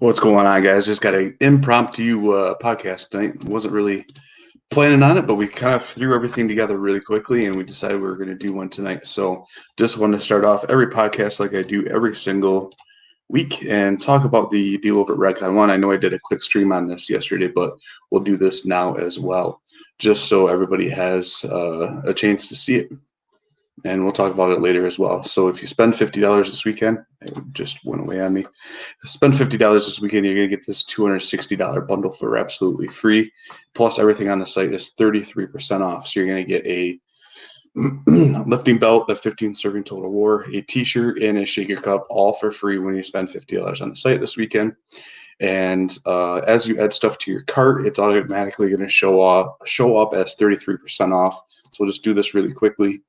What's going on, guys? Just got an impromptu podcast tonight. Wasn't really planning on it, but we kind of threw everything together really quickly, and we decided we were going to do one tonight. So just wanted to start off every podcast like I do every single week and talk about the deal over at Redcon One. I know I did a quick stream on this yesterday, but we'll do this now as well, just so everybody has a chance to see it. And we'll talk about it later as well. So if you spend $50 this weekend, it just went away on me. Spend $50 this weekend, you're going to get this $260 bundle for absolutely free. Plus everything on the site is 33% off. So you're going to get a lifting belt, the 15 serving Total War, a t-shirt, and a shaker cup, all for free when you spend $50 on the site this weekend. And as you add stuff to your cart, it's automatically going to show up as 33% off. So we'll just do this really quickly.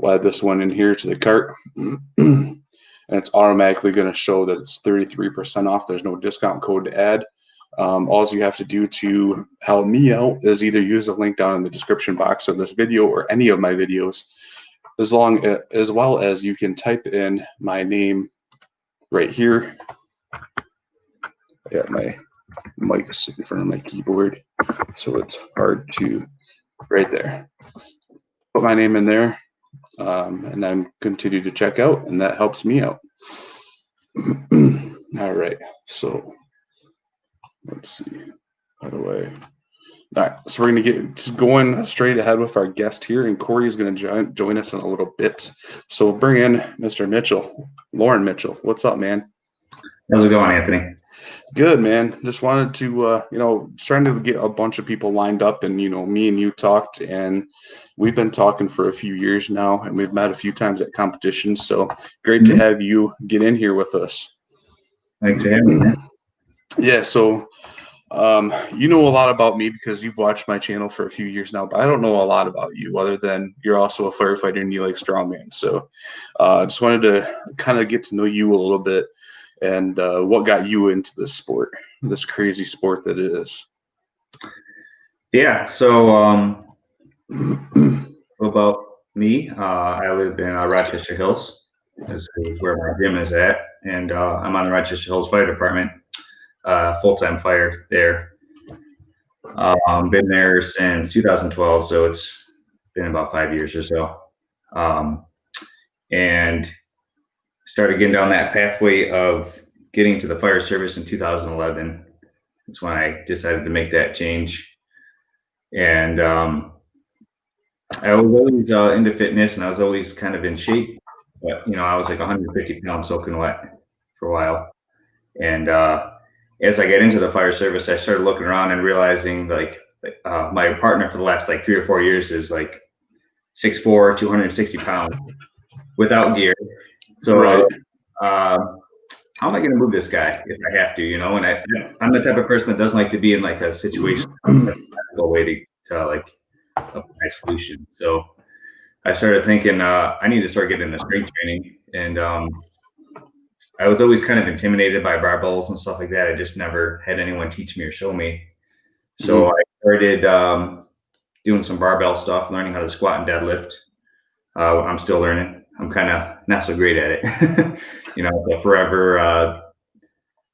We'll add this one in here to the cart, and it's automatically going to show that it's 33% off. There's no discount code to add. All you have to do to help me out is either use the link down in the description box of this video or any of my videos, as well as you can type in my name right here. I got my mic sitting in front of my keyboard, so it's hard to right there. Put my name in there. And then continue to check out, and that helps me out. All right, so let's see. How do I? All right, so we're going to get going straight ahead with our guest here, and Corey is going to join us in a little bit. So we'll bring in Mr. Mitchell, Lauren Mitchell. What's up, man? How's it going, Anthony? Good, man. Just wanted to, trying to get a bunch of people lined up, and, me and you talked, and we've been talking for a few years now, and we've met a few times at competitions. So great to have you get in here with us. Thanks for having me. Yeah. So, you know a lot about me because you've watched my channel for a few years now, but I don't know a lot about you other than you're also a firefighter and you like Strongman. So, just wanted to kind of get to know you a little bit. And what got you into this sport, this crazy sport that it is? Yeah, so about me, I live in Rochester Hills. This is where my gym is at, and I'm on the Rochester Hills Fire Department, full-time fire there. Been there since 2012, so it's been about 5 years or so. And started getting down that pathway of getting to the fire service in 2011. That's when I decided to make that change. And I was always into fitness, and I was always kind of in shape. But, I was like 150 pounds soaking wet for a while. And as I got into the fire service, I started looking around and realizing my partner for the last 3 or 4 years is 6'4", 260 pounds without gear. So right. How am I going to move this guy if I have to, And I'm the type of person that doesn't like to be in a situation way to apply a solution. So I started thinking I need to start getting into strength training, and I was always kind of intimidated by barbells and stuff like that. I just never had anyone teach me or show me. So I started doing some barbell stuff, learning how to squat and deadlift. I'm still learning. I'm kind of not so great at it. The forever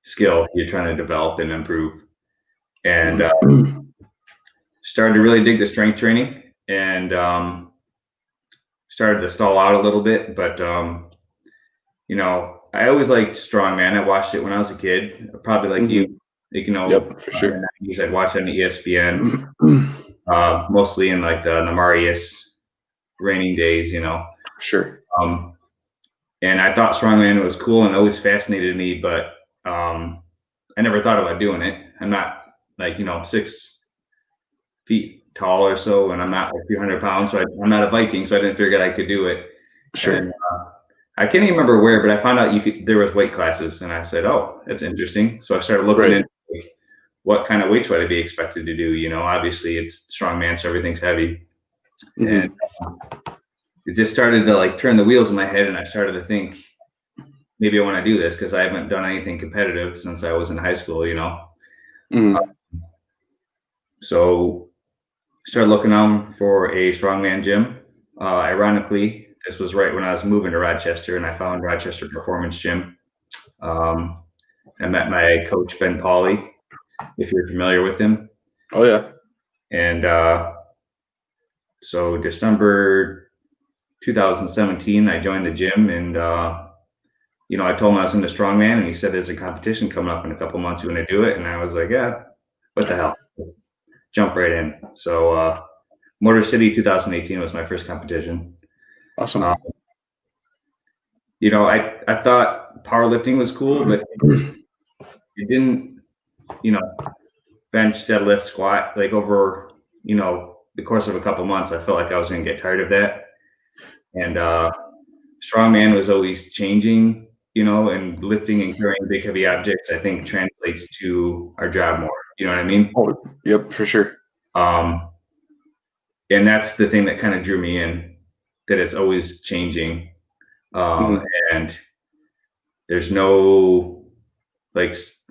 skill you're trying to develop and improve. And started to really dig the strength training, and started to stall out a little bit. But, I always liked Strongman. I watched it when I was a kid, probably like you. Yep, for sure. I'd watch it on the ESPN, mostly in the Marius raining days, Sure. And I thought Strongman was cool and always fascinated me, but I never thought about doing it. I'm not 6 feet tall or so, and I'm not 300 pounds, so I'm not a Viking, so I didn't figure I could do it. Sure. And, I can't even remember where, but I found out there was weight classes, and I said, "Oh, that's interesting." So I started looking into what kind of weights would I be expected to do. Obviously it's Strongman, so everything's heavy, and it just started to turn the wheels in my head, and I started to think maybe I want to do this because I haven't done anything competitive since I was in high school, So started looking on for a Strongman gym. Ironically, this was right when I was moving to Rochester, and I found Rochester Performance Gym. I met my coach, Ben Pauly, if you're familiar with him. Oh, yeah. And so December 2017, I joined the gym, and I told him I was into Strongman, and he said there's a competition coming up in a couple months. You want to do it? And I was like, yeah, what the hell? Jump right in. So Motor City 2018 was my first competition. Awesome. I thought powerlifting was cool, but it didn't, bench, deadlift, squat, like over, the course of a couple months, I felt like I was going to get tired of that. And Strongman was always changing, and lifting and carrying big, heavy objects, I think translates to our job more. You know what I mean? Oh, yep, for sure. And that's the thing that kind of drew me in, that it's always changing. And there's no, there's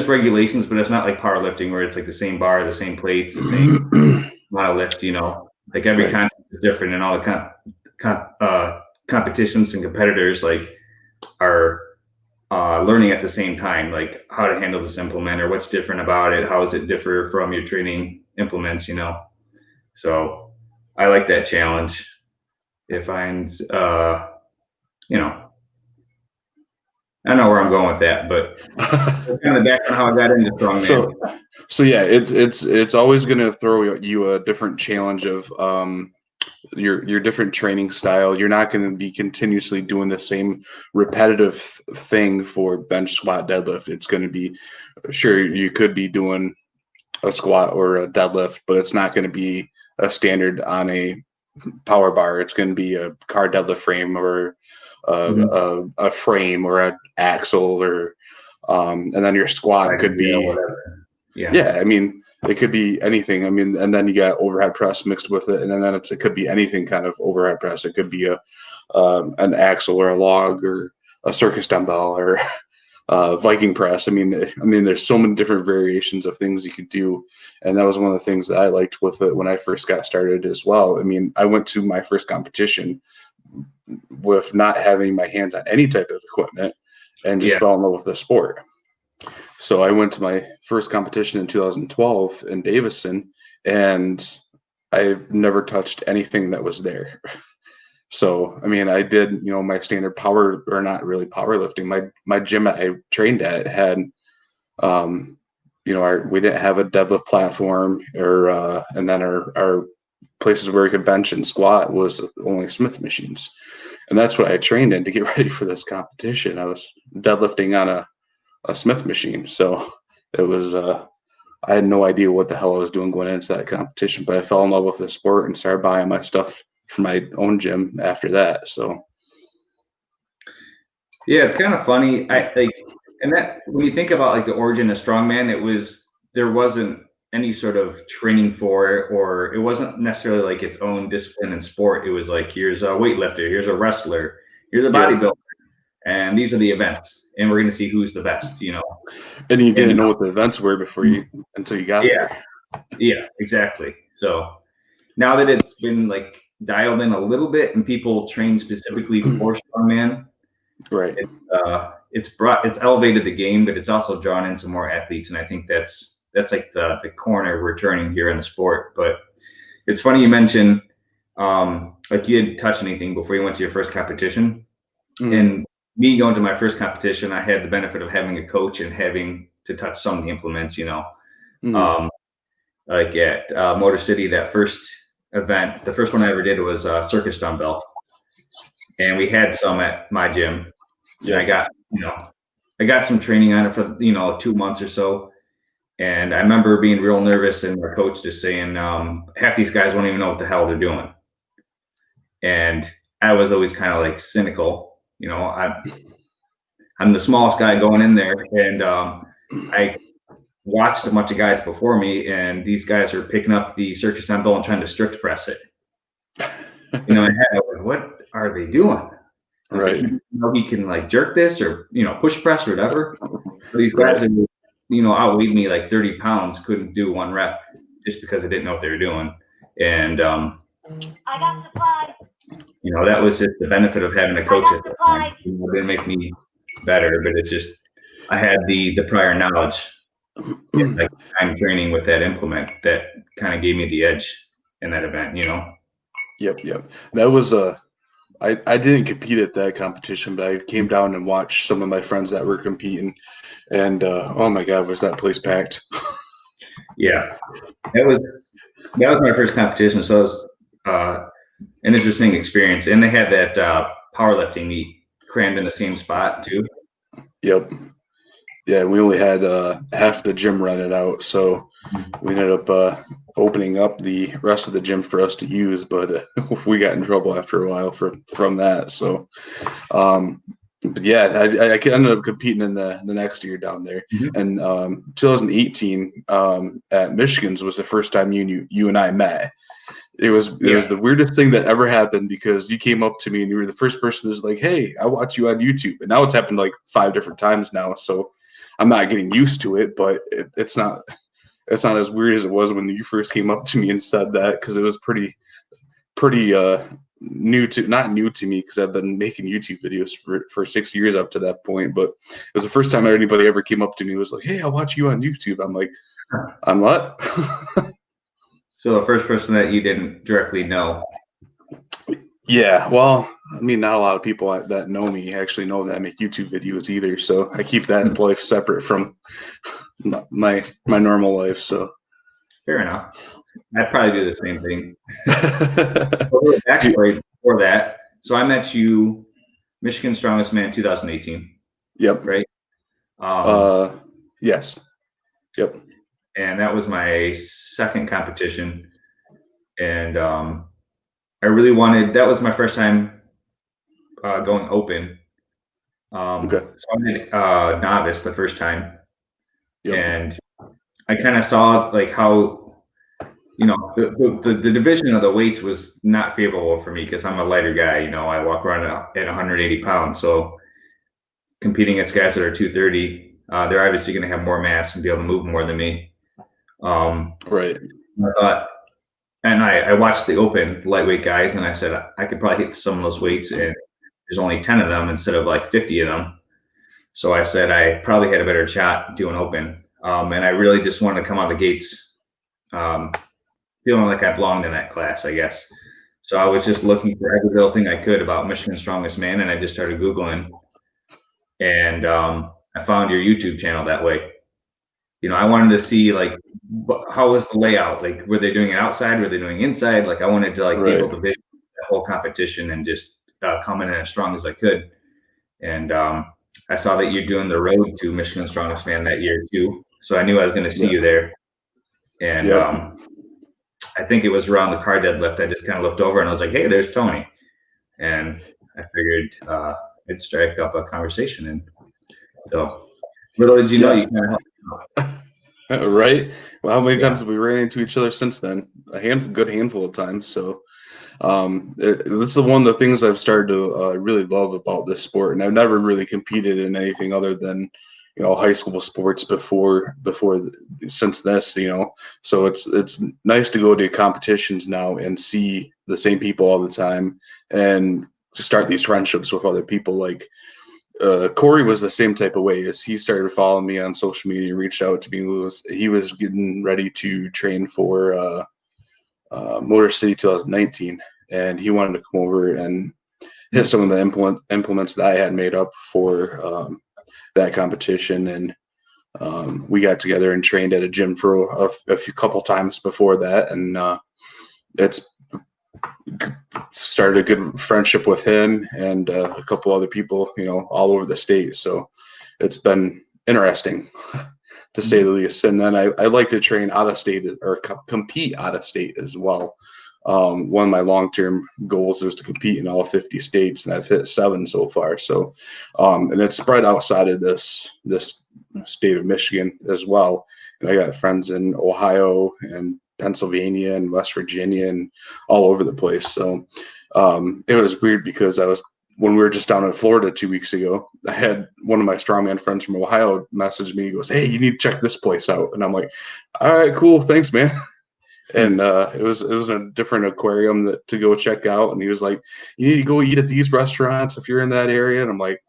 regulations, but it's not like powerlifting where it's like the same bar, the same plates, the same amount of lift, like every contest is different, and all the competitions and competitors are learning at the same time, like how to handle this implement or what's different about it. How does it differ from your training implements, So I like that challenge. It finds, I don't know where I'm going with that, but kind of back on how I got into Strongman. So yeah, it's always going to throw you a different challenge of your different training style. You're not going to be continuously doing the same repetitive thing for bench, squat, deadlift. It's going to be, sure, you could be doing a squat or a deadlift, but it's not going to be a standard on a power bar. It's going to be a car deadlift frame or a frame or an axle, or and then your squat could be whatever. Yeah, I mean, it could be anything. I mean, and then you got overhead press mixed with it, and then it could be anything kind of overhead press. It could be an axle or a log or a circus dumbbell or Viking press. I mean, there's so many different variations of things you could do, and that was one of the things that I liked with it when I first got started as well. I mean, I went to my first competition with not having my hands on any type of equipment, and just fell in love with the sport. So I went to my first competition in 2012 in Davison, and I've never touched anything that was there. So, I mean, I did, my standard power, or not really powerlifting. My gym I trained at had, we didn't have a deadlift platform, or and then our places where we could bench and squat was only Smith machines. And that's what I trained in to get ready for this competition. I was deadlifting on a Smith machine. So it was, I had no idea what the hell I was doing going into that competition, but I fell in love with the sport and started buying my stuff for my own gym after that. So. Yeah, it's kind of funny. And that when you think about the origin of Strongman, there wasn't any sort of training for it, or it wasn't necessarily its own discipline in sport. It was here's a weightlifter, here's a wrestler, here's a bodybuilder, and these are the events, and we're going to see who's the best, And you didn't know what the events were until you got there. Yeah, exactly. So now that it's been dialed in a little bit and people train specifically for Strongman, right? It's elevated the game, but it's also drawn in some more athletes, and I think that's the corner we're turning here in the sport. But it's funny you mentioned you didn't touch anything before you went to your first competition. And me going to my first competition, I had the benefit of having a coach and having to touch some of the implements, at Motor City, that first event, the first one I ever did was a circus dumbbell, and we had some at my gym. Yeah, I got some training on it for 2 months or so, and I remember being real nervous, and our coach just saying, half these guys won't even know what the hell they're doing. And I was always kind of cynical. I'm the smallest guy going in there, and I watched a bunch of guys before me, and these guys are picking up the circus dumbbell and trying to strict press it. In my head, I was like, what are they doing? Right. He can jerk this or push press or whatever. But these guys that outweighed me 30 pounds couldn't do one rep just because I didn't know what they were doing. And I got supplies. That was just the benefit of having a coach at the time. It didn't make me better, but it's just I had the prior knowledge, and like I'm training with that implement that kind of gave me the edge in that event, you know. Yep. That was I didn't compete at that competition, but I came down and watched some of my friends that were competing, and oh my God, was that place packed? Yeah, that was my first competition, so it was an interesting experience. And they had that powerlifting meet crammed in the same spot too. Yep. Yeah, we only had half the gym rented out, so we ended up opening up the rest of the gym for us to use, but we got in trouble after a while from that. So, but yeah, I ended up competing in the next year down there, and 2018 at Michigan's was the first time you and I met. It was the weirdest thing that ever happened because you came up to me and you were the first person who's like, "Hey, I watch you on YouTube," and now it's happened like 5 different times now, so I'm not getting used to it, but it's not as weird as it was when you first came up to me and said that, because it was pretty not new to me because I've been making YouTube videos for 6 years up to that point, but it was the first time anybody ever came up to me and was like, "Hey, I watch you on YouTube." I'm like, "On what?" So the first person that you didn't directly know. Yeah, well, I mean, not a lot of people that know me actually know that I make YouTube videos either, so I keep that life separate from my normal life. So Fair enough. I'd probably do the same thing. Actually, before that, so I met you, Michigan Strongest Man, 2018. Yep. Right. Yes. Yep. And that was my second competition, and I really wanted. That was my first time going open. Okay. So I did novice the first time, Yep. and I kind of saw like how, you know, the division of the weights was not favorable for me because I'm a lighter guy. You know, I walk around at 180 pounds, so competing against guys that are 230, they're obviously going to have more mass and be able to move more than me. Right. I thought, and I watched the open lightweight guys, and I said I could probably hit some of those weights, and there's only 10 of them instead of like 50 of them. So I said I probably had a better shot doing open, and I really just wanted to come out of the gates feeling like I belonged in that class, I guess. So I was just looking for every little thing I could about Michigan Strongest Man, and I just started Googling, and I found your YouTube channel that way. You know, I wanted to see like how was the layout? Like, were they doing it outside? Were they doing inside? Like, I wanted to like be able to vision the whole competition and just come in as strong as I could. And I saw that you're doing the road to Michigan Strongest Man that year too, so I knew I was going to see you there. And I think it was around the car deadlift. I just kind of looked over and I was like, "Hey, there's Tony," and I figured I'd strike up a conversation. And so, little did you know, you kind of helped. Right. Well, how many times have we ran into each other since then? A good handful of times. So this is one of the things I've started to really love about this sport, and I've never really competed in anything other than, you know, high school sports before since this, you know. So it's nice to go to competitions now and see the same people all the time and to start these friendships with other people. Like Corey was the same type of way. As he started following me on social media, reached out to me. He was getting ready to train for Motor City 2019, and he wanted to come over and hit some of the implements that I had made up for that competition. And we got together and trained at a gym for a couple times before that, and it's started a good friendship with him and a couple other people, you know, all over the state. So it's been interesting to say the least. And then I like to train out of state or compete out of state as well. One of my long-term goals is to compete in all 50 states, and I've hit 7 so far. So, and it's spread outside of this state of Michigan as well. And I got friends in Ohio and Pennsylvania and West Virginia and all over the place. So it was weird because when we were just down in Florida 2 weeks ago, I had one of my strongman friends from Ohio message me. He goes, "Hey, you need to check this place out." And I'm like, "All right, cool. Thanks, man." And it was a different aquarium to go check out. And he was like, "You need to go eat at these restaurants if you're in that area." And I'm like,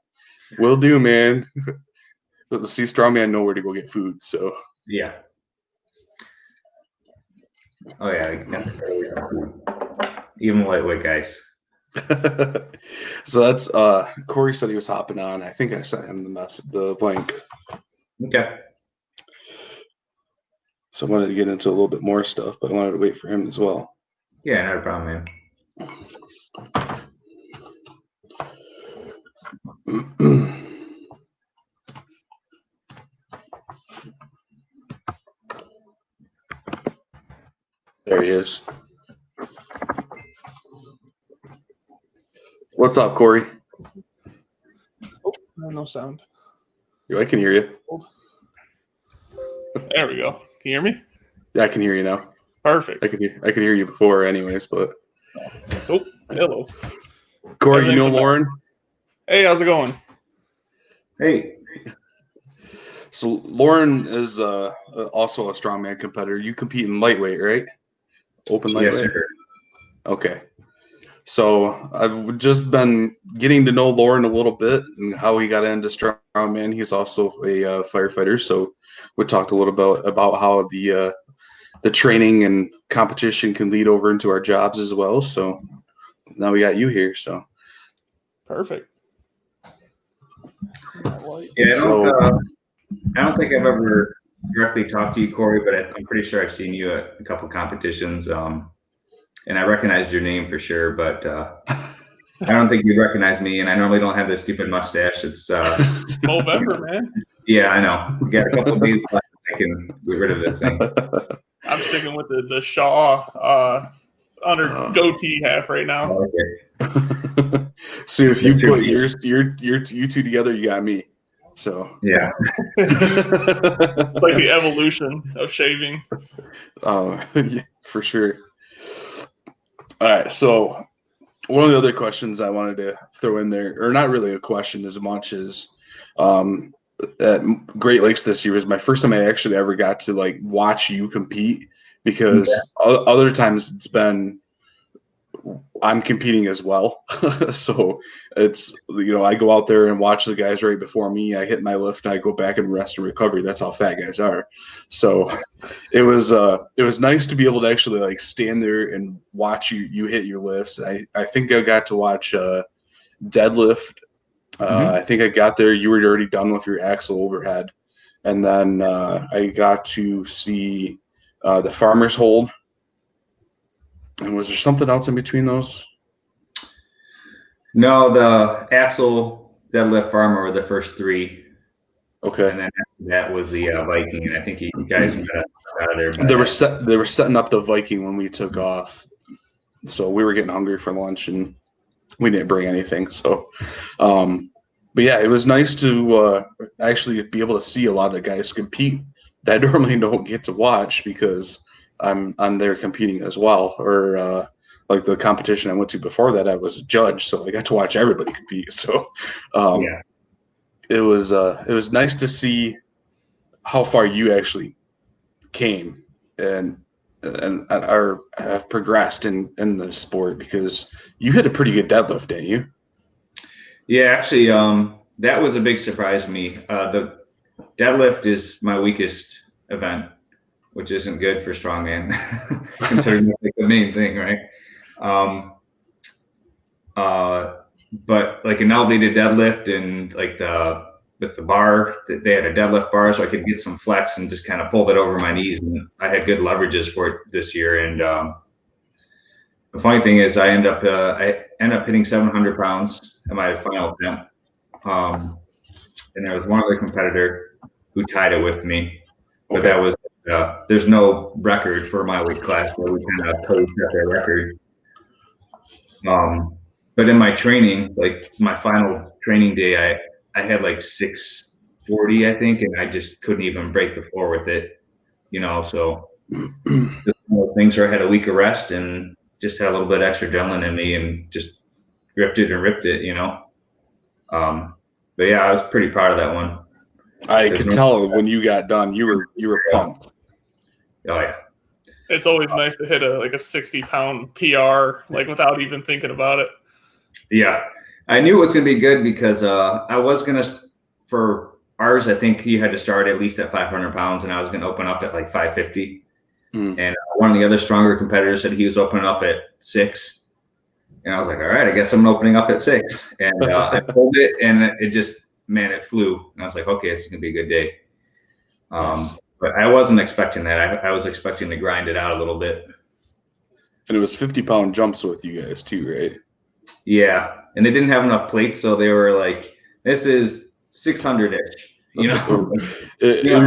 "Will do, man." But the see Strongman know where to go get food. So Yeah. Oh yeah. Even lightweight guys. so that's Corey said he was hopping on. I think I sent him the link. Okay. So I wanted to get into a little bit more stuff, but I wanted to wait for him as well. Yeah, not a problem, man. There he is. What's up, Corey? Oh, no sound. I can hear you. There we go. Can you hear me? Yeah, I can hear you now. Perfect. I can hear you before, anyways. But oh, hello, Corey. You know Lauren? Hey, how's it going? Hey. So Lauren is also a strongman competitor. You compete in lightweight, right? Open lightweight. Yes, sir. Okay. So I've just been getting to know Lauren a little bit and how he got into strongman. He's also a firefighter, so we talked a little about how the training and competition can lead over into our jobs as well. So now we got you here. So perfect. Yeah, I don't think I've ever directly talked to you, Corey, but I'm pretty sure I've seen you at a couple competitions. And I recognized your name for sure, but I don't think you recognize me. And I normally don't have this stupid mustache. It's November, man. Yeah, I know. We got a couple of days left. I can get rid of this thing. I'm sticking with the Shaw under goatee half right now. Oh, okay. So if you put your you two together, you got me. So yeah, like the evolution of shaving. Yeah, for sure. All right, so one of the other questions I wanted to throw in there, or not really a question as much as at Great Lakes this year was my first time I actually ever got to like watch you compete, because other times it's been I'm competing as well. So it's, I go out there and watch the guys right before me. I hit my lift and I go back and rest and recovery. That's how fat guys are. So it was nice to be able to actually like stand there and watch you hit your lifts. I think I got to watch deadlift. I think I got there. You were already done with your axle overhead. And then I got to see the farmer's hold. And was there something else in between those? No, the axle, deadlift, farmer were the first three. Okay. And then after that was the Viking, and I think you guys got out of there. They were setting up the Viking when we took off, so we were getting hungry for lunch, and we didn't bring anything. So, but yeah, it was nice to actually be able to see a lot of the guys compete that I normally don't get to watch because I'm there competing as well. Or like the competition I went to before that, I was a judge, so I got to watch everybody compete. So, it was nice to see how far you actually came and have progressed in the sport, because you hit a pretty good deadlift, didn't you? Yeah, actually, that was a big surprise to me. The deadlift is my weakest event, which isn't good for strongman, considering that's like the main thing, right? But like an elevated deadlift and like with the bar, they had a deadlift bar, so I could get some flex and just kind of pull it over my knees. And I had good leverages for it this year. And the funny thing is, I end up hitting 700 pounds in my final attempt. And there was one other competitor who tied it with me, but that was there's no record for my weight class, where we kind of co-set their record. But in my training, like my final training day, I had like 640, I think, and I just couldn't even break the floor with it, so just one of the things where I had a week of rest and just had a little bit extra adrenaline in me and just ripped it. But yeah, I was pretty proud of that one. I could tell when you got done, you were pumped. Oh yeah. It's always nice to hit a 60-pound PR, like without even thinking about it. Yeah. I knew it was going to be good because I was going to, for ours, I think he had to start at least at 500 pounds, and I was going to open up at like 550. And one of the other stronger competitors said he was opening up at 6. And I was like, all right, I guess I'm opening up at 6. And I pulled it, and it just, man, it flew. And I was like, okay, this is going to be a good day. Nice. But I wasn't expecting that. I was expecting to grind it out a little bit. And it was 50-pound jumps with you guys too, right? Yeah. And they didn't have enough plates, so they were like, this is 600-ish, you know? There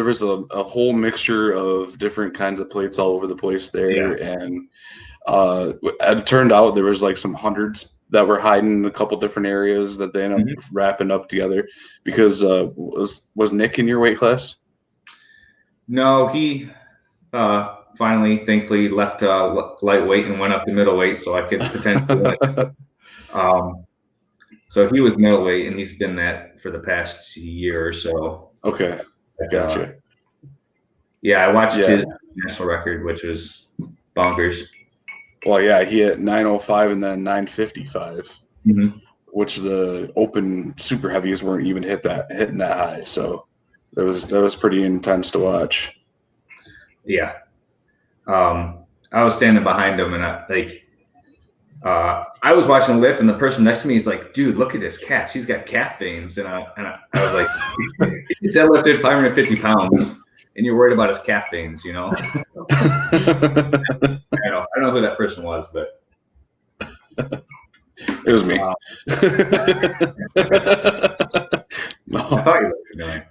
was a whole mixture of different kinds of plates all over the place there. Yeah. And it turned out there was like some hundreds that were hiding in a couple different areas that they ended up wrapping up together. Because was Nick in your weight class? No, he finally, thankfully, left lightweight and went up to middleweight, so I could potentially. So he was middleweight, and he's been that for the past year or so. Okay, gotcha. Yeah, I watched his national record, which was bonkers. Well, yeah, he hit 905 and then 955, which the open super heavies weren't even hitting that high. So that was pretty intense to watch. Yeah, I was standing behind him, and I was watching lift, and the person next to me is like, "Dude, look at this calf. She's got calf veins." And I was like, "He deadlifted 550 pounds, and you're worried about his calf veins, you know?" I don't know who that person was, but it was me. No, I thought you were doing.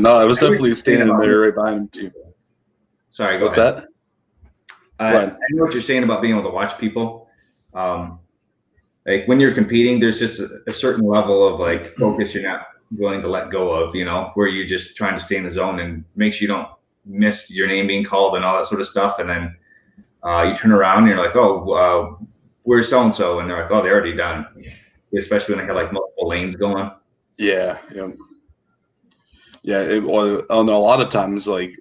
No, I was definitely standing there right behind him too. Sorry, go What's ahead. that? I know what you're saying about being able to watch people. Like when you're competing, there's just a certain level of like focus you're not willing to let go of, you know, where you're just trying to stay in the zone and make sure you don't miss your name being called and all that sort of stuff. And then you turn around and you're like, oh, where's so-and-so? And they're like, oh, they're already done. Especially when I got like multiple lanes going. Yeah. Yeah. A lot of times, like,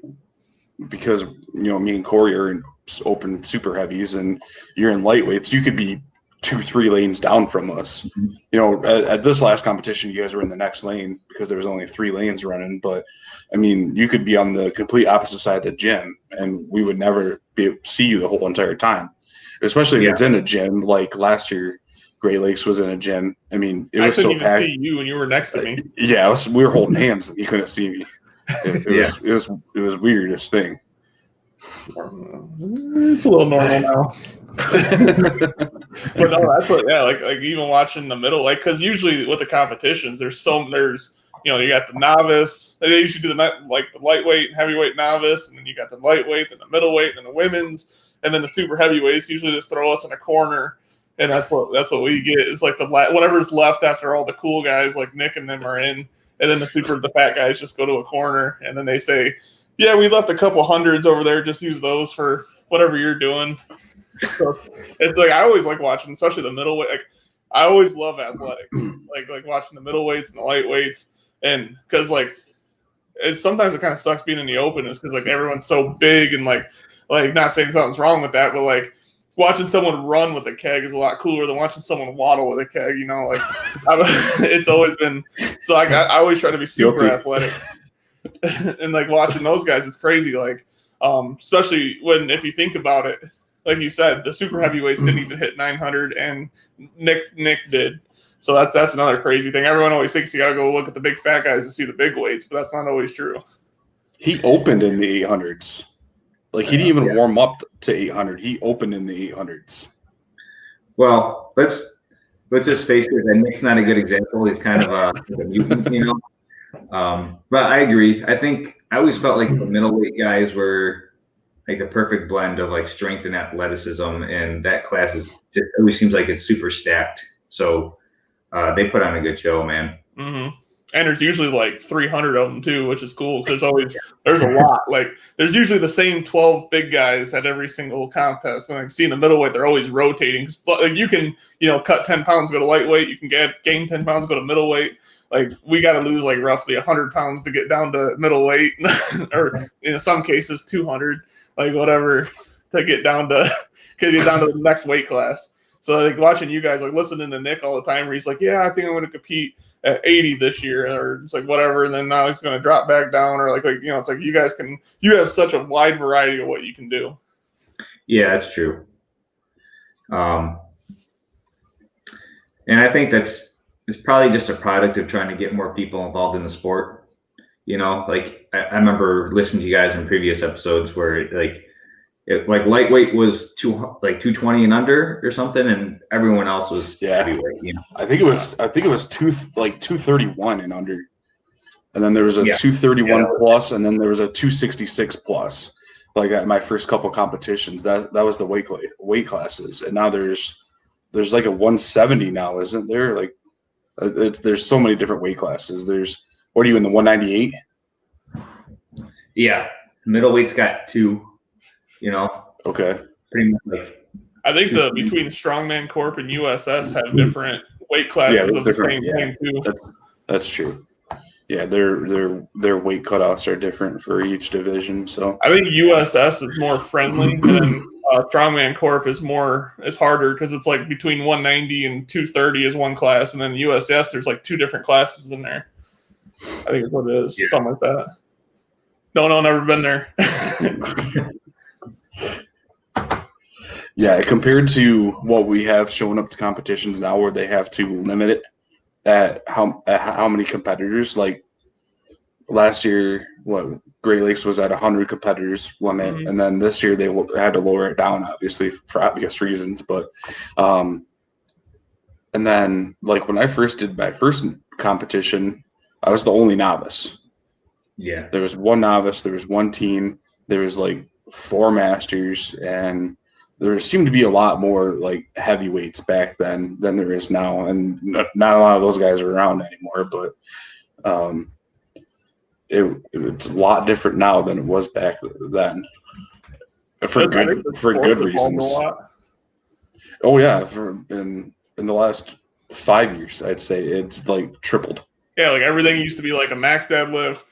because, you know, me and Corey are in open super heavies and you're in lightweights, you could be 2-3 lanes down from us. You know, at this last competition, you guys were in the next lane because there was only 3 lanes running. But I mean, you could be on the complete opposite side of the gym, and we would never be able to see you the whole entire time. Especially if it's in a gym. Like last year, Great Lakes was in a gym. I mean, it was so packed. I couldn't even see you when you were next to me. Yeah, we were holding hands, and you couldn't see me. It was weirdest thing. It's a little normal now. But no, that's what, like even watching the middle, like, because usually with the competitions, there's you know, you got the novice. They usually do the lightweight and heavyweight novice, and then you got the lightweight and the middleweight and the women's, and then the super heavyweights usually just throw us in a corner, and that's what we get is like whatever's left after all the cool guys like Nick and them are in, and then the fat guys just go to a corner, and then they say, yeah, we left a couple hundreds over there. Just use those for whatever you're doing. So it's like I always like watching, especially the middleweight. Like I always love athletic, like watching the middleweights and the lightweights, and because like sometimes it kind of sucks being in the open is because like everyone's so big and like not saying something's wrong with that, but like watching someone run with a keg is a lot cooler than watching someone waddle with a keg. You know, like it's always been so. Like I always try to be super athletic. And like watching those guys, it's crazy. Like, especially if you think about it, like you said, the super heavyweights didn't even hit 900, and Nick did. So that's another crazy thing. Everyone always thinks you got to go look at the big fat guys to see the big weights, but that's not always true. He opened in the 800s. Like he didn't even warm up to 800. He opened in the 800s. Well, let's just face it. And Nick's not a good example. He's kind of a mutant, you know. But I agree. I think I always felt like the middleweight guys were like the perfect blend of like strength and athleticism, and that class always seems like it's super stacked. So they put on a good show, man. Mm-hmm. And there's usually like 300 of them too, which is cool because there's a lot. Like there's usually the same 12 big guys at every single contest. And like seeing the middleweight, they're always rotating. But like you can, cut 10 pounds, go to lightweight. You can gain 10 pounds, go to middleweight. Like we got to lose like roughly 100 pounds to get down to middleweight, or in some cases 200, like whatever, to get down to the next weight class. So like watching you guys, like listening to Nick all the time, where he's like, yeah, I think I'm going to compete at 80 this year, or it's like whatever, and then now he's going to drop back down, or like it's like you have such a wide variety of what you can do. Yeah, that's true. And I think it's probably just a product of trying to get more people involved in the sport. Like I remember listening to you guys in previous episodes where like lightweight was 220 and under or something, and everyone else was heavyweight. I think it was 231 and under, and then there was a 231 plus, and then there was a 266 plus. Like at my first couple competitions, that was the weight classes, and now there's like a 170 now, isn't there? Like there's so many different weight classes. What are you in, the 198? Yeah, middleweight's got 2. Okay. Pretty much like. I think between Strongman Corp and USS have different weight classes of the same thing too. That's true. Yeah, their weight cutoffs are different for each division. So I think USS is more friendly, and Strongman Corp is harder because it's like between 190 and 230 is one class, and then USS there's like 2 different classes in there. I think it's what it is, something like that. No, never been there. Yeah, compared to what we have showing up to competitions now, where they have to limit it at how many competitors. Like last year, Great Lakes was at 100 competitors limit, and then this year they had to lower it down, obviously for obvious reasons. But and then like when I first did my first competition, I was the only novice. Yeah, there was one novice, there was one teen, there was like 4 masters, and there seemed to be a lot more like heavyweights back then than there is now, and not a lot of those guys are around anymore. But it's a lot different now than it was back then, for good reasons. Oh yeah, in the last 5 years, I'd say it's like tripled. Yeah, like everything used to be like a max deadlift,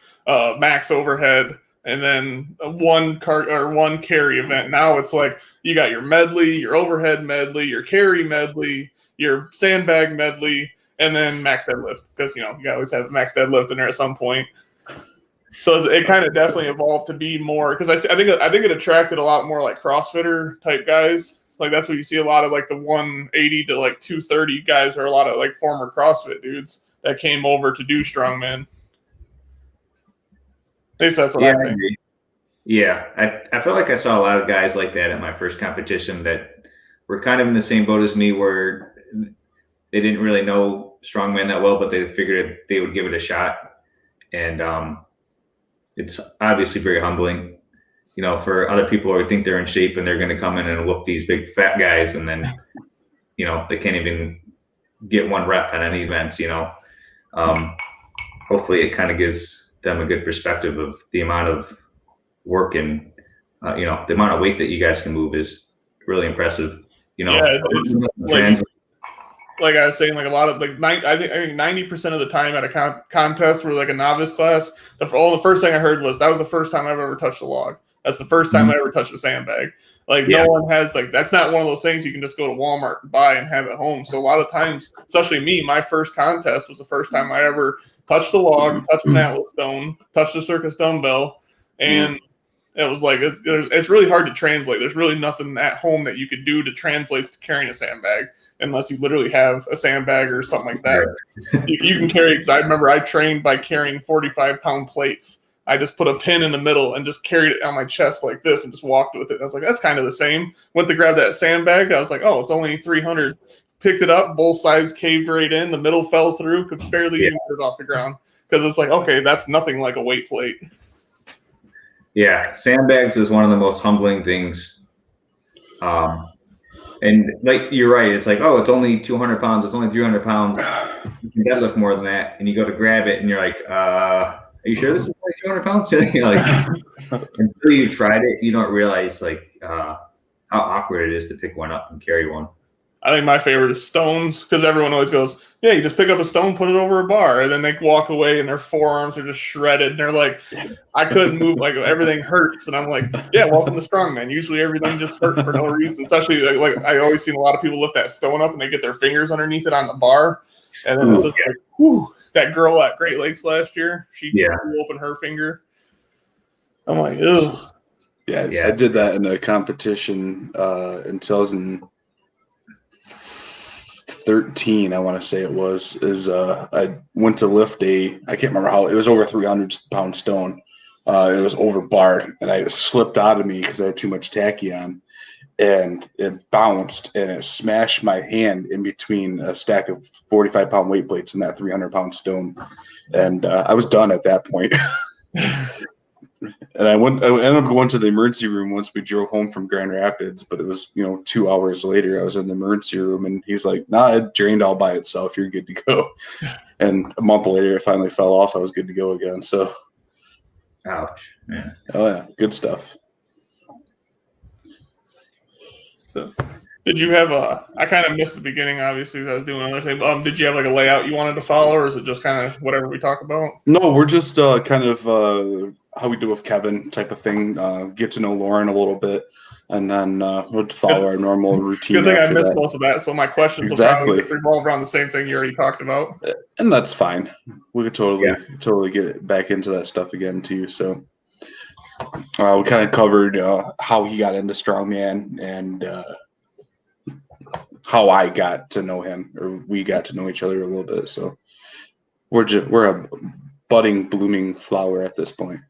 max overhead, and then one carry event. Now it's like you got your medley, your overhead medley, your carry medley, your sandbag medley, and then max deadlift, because you always have max deadlift in there at some point. So it kind of definitely evolved to be more, because I think it attracted a lot more like CrossFitter type guys. Like that's what you see a lot of, like the 180 to like 230 guys are a lot of like former CrossFit dudes that came over to do Strongman. At least that's what I think. Yeah, I feel like I saw a lot of guys like that at my first competition that were kind of in the same boat as me, where they didn't really know Strongman that well, but they figured they would give it a shot. And it's obviously very humbling, for other people who think they're in shape and they're going to come in and whoop these big fat guys, and then, they can't even get 1 rep at any events, Hopefully it kind of gives them a good perspective of the amount of work and, the amount of weight that you guys can move is really impressive. Like I was saying, like a lot of I think 90% of the time at a contest where like a novice class, the first thing I heard was that was the first time I've ever touched a log. That's the first time I ever touched a sandbag. Like no one has, like, that's not one of those things you can just go to Walmart and buy and have at home. So a lot of times, especially me, my first contest was the first time I ever touched a log, touched an Atlas stone, touched a circus dumbbell, and it was like it's really hard to translate. There's really nothing at home that you could do to translate to carrying a sandbag, unless you literally have a sandbag or something like that. You can carry, because I remember I trained by carrying 45-pound plates. I just put a pin in the middle and just carried it on my chest like this and just walked with it. And I was like, that's kind of the same. Went to grab that sandbag. I was like, oh, it's only 300. Picked it up. Both sides caved right in. The middle fell through. Could barely even get it off the ground. Because it's like, okay, that's nothing like a weight plate. Yeah, sandbags is one of the most humbling things. And like, you're right. It's like, oh, it's only 200 pounds. It's only 300 pounds. You can deadlift more than that. And you go to grab it and you're like, are you sure this is like 200 pounds? Until you tried it, you don't realize like how awkward it is to pick one up and carry one. I think my favorite is stones because everyone always goes, yeah, you just pick up a stone, put it over a bar, and then they walk away and their forearms are just shredded. And they're like, I couldn't move, like everything hurts. And I'm like, yeah, welcome to Strongman. Usually everything just hurts for no reason. Especially like I always seen a lot of people lift that stone up and they get their fingers underneath it on the bar. And then it's just like, whew, that girl at Great Lakes last year, she blew open her finger. I'm like, ugh. Yeah, I did that in a competition in 2013, I want to say it was. I went to lift I can't remember how, it was over 300-pound stone. It was over bar, and I slipped out of me because I had too much tacky on, and it bounced, and it smashed my hand in between a stack of 45-pound weight plates and that 300-pound stone. And I was done at that point. And I ended up going to the emergency room once we drove home from Grand Rapids, but it was, 2 hours later, I was in the emergency room and he's like, nah, it drained all by itself. You're good to go. And a month later, it finally fell off. I was good to go again. So, ouch. Yeah. Oh yeah. Good stuff. So, did you have I kind of missed the beginning, obviously, as I was doing other things. Did you have like a layout you wanted to follow, or is it just kind of whatever we talk about? No, we're just kind of how we do with Kevin type of thing. Get to know Lauren a little bit, and then we'll follow our normal routine. Good thing I missed most of that, so my questions will probably revolve around the same thing you already talked about. And that's fine. We could totally get back into that stuff again too. So we kind of covered how he got into Strongman and how I got to know him, or we got to know each other a little bit. So we're a budding, blooming flower at this point.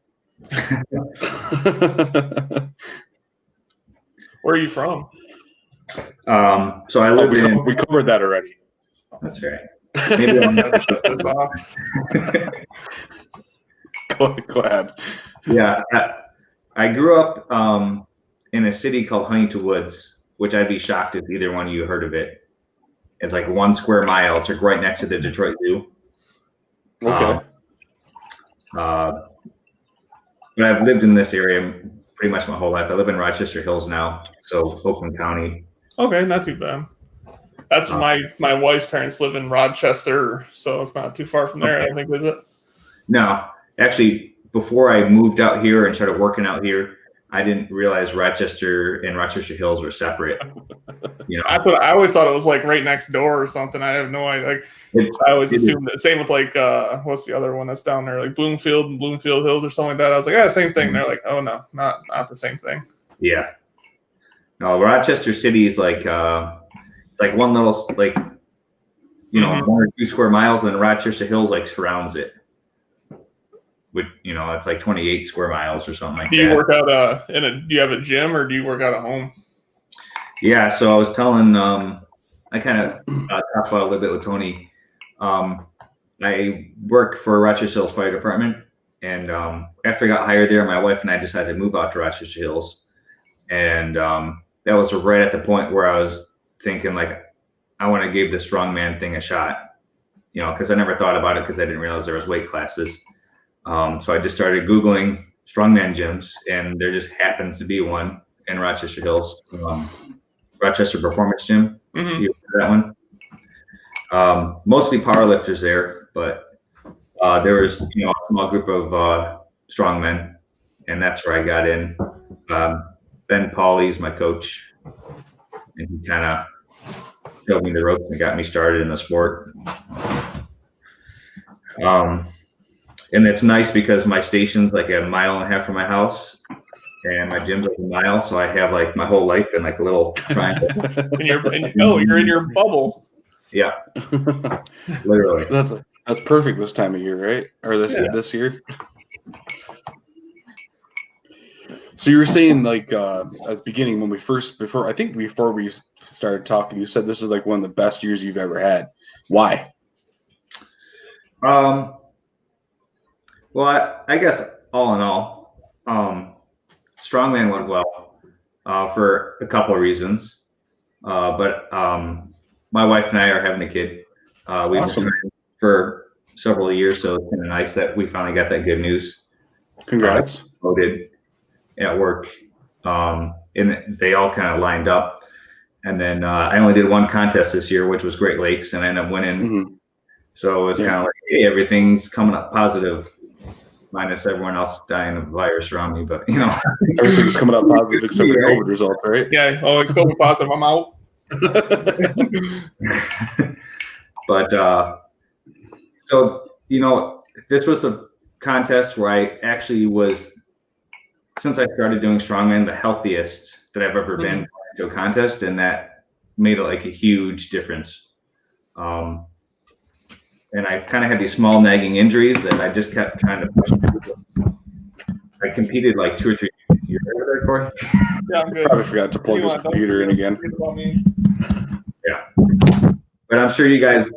Where are you from? So I live in. We covered that already. That's right. Maybe I'll never shut this off. Go ahead. Yeah, I grew up in a city called Huntington Woods, which I'd be shocked if either one of you heard of it. It's like 1 square mile. It's like right next to the Detroit Zoo. Okay. But I've lived in this area pretty much my whole life. I live in Rochester Hills now, so Oakland County. Okay, not too bad. That's my wife's parents live in Rochester, so it's not too far from there, I think, is it? No. Actually, before I moved out here and started working out here, I didn't realize Rochester and Rochester Hills were separate. I always thought it was like right next door or something. I have no idea. I always assumed that. Same with like what's the other one that's down there, like Bloomfield and Bloomfield Hills or something like that. I was like, same thing. They're like, oh no, not the same thing. Yeah. No, Rochester City is like it's like one little 1 or 2 square miles, and then Rochester Hills like surrounds it. With it's like 28 square miles or something like that. Do you work out do you have a gym or do you work out at home? Yeah, so I was telling I kind of talked about a little bit with Tony. I work for Rochester Hills Fire Department, and after I got hired there, my wife and I decided to move out to Rochester Hills, and that was right at the point where I was thinking like I want to give the strongman thing a shot, because I never thought about it because I didn't realize there was weight classes. So I just started Googling strongman gyms, and there just happens to be one in Rochester Hills, Rochester Performance Gym. Mm-hmm. You heard that one? Mostly powerlifters there, but there was a small group of strongmen, and that's where I got in. Ben Pauley's my coach, and he kind of showed me the ropes and got me started in the sport. And it's nice because my station's like 1.5 miles from my house, and my gym's like 1 mile, so I have like my whole life in like a little triangle. You're in your bubble. Yeah, literally. That's perfect this time of year, right? Or this year. So you were saying like at the beginning when before we started talking, you said this is like one of the best years you've ever had. Why? Well, I guess all in all, Strongman went well for a couple of reasons. But my wife and I are having a kid. We've been married for several years, so it's kind of nice that we finally got that good news. Congrats. Voted at work, and they all kind of lined up. And then I only did one contest this year, which was Great Lakes, and I ended up winning. Mm-hmm. So it was kind of like, hey, everything's coming up positive, minus everyone else dying of the virus around me. But, everything's coming up positive except for COVID results, right? Yeah. Oh, it's COVID positive. I'm out. But so, this was a contest where I actually was, since I started doing Strongman, the healthiest that I've ever been to a contest, and that made it like a huge difference. And I kind of had these small nagging injuries that I just kept trying to push through. I competed like 2 or 3 years over there, Corey. Yeah, I'm good. Probably forgot to plug this computer in again. Yeah. But I'm sure you guys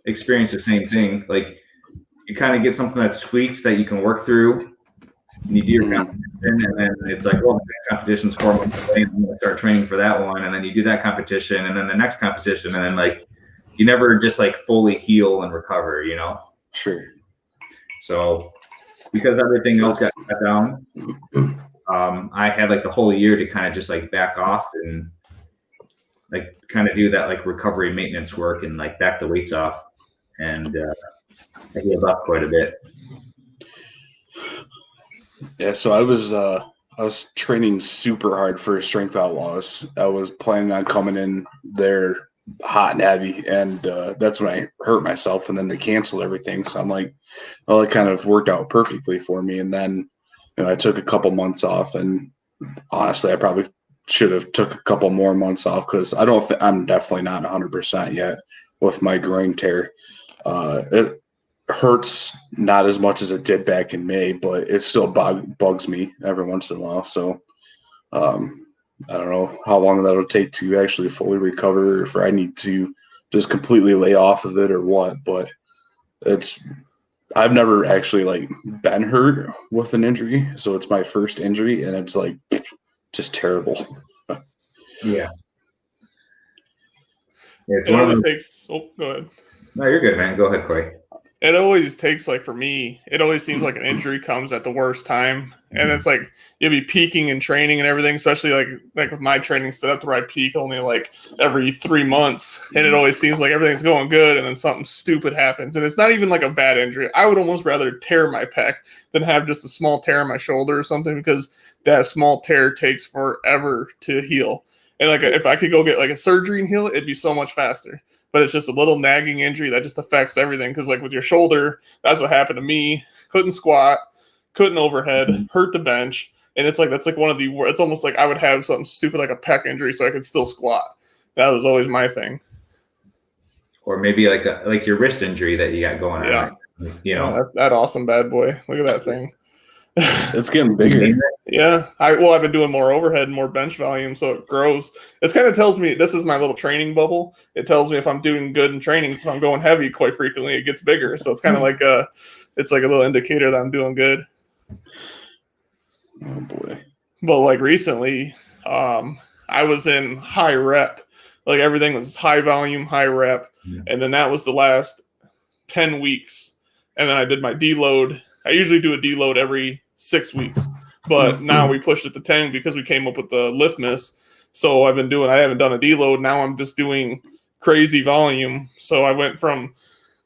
experience the same thing. Like, you kind of get something that's tweaked that you can work through. And you do your competition, and then it's like, well, the next competition's 4 months away, and I'm going to start training for that one. And then you do that competition, and then the next competition, and then like, you never just like fully heal and recover, Sure. So because everything else got cut down, I had like the whole year to kind of just like back off and like kind of do that like recovery maintenance work and like back the weights off. And I healed up quite a bit. Yeah, so I was training super hard for Strength Outlaws. I was planning on coming in there hot and heavy, and that's when I hurt myself, and then they canceled everything. So I'm like, well, it kind of worked out perfectly for me. And then I took a couple months off, and honestly, I probably should have took a couple more months off because I'm definitely not 100% yet with my groin tear. It hurts not as much as it did back in May, but it still bugs me every once in a while. So I don't know how long that'll take to actually fully recover, if I need to just completely lay off of it or what. But I've never actually like been hurt with an injury, so it's my first injury, and it's like just terrible. Yeah. It always takes. Oh, go ahead. No, you're good, man. Go ahead, Corey. It always takes, like, for me, it always seems like an injury comes at the worst time. And it's like you'll be peaking in training and everything, especially like with my training set up to where I peak only like every 3 months. And it always seems like everything's going good, and then something stupid happens. And it's not even like a bad injury. I would almost rather tear my pec than have just a small tear in my shoulder or something, because that small tear takes forever to heal. And like if I could go get like a surgery and heal it, it'd be so much faster. But it's just a little nagging injury that just affects everything. Because like with your shoulder, that's what happened to me. Couldn't squat, couldn't overhead, hurt the bench. And it's like, that's like one of the, it's almost like I would have something stupid like a pec injury so I could still squat. That was always my thing. Or maybe like your wrist injury that you got going on. Yeah. Right? That awesome bad boy. Look at that thing. It's getting bigger. Yeah. I've been doing more overhead and more bench volume, so it grows. It kind of tells me, this is my little training bubble. It tells me if I'm doing good in training. So if I'm going heavy quite frequently, it gets bigger. So it's kind of like it's like a little indicator that I'm doing good. Oh boy. But like recently, I was in high rep. Like everything was high volume, high rep. And then that was the last 10 weeks. And then I did my deload. I usually do a deload every 6 weeks. But now we pushed it to 10 because we came up with the lift miss. So I haven't done a deload. Now I'm just doing crazy volume. So I went from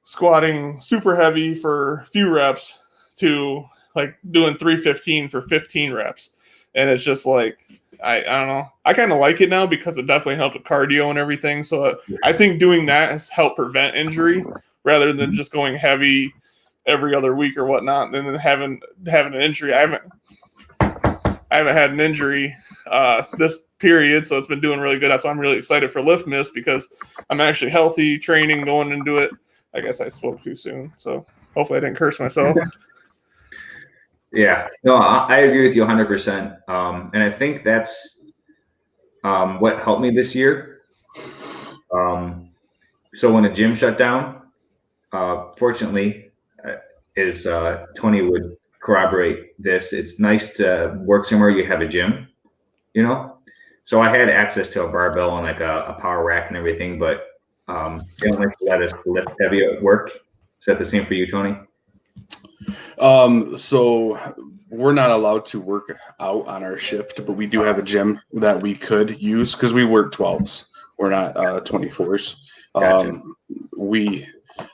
squatting super heavy for a few reps to like doing 315 for 15 reps. And it's just like, I don't know. I kind of like it now because it definitely helped with cardio and everything. So I think doing that has helped prevent injury rather than just going heavy every other week or whatnot, and then having an injury. I haven't had an injury this period, so it's been doing really good. That's why I'm really excited for Lift Miss, because I'm actually healthy, training, going into it. I guess I spoke too soon, so hopefully I didn't curse myself. Yeah, no, I agree with you 100%. And I think that's what helped me this year. So when the gym shut down, fortunately, is Tony would corroborate this. It's nice to work somewhere you have a gym, So I had access to a barbell and like a power rack and everything, but they don't like to let us lift heavy at work. Is that the same for you, Tony? So we're not allowed to work out on our shift, but we do have a gym that we could use because we work 12s. We're not 24s. Gotcha.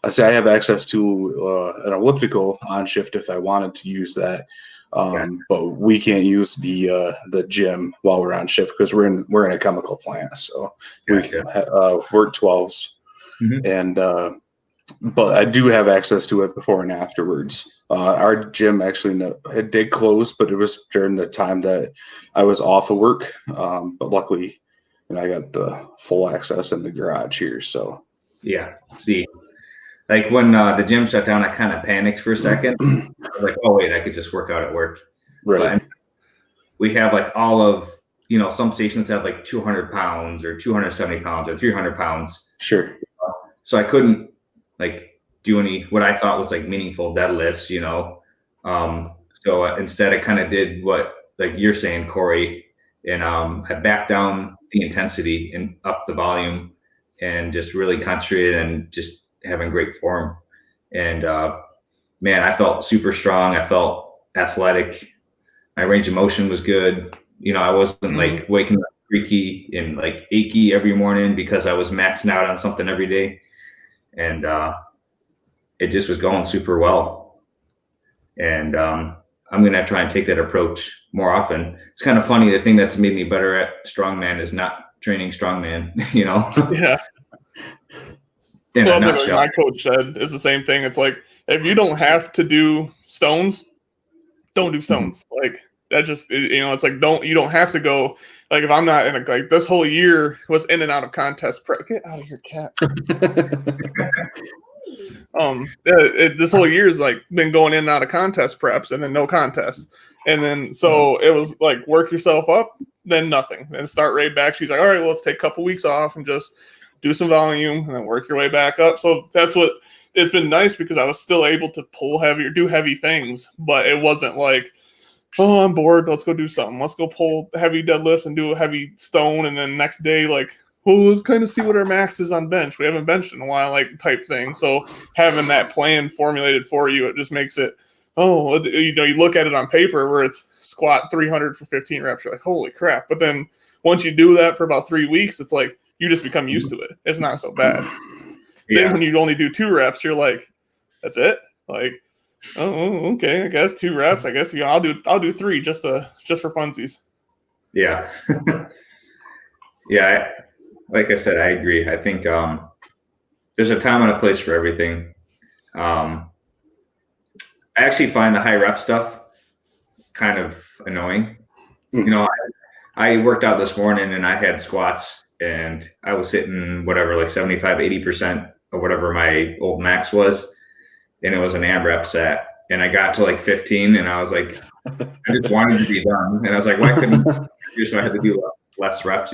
I say I have access to an elliptical on shift if I wanted to use that. But we can't use the gym while we're on shift because we're in a chemical plant. So Gotcha. we work 12s. Mhm. And but I do have access to it before and afterwards. Our gym actually it did close, but it was during the time that I was off of work. But luckily, I got the full access in the garage here. So Yeah. See, like when the gym shut down, I kind of panicked for a second. I was like, oh wait, I could just work out at work. right. But we have like all of, some stations have like 200 pounds or 270 pounds or 300 pounds. Sure. So I couldn't like do what I thought was like meaningful deadlifts, So instead I kind of did what like you're saying, Corey, and I backed down the intensity and up the volume and just really concentrated and just having great form. And man, I felt super strong. I felt athletic. My range of motion was good. I wasn't like waking up creaky and like achy every morning because I was maxing out on something every day. And it just was going super well. And I'm going to try and take that approach more often. It's kind of funny. The thing that's made me better at Strongman is not training Strongman, Yeah. In Well, a it's like nutshell. my coach said, it's the same thing. It's like, if you don't have to do stones, don't do stones. Like that just, it's like, you don't have to go. Like if I'm not in like this whole year was in and out of contest prep. Get out of here, cat. This whole year's like been going in and out of contest preps and then no contest. And then so it was like work yourself up, then nothing. And start right back. She's like, all right, well, let's take a couple weeks off and just do some volume and then work your way back up. So that's what it's been nice because I was still able to pull heavy or do heavy things, but it wasn't like, oh, I'm bored. Let's go do something. Let's go pull heavy deadlifts and do a heavy stone. And then next day, like, well, let's kind of see what our max is on bench. We haven't benched in a while, like type thing. So having that plan formulated for you, it just makes it, you look at it on paper where it's squat 300 for 15 reps. You're like, holy crap. But then once you do that for about 3 weeks, it's like, you just become used to it. It's not so bad. Yeah. Then when you only do 2 reps, you're like, that's it? Like, oh, okay, I guess 2 reps. I guess I'll do 3 just for funsies. Yeah. Yeah. Like I said, I agree. I think there's a time and a place for everything. I actually find the high rep stuff kind of annoying. I worked out this morning and I had squats and I was hitting whatever, like 75, 80% of whatever my old max was. And it was an AMRAP set. And I got to like 15 and I was like, I just wanted to be done. And I was like, why couldn't I do so? I had to do less reps,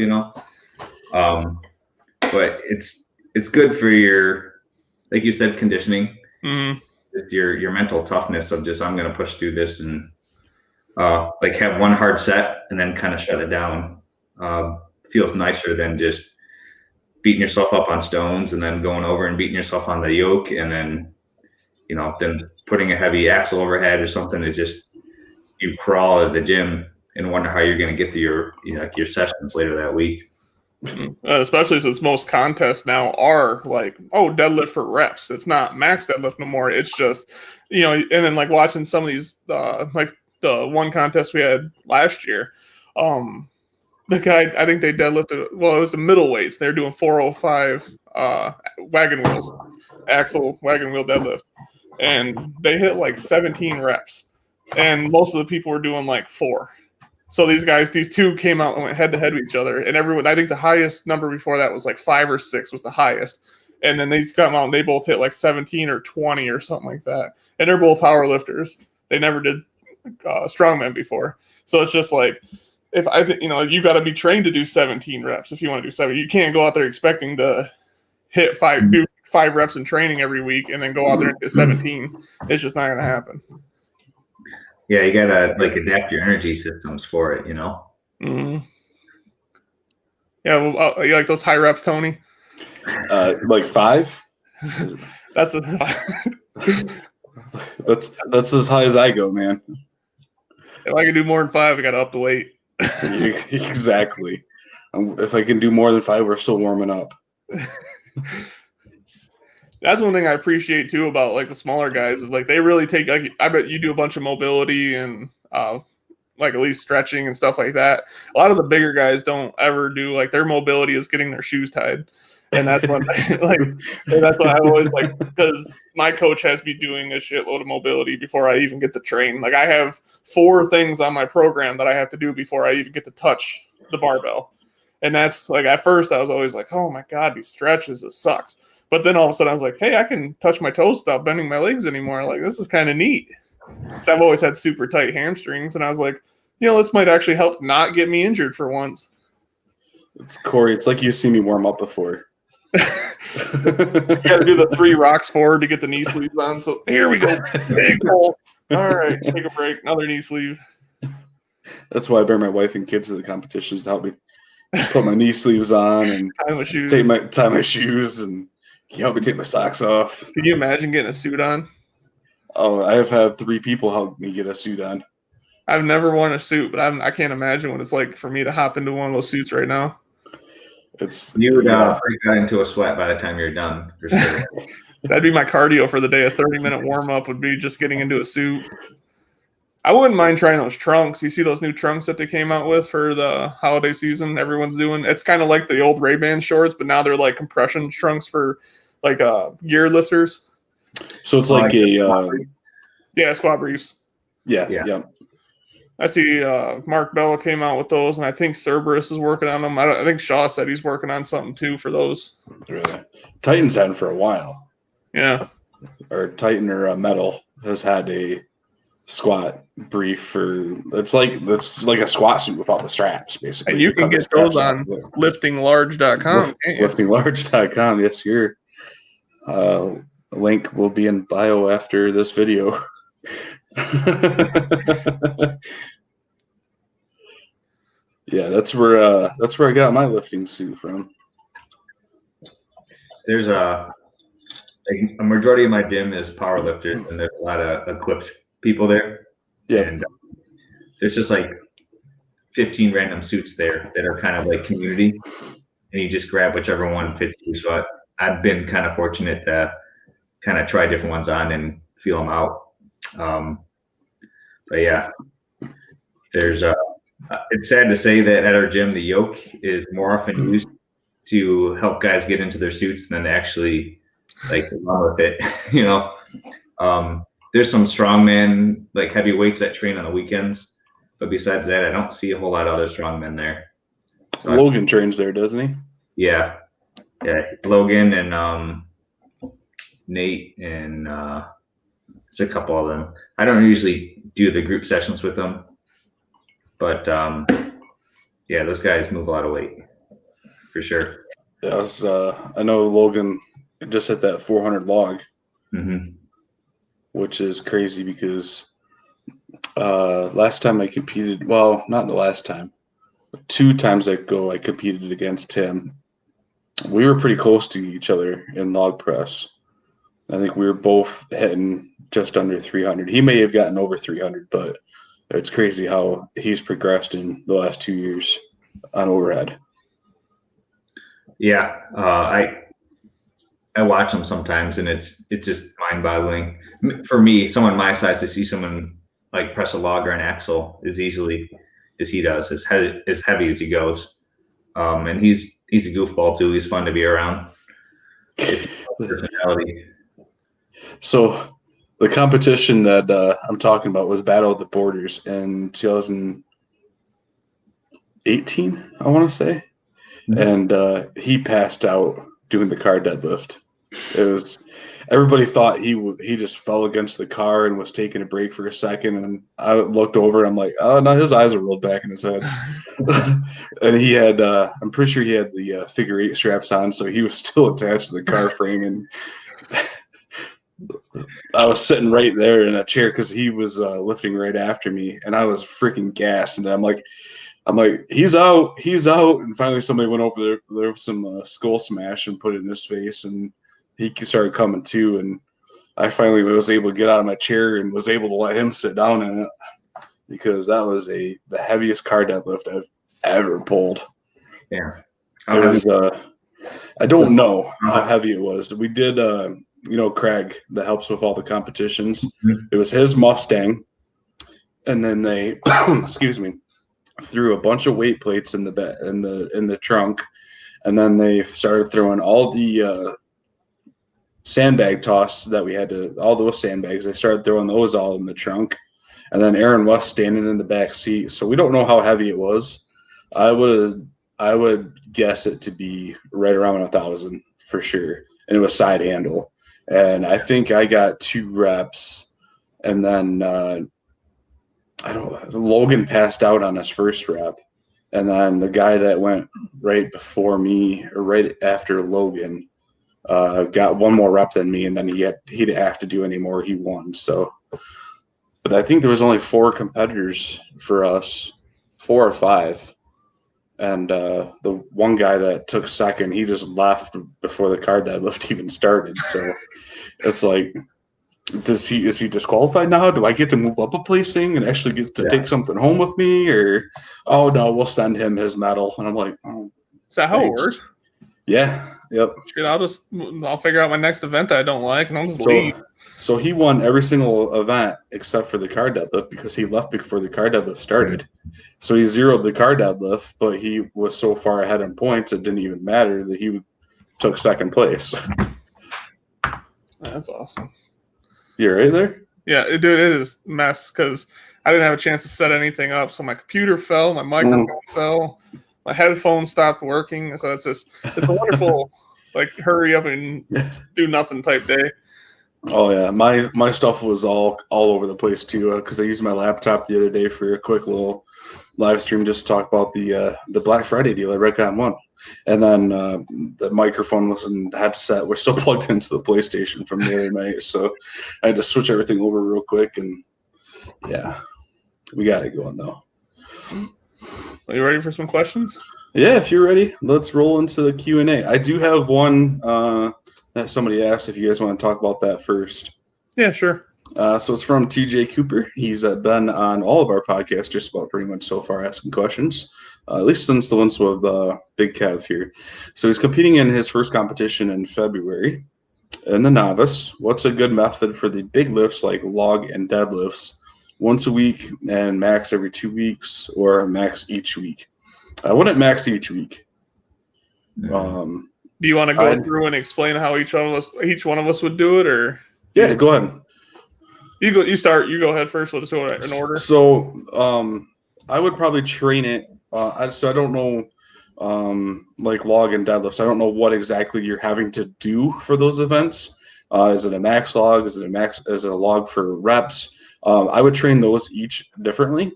But it's good for your, like you said, conditioning. Just your mental toughness of just, I'm going to push through this and like have one hard set and then kind of shut it down. Feels nicer than just beating yourself up on stones and then going over and beating yourself on the yoke and then, then putting a heavy axle overhead or something. Is just, you crawl at the gym and wonder how you're going to get to your, your sessions later that week. Especially since most contests now are like, deadlift for reps. It's not max deadlift no more. It's just, and then like watching some of these, like the one contest we had last year, the guy, I think they deadlifted, well, it was the middleweights. They're doing 405 wagon wheels, axle wagon wheel deadlift. And they hit like 17 reps. And most of the people were doing like 4. So these 2 came out and went head to head with each other. And everyone, I think the highest number before that was like 5 or 6 was the highest. And then these come out and they both hit like 17 or 20 or something like that. And they're both power lifters. They never did strongman before. So it's just like, if I think, you got to be trained to do 17 reps if you want to do 7. You can't go out there expecting to hit 5 reps in training every week and then go out there and get 17. It's just not going to happen. Yeah, you gotta like adapt your energy systems for it, Mm-hmm. Yeah, well, you like those high reps, Tony? Like 5. That's That's as high as I go, man. If I can do more than 5, I got to up the weight. Exactly. If I can do more than 5, we're still warming up. That's one thing I appreciate too about like the smaller guys is like they really take like I bet you do a bunch of mobility and like at least stretching and stuff like that. A lot of the bigger guys don't ever do like their mobility is getting their shoes tied. And that's when like that's why I always like because my coach has me doing a shitload of mobility before I even get to train. Like I have 4 things on my program that I have to do before I even get to touch the barbell. And that's like at first I was always like, oh my God, these stretches, this sucks. But then all of a sudden I was like, hey, I can touch my toes without bending my legs anymore. Like this is kind of neat. So I've always had super tight hamstrings, and I was like, this might actually help not get me injured for once. It's Corey. It's like you've seen me warm up before. You got to do the 3 rocks forward to get the knee sleeves on. So here we go. Big hole. All right, take a break. Another knee sleeve. That's why I bring my wife and kids to the competitions to help me put my knee sleeves on and tie my shoes. tie my shoes and help me take my socks off. Can you imagine getting a suit on? Oh, I have had 3 people help me get a suit on. I've never worn a suit, but I can't imagine what it's like for me to hop into one of those suits right now. You would break out into a sweat by the time you're done. For sure. That'd be my cardio for the day. A 30-minute warm-up would be just getting into a suit. I wouldn't mind trying those trunks. You see those new trunks that they came out with for the holiday season everyone's doing? It's kind of like the old Ray-Ban shorts, but now they're like compression trunks for like gear lifters. So it's like squat briefs. Yeah. I see Mark Bella came out with those, and I think Cerberus is working on them. I think Shaw said he's working on something too for those. Really? Titan's had them for a while. Yeah. Or Titan or Metal has had a squat brief for that's like a squat suit without the straps, basically. And you can get those on liftinglarge.com. Liftinglarge.com. Yes, your link will be in bio after this video. Yeah, that's where I got my lifting suit from. There's a majority of my gym is power lifters, and there's a lot of equipped people there. Yeah, and there's just like 15 random suits there that are kind of like community, and you just grab whichever one fits you. So I've been kind of fortunate to kind of try different ones on and feel them out. But yeah, there's it's sad to say that at our gym, the yoke is more often used to help guys get into their suits than actually like run with it. There's some strongman, like heavy weights that train on the weekends. But besides that, I don't see a whole lot of other strongmen there. So Logan trains there, doesn't he? Yeah. Logan and Nate and there's a couple of them. I don't usually do the group sessions with them, but those guys move a lot of weight for sure. Yeah, I know Logan just hit that 400 log, which is crazy because last time I competed, well, not the last time, 2 times I competed against him. We were pretty close to each other in log press. I think we were both hitting just under 300. He may have gotten over 300, but it's crazy how he's progressed in the last 2 years on overhead. Yeah, I watch him sometimes, and it's just mind-boggling for me. Someone my size to see someone like press a log or an axle as easily as he does, as heavy as he goes, and he's a goofball too. He's fun to be around. Personality. So the competition that I'm talking about was Battle of the Borders in 2018, I want to say. And he passed out doing the car deadlift. It was everybody thought he just fell against the car and was taking a break for a second. And I looked over and I'm like, oh no, his eyes are rolled back in his head. And he had I'm pretty sure he had the figure 8 straps on, so he was still attached to the car frame. And I was sitting right there in a chair because he was lifting right after me, and I was freaking gassed. And I'm like, he's out. And finally somebody went over there with some skull smash and put it in his face, and he started coming to. And I finally was able to get out of my chair and was able to let him sit down in it because that was the heaviest car deadlift I've ever pulled. Yeah. It was I don't know how heavy it was. We did Craig that helps with all the competitions. It was his Mustang, and then they excuse me, threw a bunch of weight plates in the trunk, and then they started throwing all the sandbag toss that we had to, all those sandbags. They started throwing those all in the trunk, and then Aaron was standing in the back seat. So we don't know how heavy it was. I would guess it to be right around 1,000 for sure, and it was side handle. And I think I got 2 reps, and then Logan passed out on his first rep, and then the guy that went right before me or right after Logan got 1 more rep than me, and then he didn't have to do any more. He won. So, but I think there was only 4 competitors for us, 4 or 5. And the one guy that took second, he just left before the car deadlift even started. So it's like, is he disqualified now? Do I get to move up a placing and actually get to take something home with me? Or, oh, no, we'll send him his medal. And I'm like, oh. Is that how it works? Yeah. Yep. Shit, I'll figure out my next event that I don't like, and I'll just leave. So he won every single event except for the car deadlift because he left before the car deadlift started. So he zeroed the car deadlift, but he was so far ahead in points it didn't even matter that he took second place. That's awesome. You're right there? Yeah, dude, it is a mess because I didn't have a chance to set anything up. So my computer fell, my microphone fell, my headphones stopped working. So it's a wonderful hurry up and do nothing type day. Oh yeah, my stuff was all over the place too because I used my laptop the other day for a quick little live stream just to talk about the Black Friday deal at Redcon 1, and then the microphone we're still plugged into the PlayStation from the other night, so I had to switch everything over real quick, and yeah, we got it going though. Are you ready for some questions? Yeah, if you're ready, let's roll into the Q&A. I do have one that somebody asked if you guys want to talk about that first. Yeah, sure. So it's from TJ Cooper. He's been on all of our podcasts just about pretty much so far asking questions, at least since the ones with Big Kev here. So he's competing in his first competition in February in the novice. What's a good method for the big lifts like log and deadlifts? Once a week and max every 2 weeks, or max each week? I wouldn't max each week. Do you want to go through and explain how each one of us would do it, or? Yeah, go ahead. You start. You go ahead first. We'll just go in order. So, I would probably train it. So I don't know, like log and deadlifts. I don't know what exactly you're having to do for those events. Is it a max log? Is it a log for reps? I would train those each differently.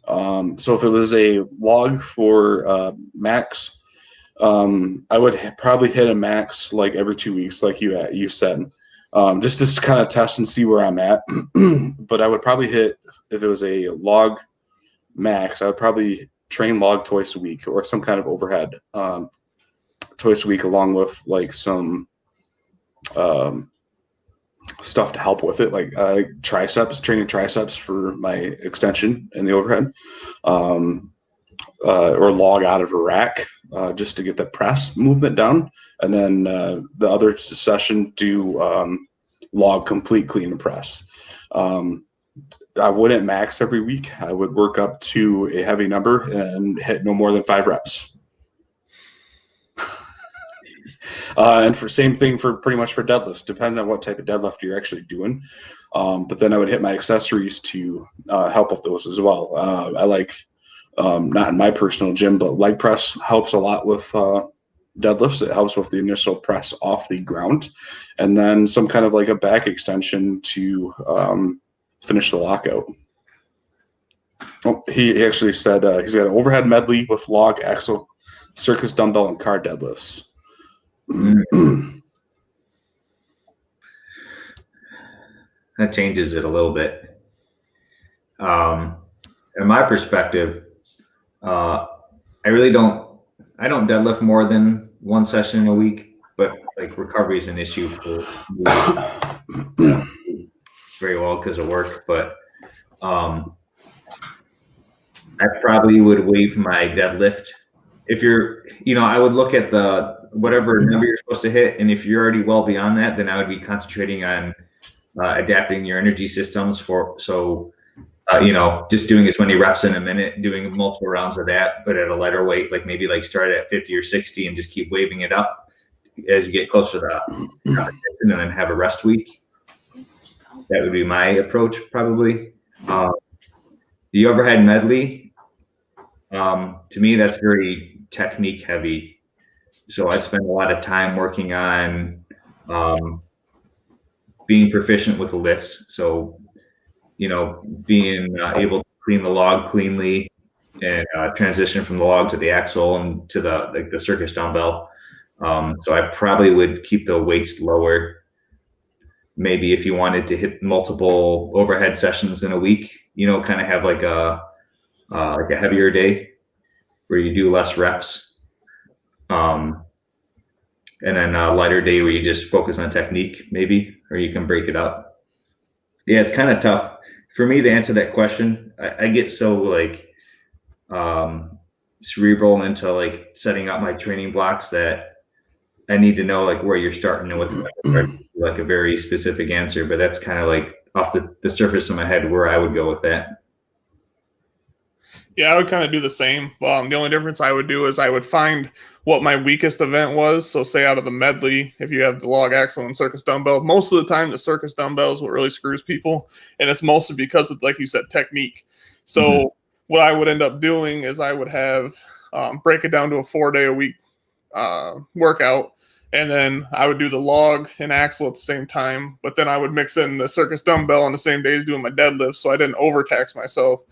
So if it was a log for max, I would probably hit a max like every 2 weeks, like you said, just to kind of test and see where I'm at. But I would probably hit, if it was a log max, I would probably train log twice a week or some kind of overhead twice a week, along with like some stuff to help with it, like training triceps for my extension in the overhead, or log out of a rack just to get the press movement down, and then the other session do log complete clean and press. I wouldn't max every week. I would work up to a heavy number and hit no more than 5 reps. And same thing for pretty much for deadlifts, depending on what type of deadlift you're actually doing. But then I would hit my accessories to help with those as well. I like, not in my personal gym, but leg press helps a lot with deadlifts. It helps with the initial press off the ground, and then some kind of like a back extension to finish the lockout. Oh, he actually said he's got an overhead medley with log, axle, circus dumbbell, and car deadlifts. That changes it a little bit. In my perspective, I don't deadlift more than one session a week, but like recovery is an issue for me. very well because of work, but I probably would waive my deadlift. If you're, I would look at the whatever number you're supposed to hit, and if you're already well beyond that, then I would be concentrating on adapting your energy systems just doing as many reps in a minute, doing multiple rounds of that, but at a lighter weight, like maybe start at 50 or 60 and just keep waving it up as you get closer to the competition, and then have a rest week. That would be my approach, probably. The overhead medley, to me, that's very technique heavy. So I'd spend a lot of time working on being proficient with the lifts. So, being able to clean the log cleanly and transition from the log to the axle and to the circus dumbbell. So I probably would keep the weights lower. Maybe if you wanted to hit multiple overhead sessions in a week, kind of have like a heavier day where you do less reps. And then a lighter day where you just focus on technique, maybe, or you can break it up. Yeah, it's kind of tough for me to answer that question. I get so cerebral into setting up my training blocks that I need to know where you're starting and what a very specific answer, but that's kind of off the surface of my head where I would go with that. Yeah, I would kind of do the same. The only difference I would do is I would find what my weakest event was. So say out of the medley, if you have the log axle and circus dumbbell, most of the time the circus dumbbell is what really screws people. And it's mostly because of, like you said, technique. So what I would end up doing is I would have break it down to a 4-day-a-week workout. And then I would do the log and axle at the same time. But then I would mix in the circus dumbbell on the same days doing my deadlift, so I didn't overtax myself.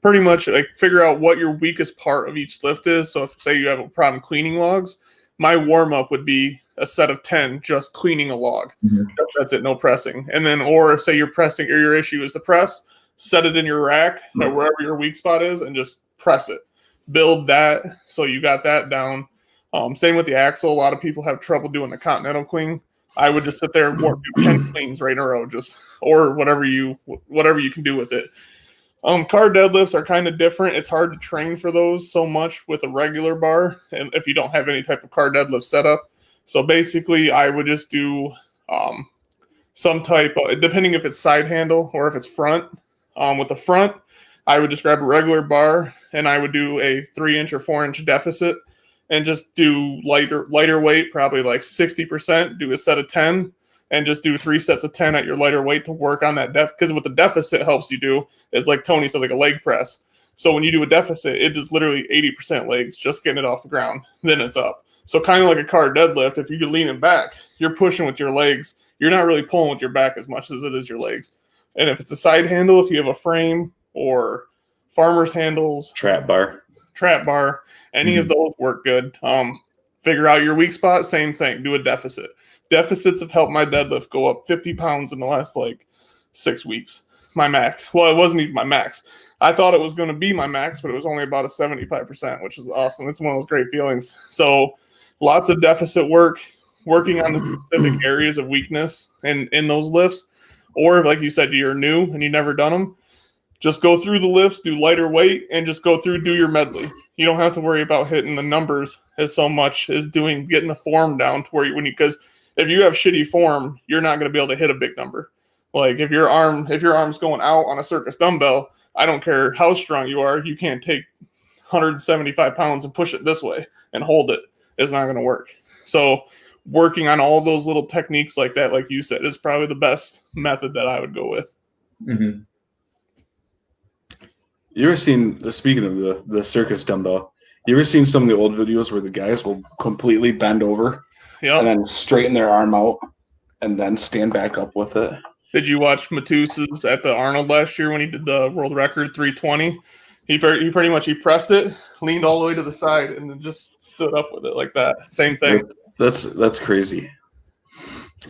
Pretty much figure out what your weakest part of each lift is. So if say you have a problem cleaning logs, my warm-up would be a set of 10 just cleaning a log. That's it, no pressing. And then, or say you're pressing, or your issue is the press, set it in your rack or wherever your weak spot is and just press it. Build that so you got that down. Same with the axle. A lot of people have trouble doing the continental clean. I would just sit there and do 10 cleans right in a row, or whatever you can do with it. Car deadlifts are kind of different. It's hard to train for those so much with a regular bar, and if you don't have any type of car deadlift setup. So basically, I would just do some type of, depending if it's side handle or if it's front. With the front, I would just grab a regular bar and I would do a 3-inch or 4-inch deficit and just do lighter weight, probably 60%. Do a set of 10. And just do 3 sets of 10 at your lighter weight to work on that because what the deficit helps you do is, like Tony said, like a leg press. So when you do a deficit, it is literally 80% legs, just getting it off the ground. Then it's up. So kind of like a car deadlift, if you're leaning back, you're pushing with your legs. You're not really pulling with your back as much as it is your legs. And if it's a side handle, if you have a frame or farmer's handles, trap bar, any of those work good. Figure out your weak spot, same thing, do a deficit. Deficits have helped my deadlift go up 50 pounds in the last 6 weeks. My max. Well, it wasn't even my max. I thought it was going to be my max, but it was only about a 75%, which is awesome. It's one of those great feelings. So lots of deficit work, working on the specific areas of weakness in those lifts. Or like you said, you're new and you've never done them, just go through the lifts, do lighter weight, and just do your medley. You don't have to worry about hitting the numbers as so much as getting the form down to where because if you have shitty form, you're not going to be able to hit a big number. If your arm's going out on a circus dumbbell, I don't care how strong you are, you can't take 175 pounds and push it this way and hold it. It's not going to work. So working on all those little techniques like that, like you said, is probably the best method that I would go with. Mm-hmm. You ever seen, speaking of the circus dumbbell, you ever seen some of the old videos where the guys will completely bend over and then straighten their arm out and then stand back up with it? Did you watch Matus's at the Arnold last year when he did the world record 320? He pretty much pressed it, leaned all the way to the side, and then just stood up with it like that. Same thing. That's crazy.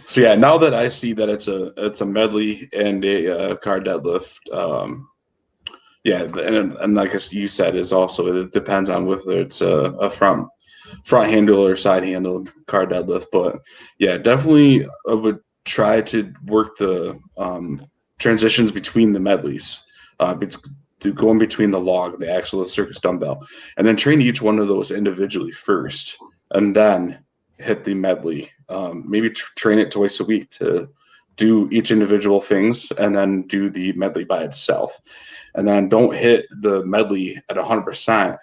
So yeah, now that I see that it's a medley and a car deadlift, yeah, and like you said, is also it depends on whether it's a front handle or side handle car deadlift. But yeah, definitely I would try to work the transitions between the medleys, to go in between the log, the axle, the circus dumbbell, and then train each one of those individually first, and then hit the medley. Maybe train it twice a week to do each individual things, and then do the medley by itself. And then don't hit the medley at 100%.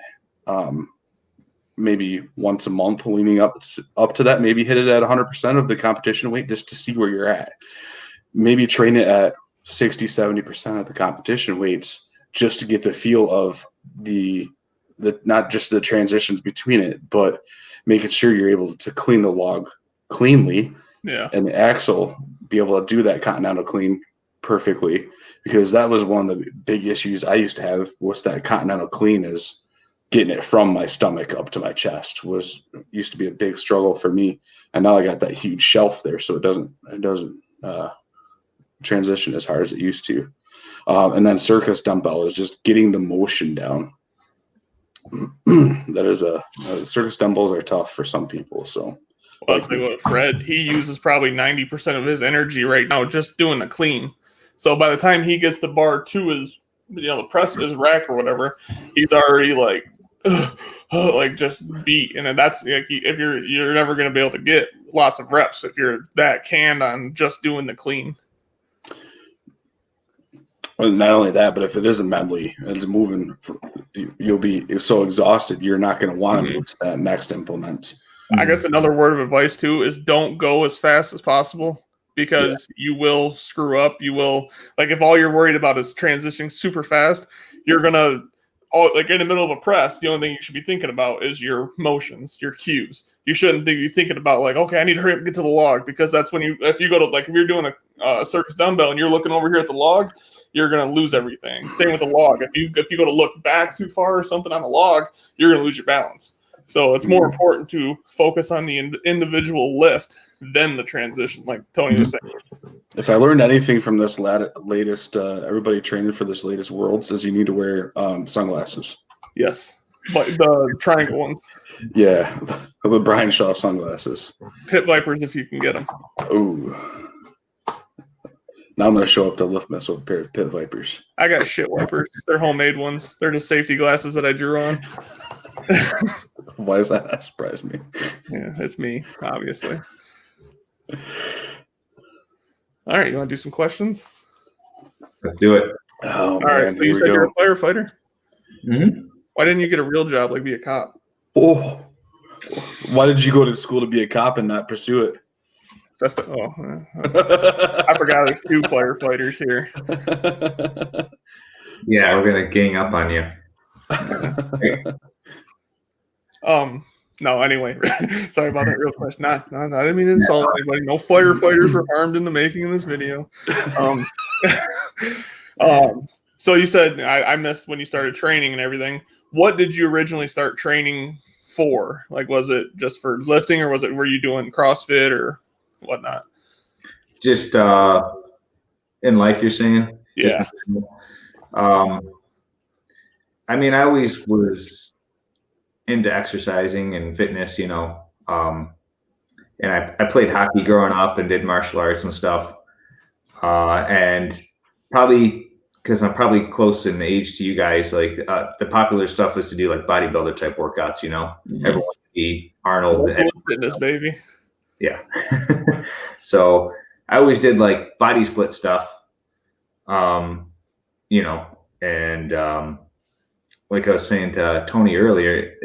Maybe once a month leading up to that. Maybe hit it at 100% of the competition weight just to see where you're at. Maybe train it at 60, 70% of the competition weights just to get the feel of the not just the transitions between it, but making sure you're able to clean the log cleanly. Yeah. And the axle be able to do that continental clean perfectly, because that was one of the big issues I used to have, was that continental clean is getting it from my stomach up to my chest used to be a big struggle for me. And now I got that huge shelf there, so it doesn't transition as hard as it used to. And then circus dumbbell is just getting the motion down. That is circus dumbbells are tough for some people. So, well, I'll tell you what, Fred, he uses probably 90% of his energy right now just doing the clean. So by the time he gets the bar to his, the press, his rack or whatever, he's already like just beat. And then that's like, if you're never going to be able to get lots of reps if you're that canned on just doing the clean. Well, not only that, but if it is a medley and it's moving, you'll be so exhausted, you're not going to want to move to that next implement. I guess another word of advice too is don't go as fast as possible, because you will screw up. You will, like, if all you're worried about is transitioning super fast, you're going to, like in the middle of a press, the only thing you should be thinking about is your motions, your cues. You shouldn't be thinking about like, okay, I need to hurry up and get to the log, because that's when if you go to, like, if you're doing a circus dumbbell and you're looking over here at the log, you're going to lose everything. Same with the log. If you go to look back too far or something on the log, you're going to lose your balance. So it's more important to focus on the individual lift than the transition, like Tony was saying. If I learned anything from this latest, everybody training for this latest Worlds, is you need to wear sunglasses. Yes. But the triangle ones. Yeah, the Brian Shaw sunglasses. Pit Vipers, if you can get them. Ooh. Now I'm going to show up to Lift Mess with a pair of Pit Vipers. I got shit wipers. They're homemade ones. They're just safety glasses that I drew on. Why does that surprise me? Yeah, it's me, obviously. All right, you want to do some questions? Let's do it. Oh, all right, so you said you're a firefighter? Mm-hmm. Why didn't you get a real job, like be a cop? Oh, why did you go to school to be a cop and not pursue it? I forgot there's two firefighters here. Yeah, we're gonna gang up on you. No, anyway. Sorry about that real question. I didn't mean to insult anybody. No firefighters were harmed in the making of this video. So you said I missed when you started training and everything. What did you originally start training for? Like, was it just for lifting, or were you doing CrossFit or whatnot? Just in life, you're saying? Yeah. I mean, I always was into exercising and fitness, and I played hockey growing up and did martial arts and stuff. And probably because I'm probably close in age to you guys, like the popular stuff was to do like bodybuilder type workouts, Mm-hmm. Everyone would be Arnold. Fitness, baby. Yeah. So I always did like body split stuff, and like I was saying to Tony earlier,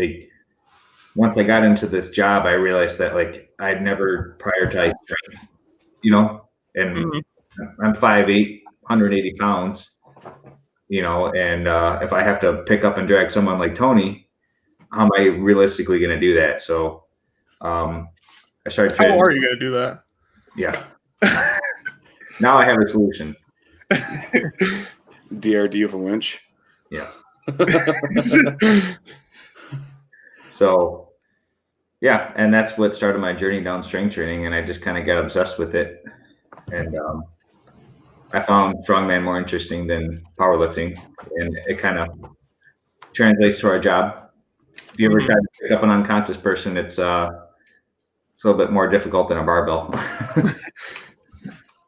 once I got into this job, I realized that like I'd never prioritized strength, and I'm 5'8", 180 pounds, and if I have to pick up and drag someone like Tony, how am I realistically going to do that? So I started training. How are you going to do that? Yeah. Now I have a solution. DRD of a winch. Yeah. So, yeah, and that's what started my journey down strength training, and I just kind of got obsessed with it, and I found strongman more interesting than powerlifting, and it kind of translates to our job. If you ever try to pick up an unconscious person, it's a little bit more difficult than a barbell.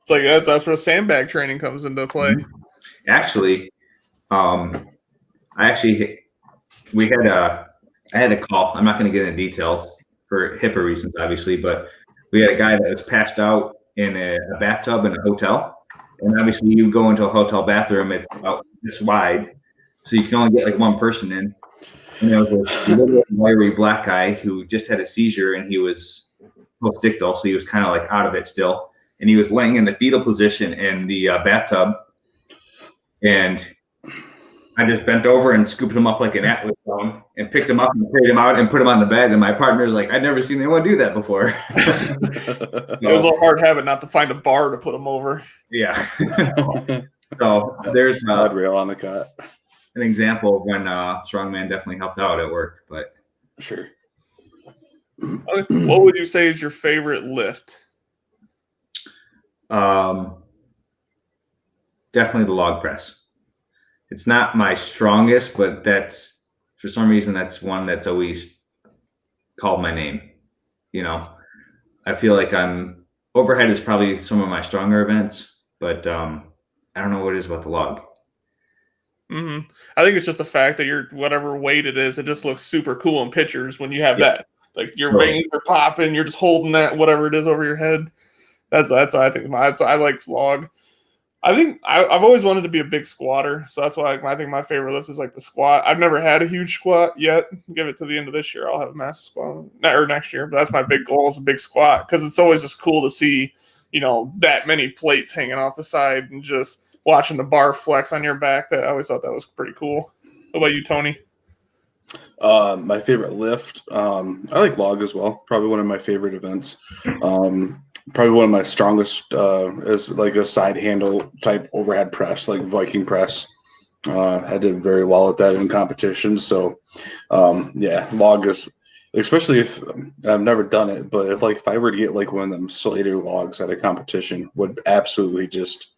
It's like that's where sandbag training comes into play. Actually, I had a call. I'm not going to get into details for HIPAA reasons, obviously, but we had a guy that was passed out in a bathtub in a hotel. And obviously, you go into a hotel bathroom, it's about this wide, so you can only get like one person in. And there was a little wiry black guy who just had a seizure, and he was postictal, so he was kind of like out of it still. And he was laying in the fetal position in the bathtub. And I just bent over and scooped him up like an Atlas stone and picked him up and carried him out and put him on the bed. And my partner's like, I'd never seen anyone do that before. It was a hard habit not to find a bar to put him over. Yeah. So there's rail on the cot. An example of when Strongman definitely helped out at work. But sure. What would you say is your favorite lift? Definitely the log press. It's not my strongest, but that's for some reason that's one that's always called my name. You know, I feel like overhead is probably some of my stronger events, but I don't know what it is about the log. Mm-hmm. I think it's just the fact that you're whatever weight it is, it just looks super cool in pictures when you have that. Like your veins are popping, you're just holding that whatever it is over your head. That's I think I like log. I think I've always wanted to be a big squatter, so that's why I think my favorite lift is like the squat. I've never had a huge squat yet. Give it to the end of this year, I'll have a massive squat, or next year. But that's my big goal is a big squat because it's always just cool to see, that many plates hanging off the side and just watching the bar flex on your back. That I always thought that was pretty cool. What about you, Tony? My favorite lift, I like log as well. Probably one of my favorite events. Probably one of my strongest is like a side handle type overhead press, like Viking press. I did very well at that in competitions. So, log is, especially if I've never done it, but if I were to get like one of them Slater logs at a competition, would absolutely just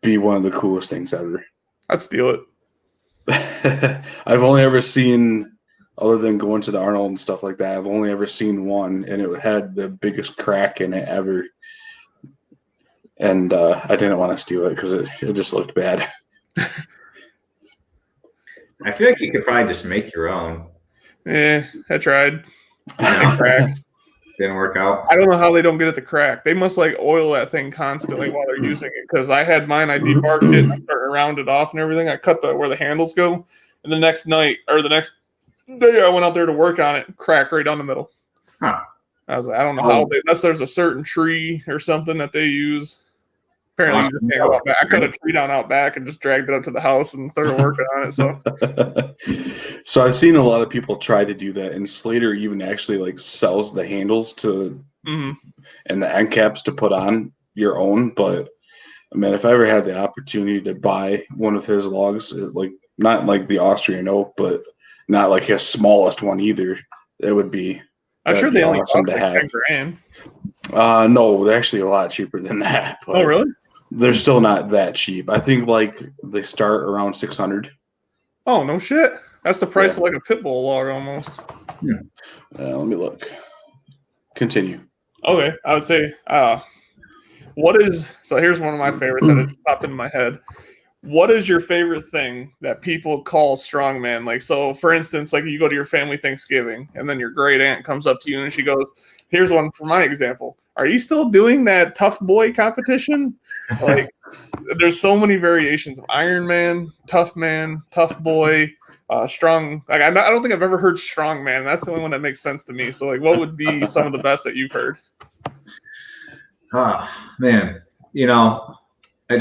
be one of the coolest things ever. I'd steal it. I've only ever seen, other than going to the Arnold and stuff like that, I've only ever seen one, and it had the biggest crack in it ever. And I didn't want to steal it because it just looked bad. I feel like you could probably just make your own. Yeah, I tried. Cracks. Didn't work out. I don't know how they don't get it to crack. They must like oil that thing constantly while they're using it. Because I had mine, I debarked it, I started to round it off and everything. I cut where the handles go, and the next night or the next day I went out there to work on it, crack right down the middle. Huh. I was like, I don't know how unless there's a certain tree or something that they use. Apparently, you just can't go out back. I cut a tree down out back and just dragged it up to the house and started working on it. So I've seen a lot of people try to do that, and Slater even actually like sells the handles to and the end caps to put on your own. But man, if I ever had the opportunity to buy one of his logs, is like not like the Austrian oak, but not like his smallest one either, it would be. I'm sure they only awesome cost to have. $10,000. No, they're actually a lot cheaper than that. Oh, really? They're still not that cheap. I think like they start around $600. Oh, no shit. That's the price of like a pit bull log almost. Let me look. Continue. Okay, I would say so here's one of my favorites that just popped into my head. What is your favorite thing that people call strongman? Like, so for instance, like you go to your family Thanksgiving and then your great aunt comes up to you and she goes, here's one for my example. Are you still doing that tough boy competition? Like, there's so many variations of Iron Man, tough boy, strong. Like, I don't think I've ever heard strong man. That's the only one that makes sense to me. So like, what would be some of the best that you've heard? Man, I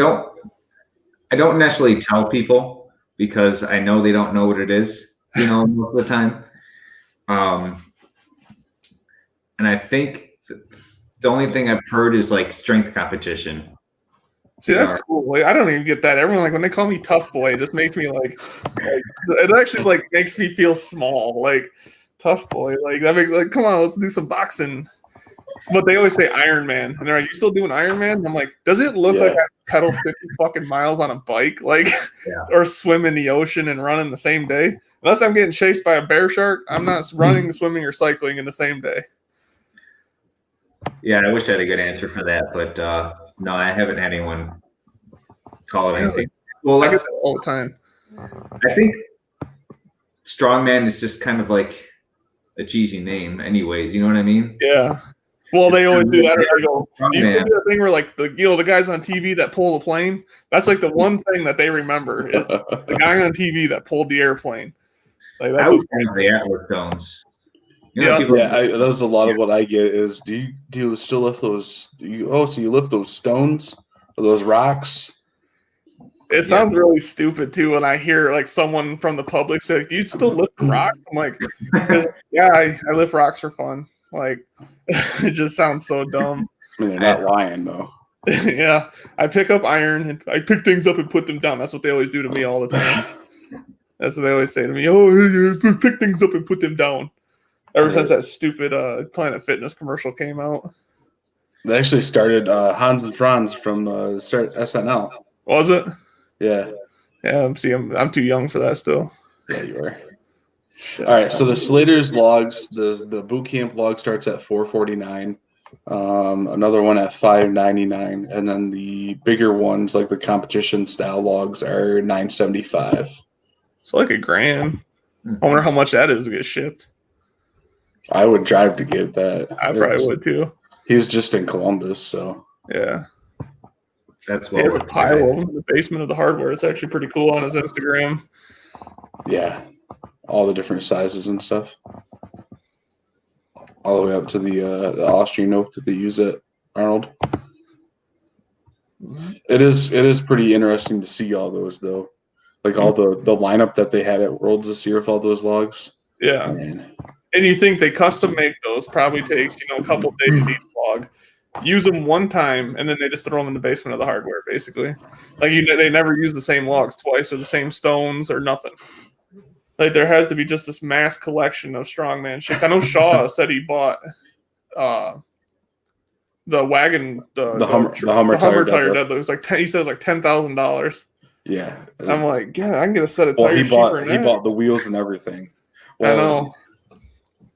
don't necessarily tell people because I know they don't know what it is, most of the time. And I think the only thing I've heard is like strength competition. See, that's cool. Like, I don't even get that. Everyone, like, when they call me tough boy, it just makes me like it actually like makes me feel small. Like, tough boy. Like, that makes like, come on, let's do some boxing. But they always say Iron Man, and they're like, "You still doing Iron Man?" And I'm like, "Does it look like I pedal 50 fucking miles on a bike, like, or swim in the ocean and run in the same day? Unless I'm getting chased by a bear shark, I'm not running, swimming, or cycling in the same day." Yeah, I wish I had a good answer for that, but No, I haven't had anyone call it Really? anything. Well, I get that's, that all the time. I think Strongman is just kind of like a cheesy name, anyways. You know what I mean? Yeah. Well, they always do that. Or they go, you still Strongman. do that thing where like the guys on TV that pull the plane. That's like the one thing that they remember is the guy on TV that pulled the airplane. Like I that's would think the Atlas stones. You know, Yeah. people. Yeah, that's a lot of what I get is do you still lift those? So you lift those stones or those rocks? It sounds really stupid too when I hear like someone from the public say, "Do you still lift rocks?" I'm like, "Yeah, I lift rocks for fun." Like, it just sounds so dumb. I mean, they're not lying though. Yeah, I pick up iron and I pick things up and put them down. That's what they always do to me all the time. That's what they always say to me. Oh, pick things up and put them down. Ever since that stupid Planet Fitness commercial came out. They actually started Hans and Franz from SNL. Was it? Yeah. Yeah. See, I'm too young for that still. Yeah, you are. Shit. All right, so the Slater's logs, the boot camp log starts at $449. Another one at $599, and then the bigger ones, like the competition style logs, are $975. It's like $1,000. I wonder how much that is to get shipped. I would drive to get that. I probably would too. He's just in Columbus, so Yeah. That's He has a pile of them in the basement of the hardware. It's actually pretty cool on his Instagram. yeah, all the different sizes and stuff, all the way up to the Austrian oak that they use at Arnold. It is pretty interesting to see all those though, like all the lineup that they had at Worlds this year with all those logs. Yeah. Man. And you think they custom make those, probably takes, a couple days each log. Use them one time, and then they just throw them in the basement of the hardware, basically. Like, they never use the same logs twice or the same stones or nothing. Like, there has to be just this mass collection of Strongman shits. I know Shaw said he bought the wagon, the Hummer tire deadlift. It was like he said it was like $10,000. Yeah. I'm like, yeah, I can get a set of Well, tires he cheaper than that. bought the wheels and everything. I know.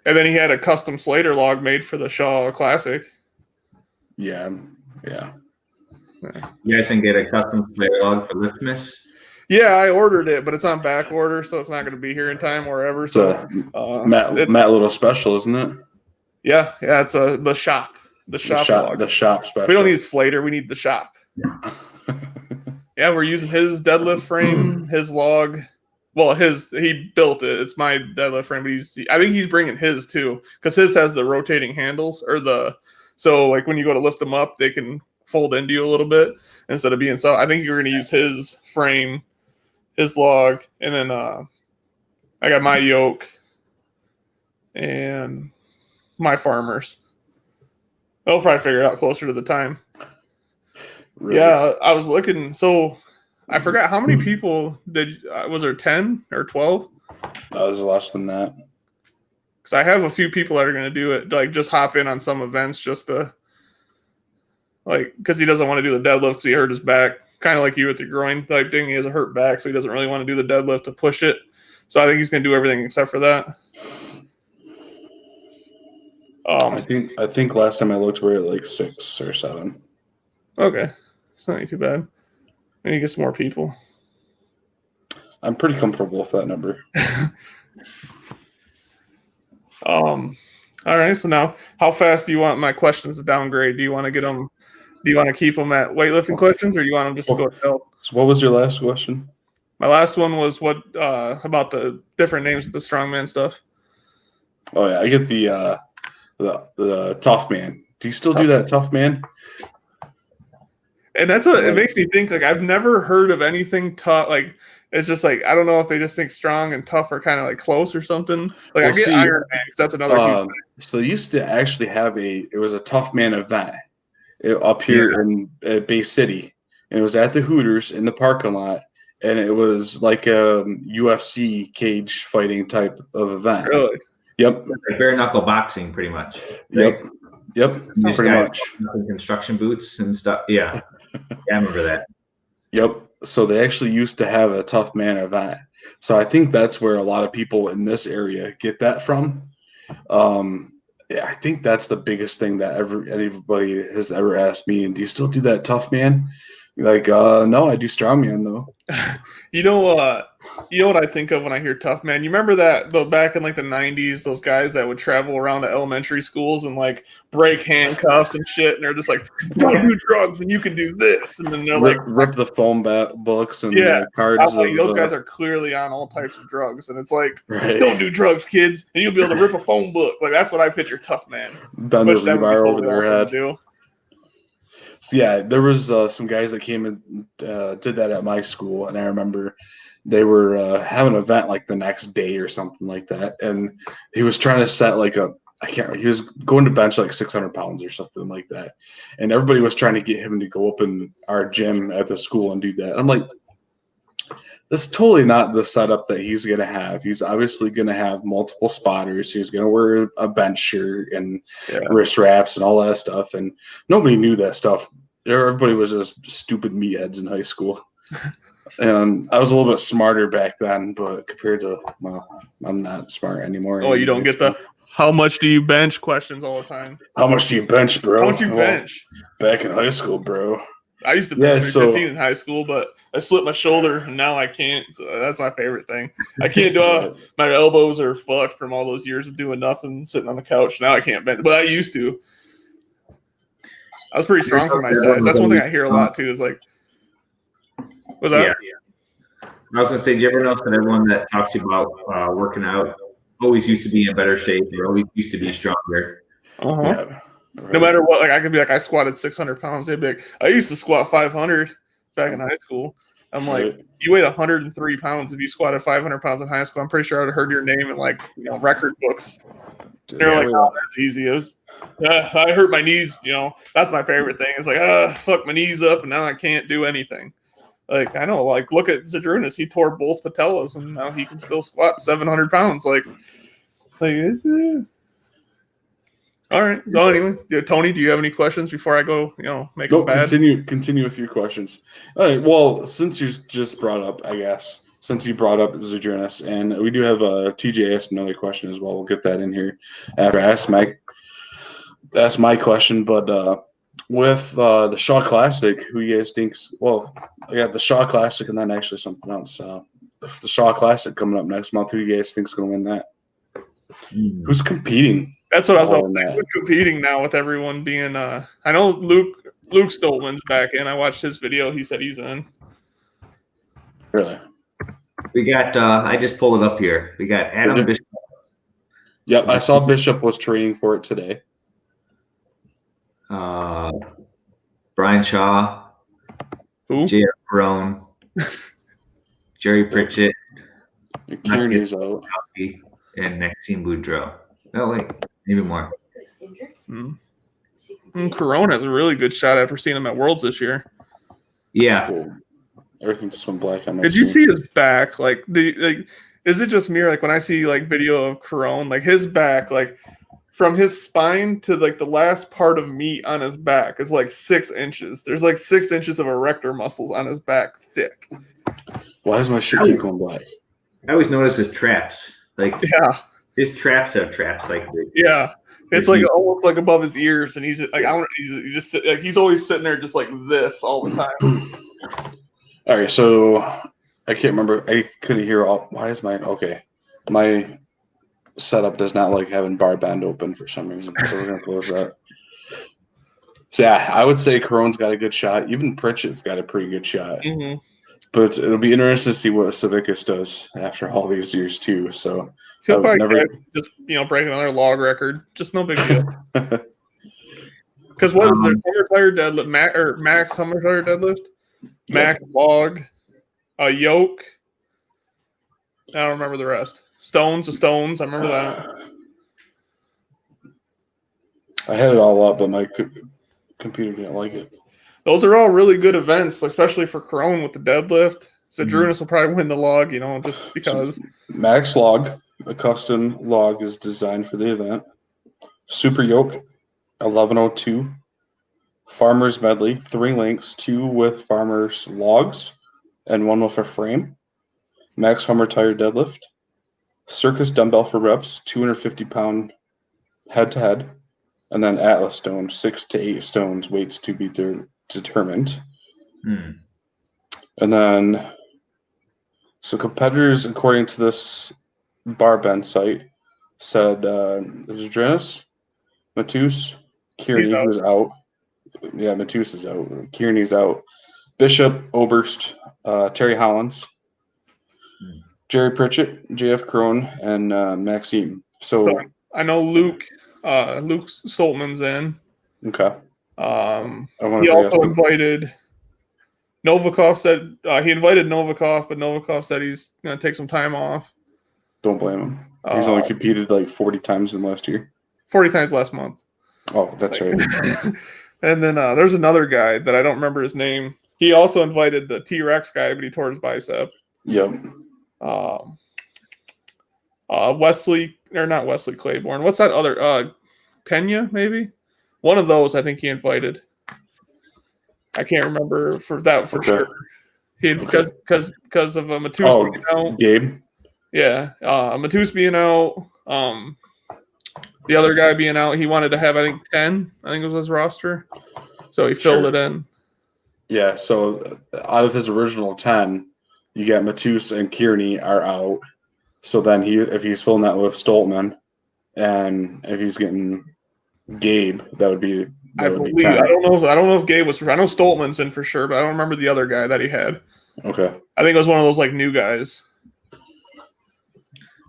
And then he had a custom Slater log made for the Shaw Classic. Yeah. You guys can get a custom Slater log for Liftmas? Yeah, I ordered it, but it's on back order, so it's not going to be here in time or ever. So Matt Little special, isn't it? Yeah, it's the shop. The shop special. We don't need Slater, we need the shop. Yeah, we're using his deadlift frame, his log. Well, he built it. It's my deadlift frame, but I think he's bringing his too, because his has the rotating handles so like when you go to lift them up, they can fold into you a little bit instead of being so. I think you're going to use his frame, his log, and then I got my yoke and my farmers. I'll probably figure it out closer to the time. Really? Yeah, I was looking. So I forgot how many people was there 10 or 12? No, there's less than that. Because I have a few people that are going to do it, like just hop in on some events just to, like, because he doesn't want to do the deadlift because he hurt his back. Kind of like you with your groin type thing. He has a hurt back, so he doesn't really want to do the deadlift to push it. So I think he's going to do everything except for that. I think last time I looked, we were at like 6 or 7. Okay, it's not too bad. We need to get some more people. I'm pretty comfortable with that number. All right. So now, how fast do you want my questions to downgrade? Do you want to get them? Do you want to keep them at weightlifting questions, or do you want them just to go to help? So, what was your last question? My last one was what about the different names of the strongman stuff. Oh yeah, I get the tough man. Do you still do that tough man? And that's what it makes me think. Like, I've never heard of anything tough. Like, it's just like I don't know if they just think strong and tough are kind of like close or something. Like, I get Iron Man because that's another huge thing. So they used to actually have it was a tough man event up here in Bay City, and it was at the Hooters in the parking lot, and it was like a UFC cage fighting type of event. Really? Yep. Like bare knuckle boxing, pretty much. Right? Yep. Pretty much. Construction boots and stuff. Yeah. I remember that. Yep. So they actually used to have a tough man event. So I think that's where a lot of people in this area get that from. yeah, I think that's the biggest thing that anybody has ever asked me. And do you still do that tough man? Like, no, I do strongman though. You know what I think of when I hear tough man? You remember that back in like the 90s, those guys that would travel around to elementary schools and like break handcuffs and shit, and they're just like, don't do drugs and you can do this, and then they're rip the phone books and yeah, cards. like, those guys are clearly on all types of drugs, and it's like, right. Don't do drugs, kids, and you'll be able to rip a phone book. Like that's what I picture tough man. Bend the rebar over their head. Do. So yeah, there was some guys that came and did that at my school, and I remember they were having an event like the next day or something like that, and he was trying to set like he was going to bench like 600 pounds or something like that, and everybody was trying to get him to go up in our gym at the school and do that. And I'm like, that's totally not the setup that he's going to have. He's obviously going to have multiple spotters. He's going to wear a bench shirt and wrist wraps and all that stuff. And nobody knew that stuff. Everybody was just stupid meatheads in high school. And I was a little bit smarter back then, but compared to, well, I'm not smart anymore. Oh, you don't get the how much do you bench questions all the time. How much do you bench, bro? How much do you bench? Back in high school, bro. I used to bench 15 in high school, but I slipped my shoulder and now I can't. So that's my favorite thing. I can't do my elbows are fucked from all those years of doing nothing, sitting on the couch. Now I can't bench, but I used to. I was pretty strong for my size. That's one thing I hear a lot too. Is like, what's that? Yeah. I was gonna say, do you ever notice that everyone that talks about working out always used to be in better shape or always used to be stronger? Yeah. No matter what, like I could be like I squatted 600 pounds. They'd be like, I used to squat 500 back in high school. I'm like, you weighed 103 pounds. If you squatted 500 pounds in high school, I'm pretty sure I'd have heard your name in like record books. They're like, oh, that's easy. It was, I hurt my knees. That's my favorite thing. It's like, fuck my knees up, and now I can't do anything. Like I know, like look at Zadrunas. He tore both patellas, and now he can still squat 700 pounds. Like it's. All right. So anyway, Tony, do you have any questions before I go? Make them bad. Continue with your questions. All right. Well, since you just brought up, I guess, since you brought up Zadrunas, and we do have TJ asked another question as well. We'll get that in here after I ask my question. But with the Shaw Classic, who you guys think's? Well, I got the Shaw Classic, and then actually something else. If the Shaw Classic coming up next month, who you guys think's going to win that? Who's competing? That's what I was about to say. We're competing now with everyone being. I know Luke Stoltman's back in. I watched his video. He said he's in. Really? We got. I just pulled it up here. We got Adam Bishop. Yep, I saw Bishop was training for it today. Brian Shaw. Who? J.R. Barone. Jerry Pritchett. Kearney's out. And Maxime Boudreau. Oh, wait. Maybe more. Corona has a really good shot after seeing him at Worlds this year. Yeah. Cool. Everything just went black on my Did you see his back? Like, is it just me or like when I see like video of Corona, like his back, like from his spine to like the last part of meat on his back is like 6 inches. There's like 6 inches of erector muscles on his back, thick. Why is my shit keep going black? I always notice his traps. Like, yeah, his traps have traps. Like, yeah, it's like almost like above his ears, and he's just, like, he's always sitting there just like this all the time. All right, so I can't remember. I couldn't hear all. Why is my setup does not like having bar band open for some reason, so we're gonna close that. So yeah, I would say Corone's got a good shot. Even Pritchett's got a pretty good shot. Mm-hmm. But it'll be interesting to see what Savickas does after all these years too. So he'll probably just break another log record. Just no big deal. Because what is there? Hummer tire deadlift, max Hummer tire deadlift, max log, a yoke. I don't remember the rest. Stones. I remember that. I had it all up, but my computer didn't like it. Those are all really good events, especially for Corona with the deadlift. Zadrunas will probably win the log, just because. Max log, a custom log is designed for the event. Super yoke, 1102. Farmer's medley, 3 links, 2 with farmer's logs, and 1 with a frame. Max Hummer tire deadlift. Circus dumbbell for reps, 250-pound head-to-head, and then Atlas stones, 6 to 8 stones, weights to be determined. And then, so competitors, according to this bar bend site, said Zadrinas, Matus, Kearney, who's out. Yeah, Matus is out. Kearney's out. Bishop, Oberst, Terry Hollins, Jerry Pritchett, JF Crone, and Maxime. So I know Luke Stoltman's in. Okay. He also invited Novikov. Said he invited Novikov, but Novikov said he's going to take some time off. Don't blame him. He's only competed like 40 times in the last year. 40 times last month. Oh, that's right. And then there's another guy that I don't remember his name. He also invited the T-Rex guy, but he tore his bicep. Yep. Wesley, or not Wesley Claiborne. What's that other? Pena, maybe? One of those I think he invited. I can't remember for sure. He because of a Matus being out. Gabe? Yeah. Matus being out. The other guy being out, he wanted to have, I think, 10. I think it was his roster. So he filled it in. Yeah, so out of his original 10, you got Matus and Kearney are out. So then if he's filling that with Stoltman, and if he's getting Gabe, that would be 10. I don't know if Gabe was. I know Stoltman's in for sure, but I don't remember the other guy that he had. Okay. I think it was one of those like new guys.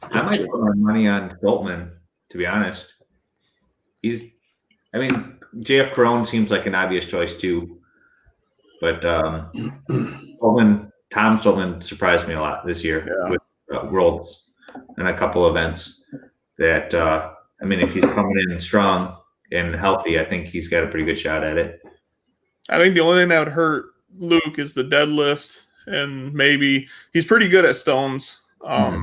I might put my money on Stoltman, to be honest. JF Crone seems like an obvious choice too. But Tom Stoltman surprised me a lot this year with Worlds and a couple events that, if he's coming in strong and healthy, I think he's got a pretty good shot at it. I think the only thing that would hurt Luke is the deadlift, and maybe he's pretty good at stones. Not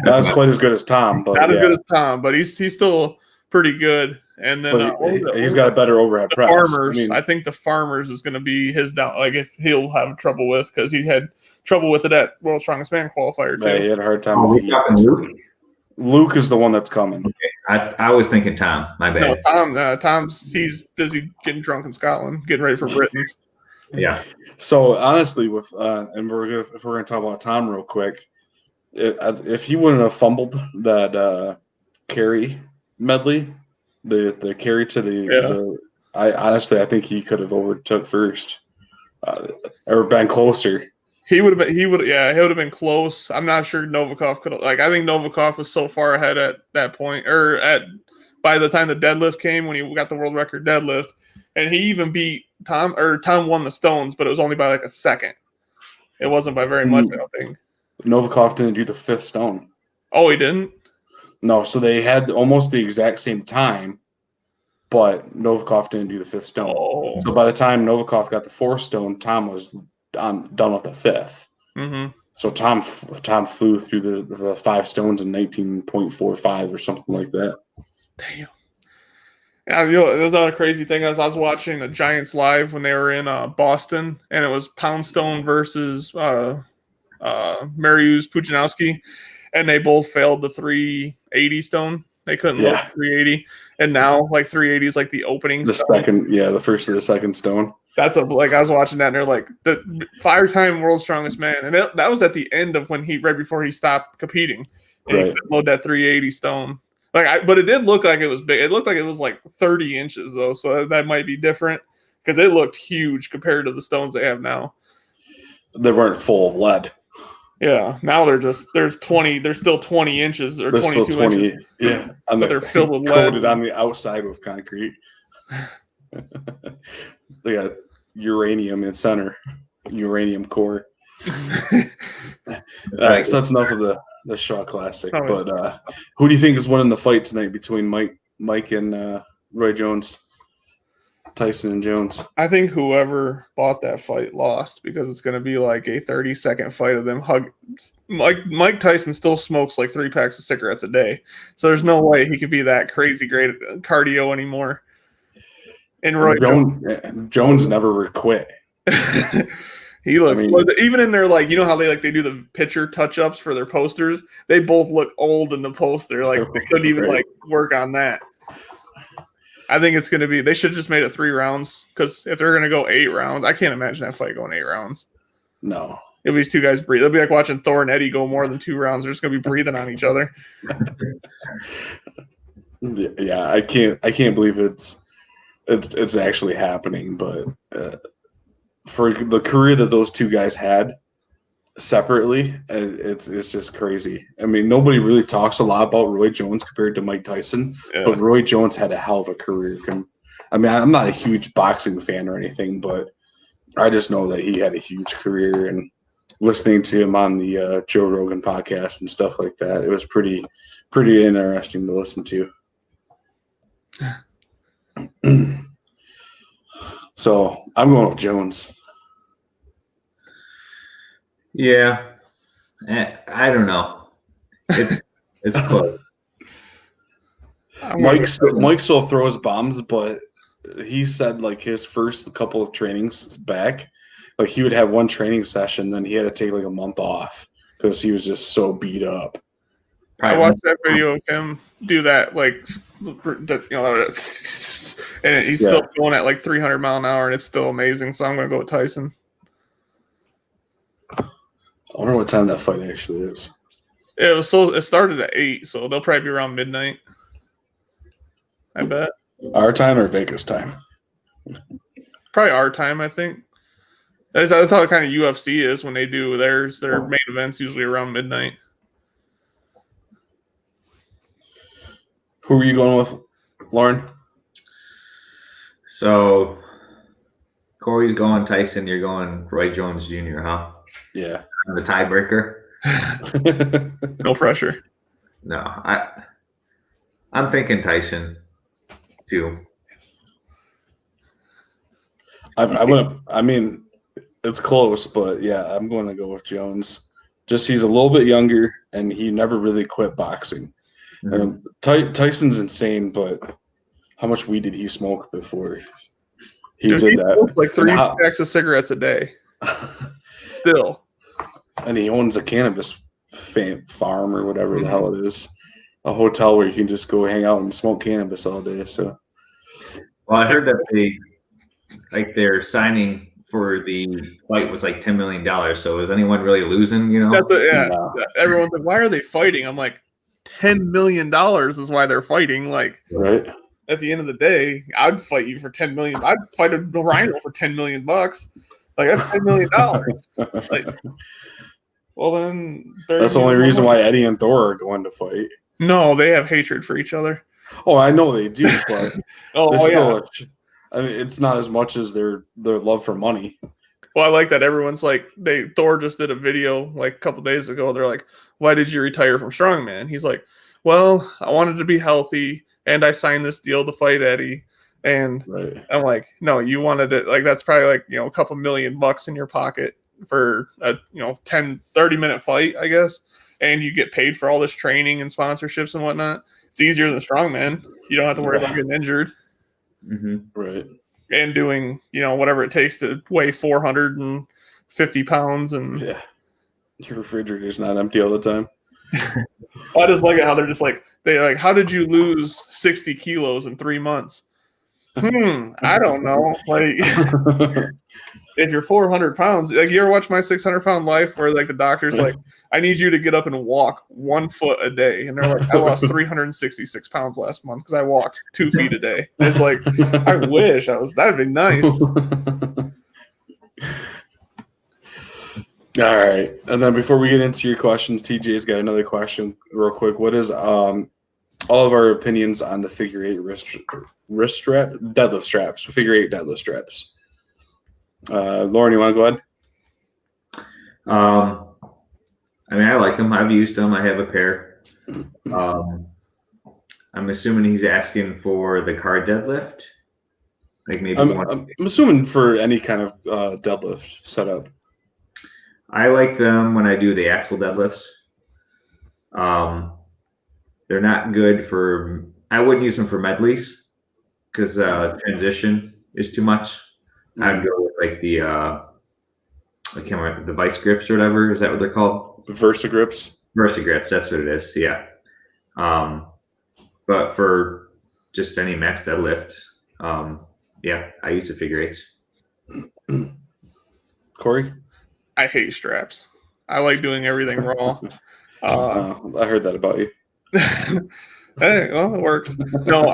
as quite as good as Tom, but not as good as Tom, but he's still pretty good. And then he's got a better overhead press. Farmers, I think the Farmers is going to be his down. Like if he'll have trouble with, because he had trouble with it at World's Strongest Man qualifier too. Yeah, he had a hard time. Luke is the one that's coming. Okay. I was thinking Tom. My bad. No, he's busy getting drunk in Scotland, getting ready for Britain. Yeah. So honestly, if we're gonna talk about Tom real quick, if he wouldn't have fumbled that carry medley, the carry to the I think he could have overtook first or been closer. He would have been close. I'm not sure Novikov could have. I think Novikov was so far ahead at that point, by the time the deadlift came, when he got the world record deadlift, and he even beat Tom. Or Tom won the stones, but it was only by like a second. It wasn't by very much, I don't think. Novikov didn't do the 5th stone. Oh, he didn't? No, so they had almost the exact same time, but Novikov didn't do the 5th stone. Oh. So by the time Novikov got the 4th stone, Tom was done with the 5th. Mm-hmm. So Tom flew through the 5 stones in 19.45 or something like that. Damn. Yeah, there's another crazy thing. I was watching the Giants live when they were in Boston, and it was Poundstone versus Mariusz Puchanowski, and they both failed the 380 stone. They couldn't look 380, and now 380 is the opening. The first or the second stone. That's I was watching that, and they're the 5-time world's strongest man, and that was at the end of right before he stopped competing, and he could load that 380 stone. But it did look like it was big. It looked like it was 30 inches though, so that might be different because it looked huge compared to the stones they have now. They weren't full of lead. Yeah, now there's still 20 inches or 22 inches. Yeah, but they're filled with lead. Coated on the outside with concrete. They got uranium in center, uranium core. All right, so that's enough of the Shaw Classic. But who do you think is winning the fight tonight between Mike and Roy Jones? Tyson and Jones. I think whoever bought that fight lost because it's going to be a 30-second fight of them hug. Mike Tyson still smokes 3 packs of cigarettes a day, so there's no way he could be that crazy great at cardio anymore. And Roy Jones never quit. He looks even in their like, you know how they do the picture touch-ups for their posters. They both look old in the poster. Like they couldn't even like work on that. I think it's gonna be. They should just made it 3 rounds because if they're gonna go 8 rounds, I can't imagine that fight going 8 rounds. No. If these two guys breathe, it'll be like watching Thor and Eddie go more than 2 rounds. They're just gonna be breathing on each other. Yeah, I can't believe it's actually happening. But for the career that those two guys had separately, it's just crazy. I mean, nobody really talks a lot about Roy Jones compared to Mike Tyson, but Roy Jones had a hell of a career. I mean, I'm not a huge boxing fan or anything, but I just know that he had a huge career, and listening to him on the Joe Rogan podcast and stuff like that, it was pretty interesting to listen to. So I'm going with Jones. Yeah, I don't know. It's close. Mike still throws bombs, but he said like his first couple of trainings back, like he would have one training session, then he had to take like a month off because he was just so beat up. I watched that video of him do that, like, and he's still going at like 300 mile an hour, and it's still amazing. So I'm going to go with Tyson. I wonder what time that fight actually is. It started at 8, so they'll probably be around midnight. I bet. Our time or Vegas time? Probably our time, I think. That's how kind of UFC is when they do theirs. Their main events usually around midnight. Who are you going with, Lauren? So Corey's going Tyson. You're going Roy Jones Jr., huh? Yeah. I'm the tiebreaker. No pressure. No, I'm thinking Tyson too. I mean, it's close, but yeah, I'm going to go with Jones. Just he's a little bit younger, and he never really quit boxing. Mm-hmm. Tyson's insane, but how much weed did he smoke before he did that? Smokes like 3 packs of cigarettes a day. Still. And he owns a cannabis farm or whatever the hell it is. A hotel where you can just go hang out and smoke cannabis all day. So, well, I heard that they're signing for the fight was like $10 million. So is anyone really losing? You know, No. Everyone's like, why are they fighting? I'm like, $10 million is why they're fighting. Like, right. At the end of the day, I'd fight you for $10 million. I'd fight a rhino for $10 million. Like, that's $10 million. Like, well, then that's the only reason why Eddie and Thor are going to fight. No, they have hatred for each other. Oh, I know they do, but yeah. I mean, it's not as much as their love for money. Well, I like that everyone's like, Thor just did a video like a couple days ago. They're like, why did you retire from Strongman? He's like, well, I wanted to be healthy, and I signed this deal to fight Eddie. And I'm like, no, you wanted it. Like, that's probably like, a couple $1,000,000 in your pocket for a 30-minute fight, I guess. And you get paid for all this training and sponsorships and whatnot. It's easier than Strongman. You don't have to worry about getting injured. Mm-hmm. Right. And doing, whatever it takes to weigh 450 pounds. And yeah, your refrigerator's not empty all the time. I just like it how they're just like, how did you lose 60 kilos in 3 months? I don't know. Like, if you're 400 pounds, like, you ever watch My 600-Pound Life where like the doctor's like, I need you to get up and walk 1 foot a day. And they're like, I lost 366 pounds last month because I walked 2 feet a day. And it's like, I wish that'd be nice. All right. And then before we get into your questions, TJ's got another question real quick. What is all of our opinions on the figure 8 deadlift straps, figure 8 deadlift straps? Lauren, you want to go ahead? I mean, I like them. I've used them. I have a pair. I'm assuming he's asking for the car deadlift. Like maybe I'm assuming for any kind of deadlift setup. I like them when I do the axle deadlifts. They're not good for. I wouldn't use them for medleys because transition is too much. I'd go with like the I can't remember, the vice grips or whatever. Is that what they're called? Versa grips. Versa grips. That's what it is. Yeah. But for just any max deadlift, yeah, I use the figure eights. Corey? I hate straps. I like doing everything raw. I heard that about you. Hey, well, it works. No,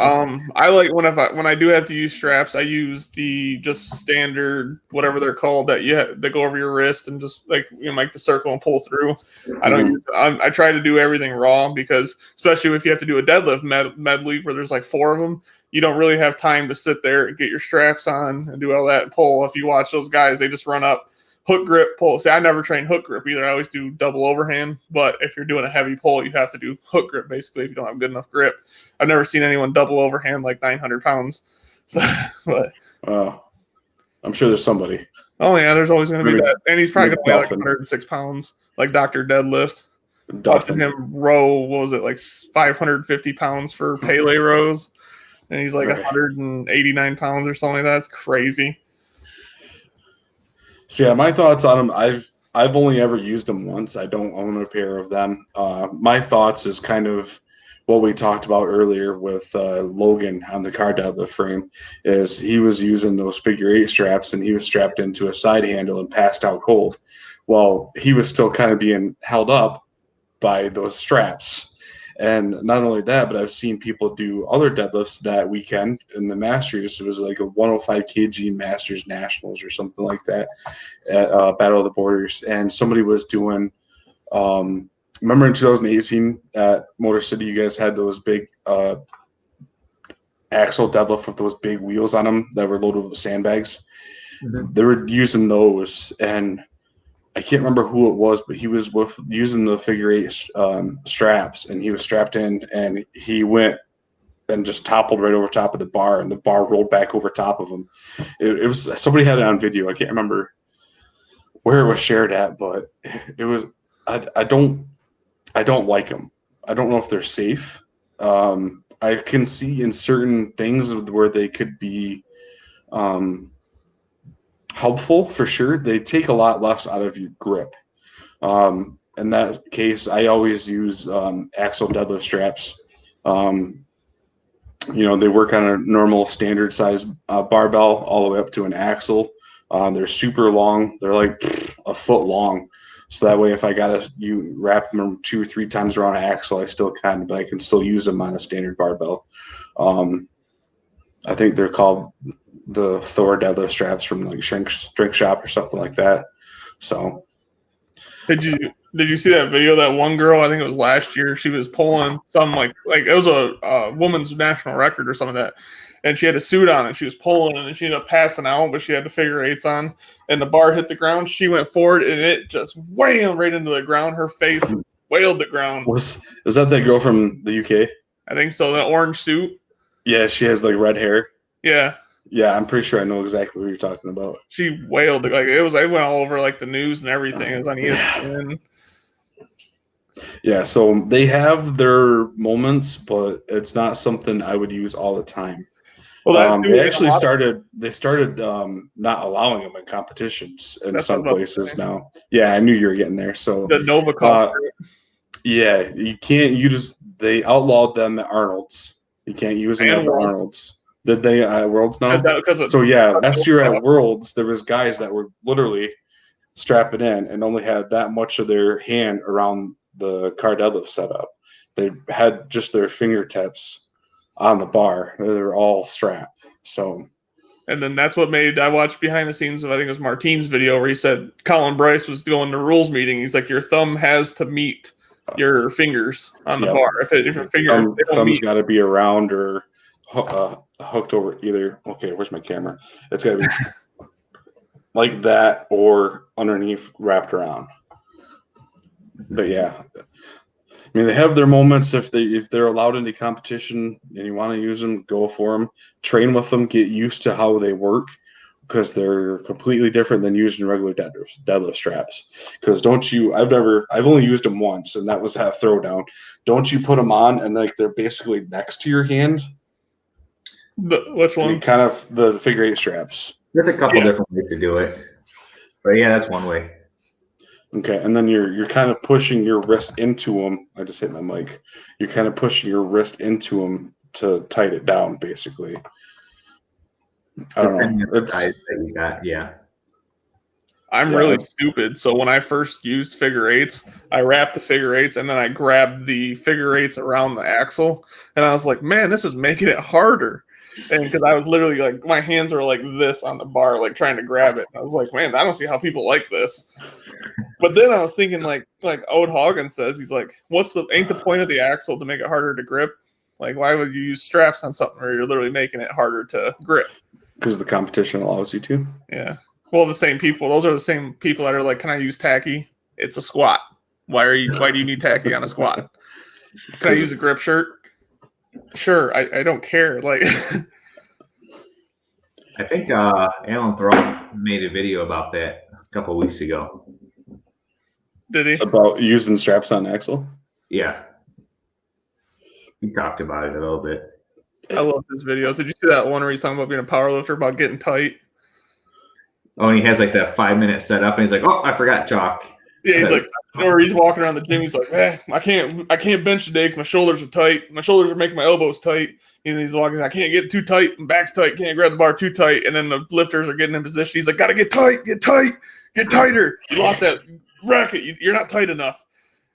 I like when I do have to use straps, I use the just standard whatever they're called that that go over your wrist and just like make the circle and pull through. I don't. I try to do everything raw because especially if you have to do a deadlift medley where there's like 4 of them, you don't really have time to sit there and get your straps on and do all that and pull. If you watch those guys, they just run up. Hook grip, pull. See, I never train hook grip either. I always do double overhand. But if you're doing a heavy pull, you have to do hook grip basically if you don't have good enough grip. I've never seen anyone double overhand like 900 pounds. So, but I'm sure there's somebody. Oh yeah, there's always going to be that, and he's probably going to weigh like Dolphin. 106 pounds, like Dr. Deadlift. Dolphin. Watching him row, what was it, like 550 pounds for Pele rows, and he's like 189 pounds or something like that. It's crazy. So yeah, my thoughts on them. I've only ever used them once. I don't own a pair of them. My thoughts is kind of what we talked about earlier with Logan on the car deadlift frame. Is he was using those figure 8 straps and he was strapped into a side handle and passed out cold. Well, he was still kind of being held up by those straps. And not only that, but I've seen people do other deadlifts that weekend in the Masters. It was like a 105 kg Masters Nationals or something like that at Battle of the Borders. And somebody was doing, remember in 2018 at Motor City, you guys had those big axle deadlift with those big wheels on them that were loaded with sandbags. Mm-hmm. They were using those, and I can't remember who it was, but he was using the figure 8 straps, and he was strapped in, and he went and just toppled right over top of the bar, and the bar rolled back over top of him. It was somebody had it on video. I can't remember where it was shared at, but it was. I don't like them. I don't know if they're safe. I can see in certain things where they could be helpful for sure. They take a lot less out of your grip. In that case, I always use axle deadlift straps. They work on a normal standard size barbell all the way up to an axle. They're super long. They're like a foot long. So that way, if I you wrap them 2 or 3 times around an axle, I still can, but I can still use them on a standard barbell. I think they're called the Thor deadlift straps from like Strength Shop or something like that. So, did you see that video? That one girl, I think it was last year, she was pulling some like it was a woman's national record or something like that, and she had a suit on and she was pulling and she ended up passing out, but she had the figure 8s on, and the bar hit the ground. She went forward and it just whammed right into the ground. Her face wailed the ground. Is that girl from the UK? I think so. That orange suit. Yeah, she has like red hair. Yeah. Yeah, I'm pretty sure I know exactly what you're talking about. She wailed like it went all over like the news and everything. It was on ESPN. Yeah, so they have their moments, but it's not something I would use all the time. Well, they actually started not allowing them in competitions in some places now. Yeah, I knew you were getting there. So the Novikov. Yeah, you can't. They outlawed them at Arnold's. You can't use them at the Arnold's. Did they at Worlds now? So yeah, last year at Worlds, there was guys that were literally strapping in and only had that much of their hand around the car deadlift setup. They had just their fingertips on the bar. They were all strapped. So, and then that's what made I watched behind the scenes of I think it was Martine's video where he said Colin Bryce was going to rules meeting. He's like, your thumb has to meet your fingers on the bar. If your thumb's got to be around or hooked over either. Okay, where's my camera? It's got to be like that or underneath, wrapped around. But yeah, I mean, they have their moments. If they're allowed into competition and you want to use them, go for them. Train with them. Get used to how they work because they're completely different than using regular deadlift straps. Because I've only used them once, and that was that throwdown. Don't you put them on and like they're basically next to your hand? Which one? Kind of the figure 8 straps. There's a couple different ways to do it. But yeah, that's one way. Okay, and then you're kind of pushing your wrist into them. I just hit my mic. You're kind of pushing your wrist into them to tight it down, basically. I don't Depending know. on the size that you got, yeah. I'm Yeah. really stupid. So when I first used figure eights, I wrapped the figure eights and then I grabbed the figure eights around the axle. And I was like, man, this is making it harder. And because I was literally like, my hands are like this on the bar, like trying to grab it. I was like, man, I don't see how people like this. But then I was thinking like Ode Hagen says, he's like, ain't the point of the axle to make it harder to grip? Like, why would you use straps on something where you're literally making it harder to grip? Because the competition allows you to. Yeah. Well, the same people. Those are the same people that are like, "Can I use tacky? It's a squat. Why do you need tacky on a squat? Can I use a grip shirt? Sure. I don't care." Like, I think Alan Thrall made a video about that a couple of weeks ago. did he? About using straps on axle? Yeah. We talked about it a little bit. I love his videos. Did you see that one where he's talking about being a powerlifter, about getting tight? Oh, and he has like that 5-minute setup, and he's like, "Oh, I forgot chalk." Yeah, he's like, or he's walking around the gym. He's like, I can't bench today because my shoulders are tight. My shoulders are making my elbows tight. And he's walking, I can't get too tight. My back's tight. Can't grab the bar too tight. And then the lifters are getting in position. He's like, gotta get tight, get tighter. You lost that racket. You're not tight enough.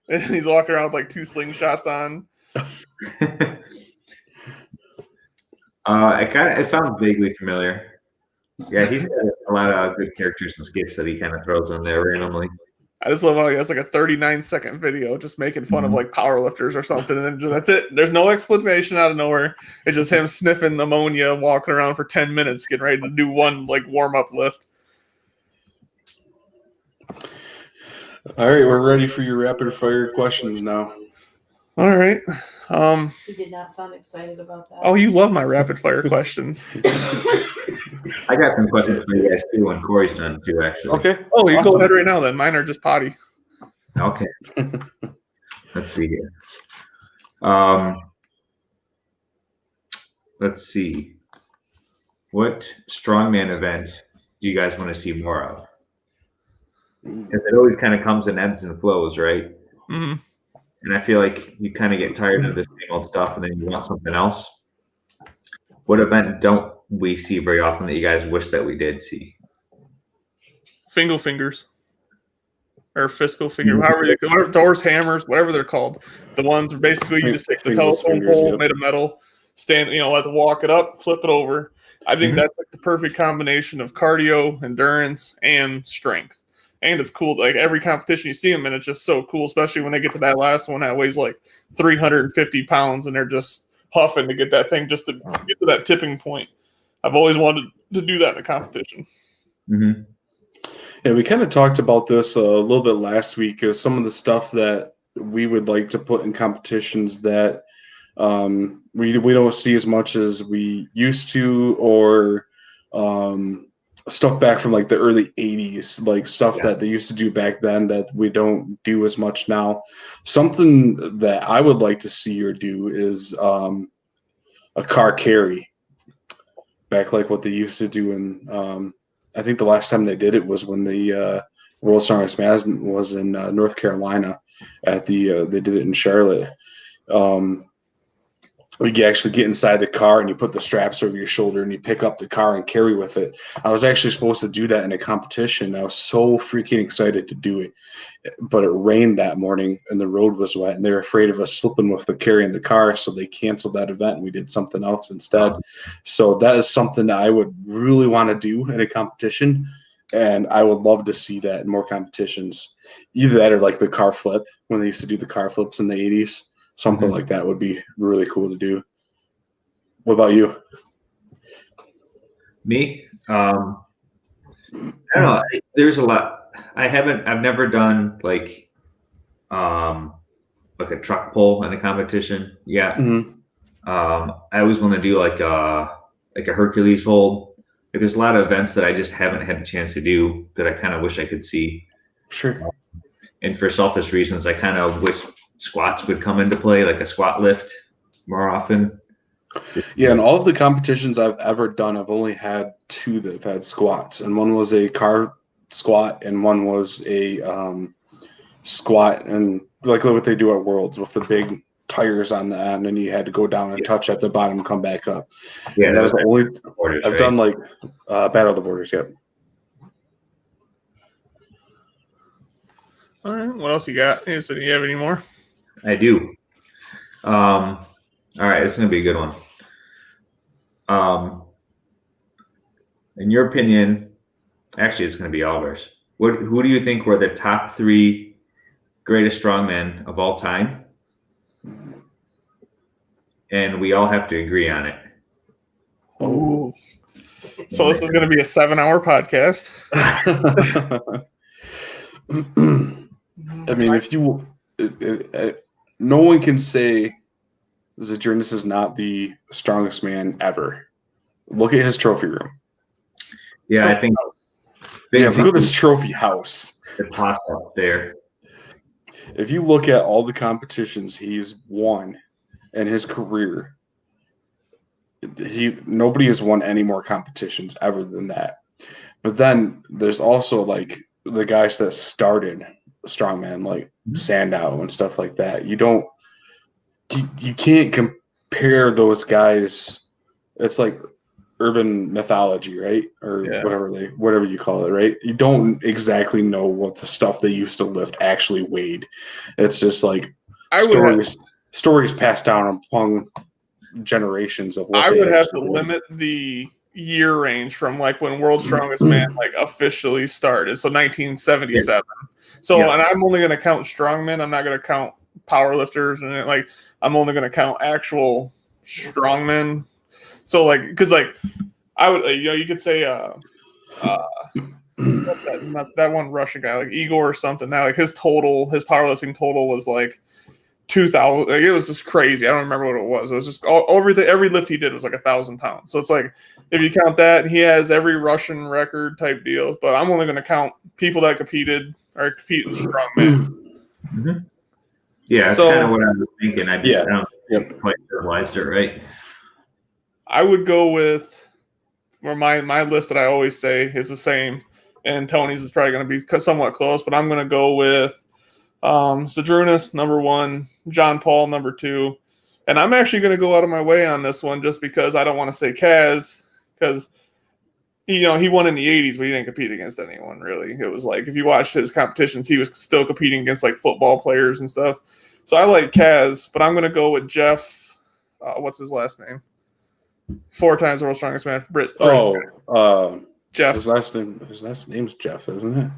And he's walking around with like 2 slingshots on. It sounds vaguely familiar. Yeah, he's got a lot of good characters and skits that he kind of throws in there randomly. I just love how he has like a 39-second video just making fun of like powerlifters or something, and then that's it. There's no explanation out of nowhere. It's just him sniffing ammonia, walking around for 10 minutes, getting ready to do one like warm-up lift. All right, we're ready for your rapid fire questions now. All right. He did not sound excited about that. Oh, you love my rapid fire questions. I got some questions for you guys too, and Corey's done too, actually. Okay. Oh, you Awesome. go ahead right now then. Mine are just potty. Okay. Let's see here. Let's see. What strongman event do you guys want to see more of? Because it always kind of comes in ebbs and flows, right? Mm-hmm. And I feel like you kind of get tired of this same old stuff and then you want something else. What event don't we see very often that you guys wish that we did see? Fingal fingers. Or fiscal finger. However they call doors, hammers, whatever they're called. The ones where basically you just take the Fingal telephone fingers, pole yep. made of metal, stand, let them walk it up, flip it over. I think that's like the perfect combination of cardio, endurance, and strength. And it's cool. Like every competition you see them in, it's just so cool, especially when they get to that last one that weighs like 350 pounds and they're just huffing to get that thing just to get to that tipping point. I've always wanted to do that in a competition. Mm-hmm. Yeah, we kind of talked about this a little bit last week. Is some of the stuff that we would like to put in competitions that we don't see as much as we used to, or stuff back from like the early 80s, like stuff that they used to do back then that we don't do as much now. Something that I would like to see or do is a car carry, back like what they used to do. And I think the last time they did it was when the World Strongest Man was in North Carolina at the they did it in Charlotte. You actually get inside the car and you put the straps over your shoulder and you pick up the car and carry with it. I was actually supposed to do that in a competition. I was so freaking excited to do it, but it rained that morning and the road was wet and they were afraid of us slipping with the carrying the car. So they canceled that event and we did something else instead. So that is something that I would really want to do in a competition. And I would love to see that in more competitions. Either that or like the car flip, when they used to do the car flips in the 80s. Something like that would be really cool to do. What about you? Me? I don't know. There's a lot. I've never done like a truck pull in a competition yet. Mm-hmm. I always want to do like a Hercules hold. Like, there's a lot of events that I just haven't had the chance to do that I kind of wish I could see. Sure. And for selfish reasons, I kind of wish squats would come into play, like a squat lift more often. Yeah, and all of the competitions I've ever done, I've only had 2 that have had squats, and one was a car squat, and one was a squat, and like what they do at Worlds with the big tires on the end, and you had to go down and touch at the bottom and come back up. Yeah, and that was the only borders, I've right? done like Battle of the Borders. Yep. All right. What else you got? So do you have any more? I do. All right, it's gonna be a good one. In your opinion, actually, it's gonna be all of ours. Who do you think were the top 3 greatest strongmen of all time? And we all have to agree on it. Oh. So this is going to be a 7-hour podcast. I mean, if you, no one can say Zydrunas is not the strongest man ever. Look at his trophy room. Yeah, I think. Yeah, look at his trophy house. The toss up there. If you look at all the competitions he's won in his career, nobody has won any more competitions ever than that. But then there's also like the guys that started strongman, like Sandow and stuff like that. You can't compare those guys. It's like urban mythology, right? Or whatever you call it, right? You don't exactly know what the stuff they used to lift actually weighed. It's just like stories passed down among generations of what I would have to weighed. limit the year range from like when World's Strongest Man like officially started, so 1977. So and I'm only going to count strongmen. I'm not going to count powerlifters, and like I'm only going to count actual strongmen. So like, because like I would, you could say that one Russian guy, like Igor or something. Now like his powerlifting total was like 2,000. Like, it was just crazy. I don't remember what it was. It was just every lift he did was like 1,000 pounds. So it's like if you count that, he has every Russian record type deal. But I'm only going to count people that compete in strongman. Mm-hmm. Yeah, that's kind of what I was thinking. I don't quite realized it right. I would go with my list that I always say is the same, and Tony's is probably going to be somewhat close, but I'm going to go with Zydrunas, number 1, John Paul, number 2. And I'm actually going to go out of my way on this one just because I don't want to say Kaz, because he won in the 80s, but he didn't compete against anyone, really. It was like, if you watched his competitions, he was still competing against like football players and stuff. So I like Kaz, but I'm going to go with Jeff. What's his last name? 4 times the world's strongest man. Jeff. His last name's Jeff, isn't it?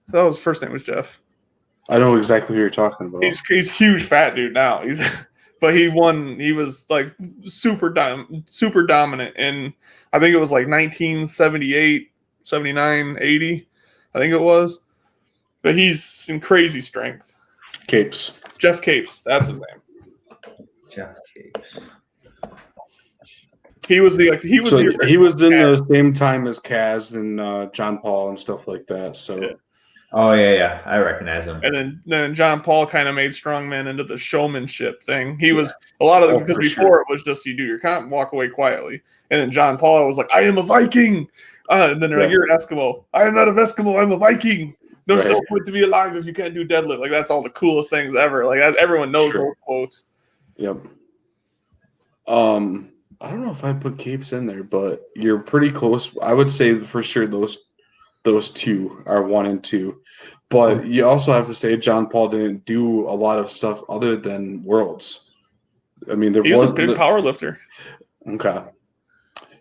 That was his first name was Jeff. I know exactly who you're talking about. He's a huge fat dude now. But he won. He was like super dominant in, I think it was like 1978, 79, 80. I think it was. But he's in crazy strength. Capes. Jeff Capes. That's his name. Jeff Capes. He was in the same time as Kaz and John Paul and stuff like that. So. Yeah. Oh yeah, I recognize him. And then John Paul kind of made strongman into the showmanship thing. He was a lot of because before it was just you do your comp, walk away quietly, and then John Paul was like, "I am a Viking," and then they're like, "You're an Eskimo." I am not an Eskimo. I'm a Viking. There's no point to be alive if you can't do deadlift. Like that's all the coolest things ever. Like everyone knows those quotes. Yep. I don't know if I put Capes in there, but you're pretty close. I would say for sure those 2 are 1 and 2. But you also have to say John Paul didn't do a lot of stuff other than Worlds. I mean, he was a big power lifter. Okay.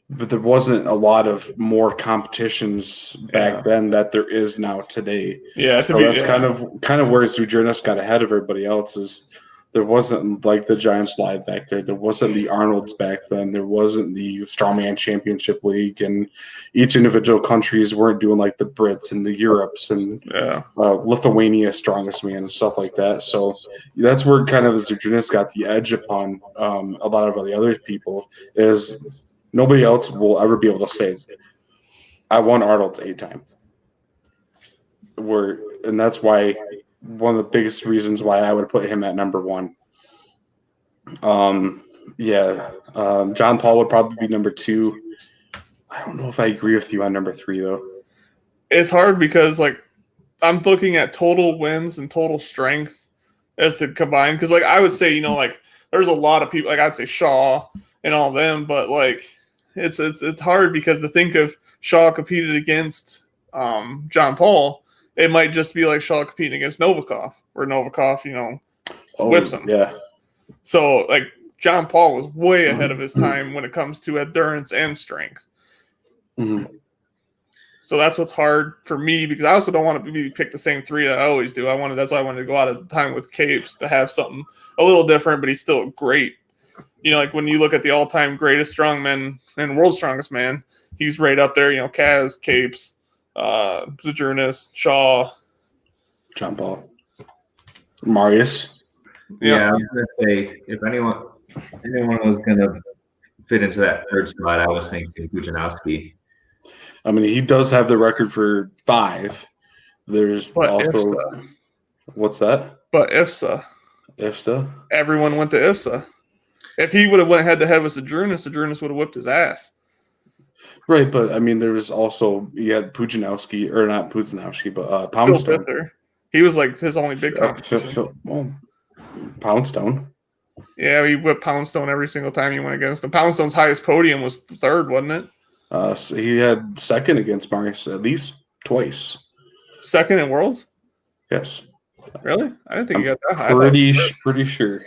But there wasn't a lot of more competitions back then that there is now today. Yeah, so that's kind of where Zydrunas got ahead of everybody else is there wasn't like the Giant Slide back there. There wasn't the Arnold's back then. There wasn't the Strongman Championship League, and each individual countries weren't doing like the Brits and the Europes and Lithuania Strongest Man and stuff like that. So that's where kind of Zydrunas got the edge upon a lot of the other people is nobody else will ever be able to say, I won Arnold's 8 times. And that's why one of the biggest reasons why I would put him at number 1. John Paul would probably be number 2. I don't know if I agree with you on number 3 though. it's hard because like I'm looking at total wins and total strength as to combine. Because like I would say, you know, like there's a lot of people. Like I'd say Shaw and all them, but like it's hard because to think of Shaw competed against John Paul, it might just be like Shaw competing against Novikov, where Novikov, you know, whips him. Yeah. So like John Paul was way ahead of his time when it comes to endurance and strength. Mm-hmm. So that's what's hard for me because I also don't want to be pick the same three that I always do. That's why I wanted to go out of time with Capes to have something a little different, but he's still great. You know, like when you look at the all-time greatest strongman and world's strongest man, he's right up there. You know, Kaz, Capes, Zadrunas, Shaw, John Paul, Marius. Yeah, I was gonna say if anyone was gonna fit into that third spot, I was thinking Pujanowski. I mean, he does have the record for 5. There's But also IFSA. What's that? But IFSA. Everyone went to IFSA. If he would have went head to head with Zadrunas would have whipped his ass. Right, but I mean, there was also you had Pujanowski, or not Pujanowski, but Poundstone. He was like his only big competition. Well, Poundstone. Yeah, he whipped Poundstone every single time he went against him. Poundstone's highest podium was 3rd, wasn't it? So he had 2nd against Marius at least twice. 2nd in Worlds? Yes. Really? I didn't think he got that high. Pretty sure.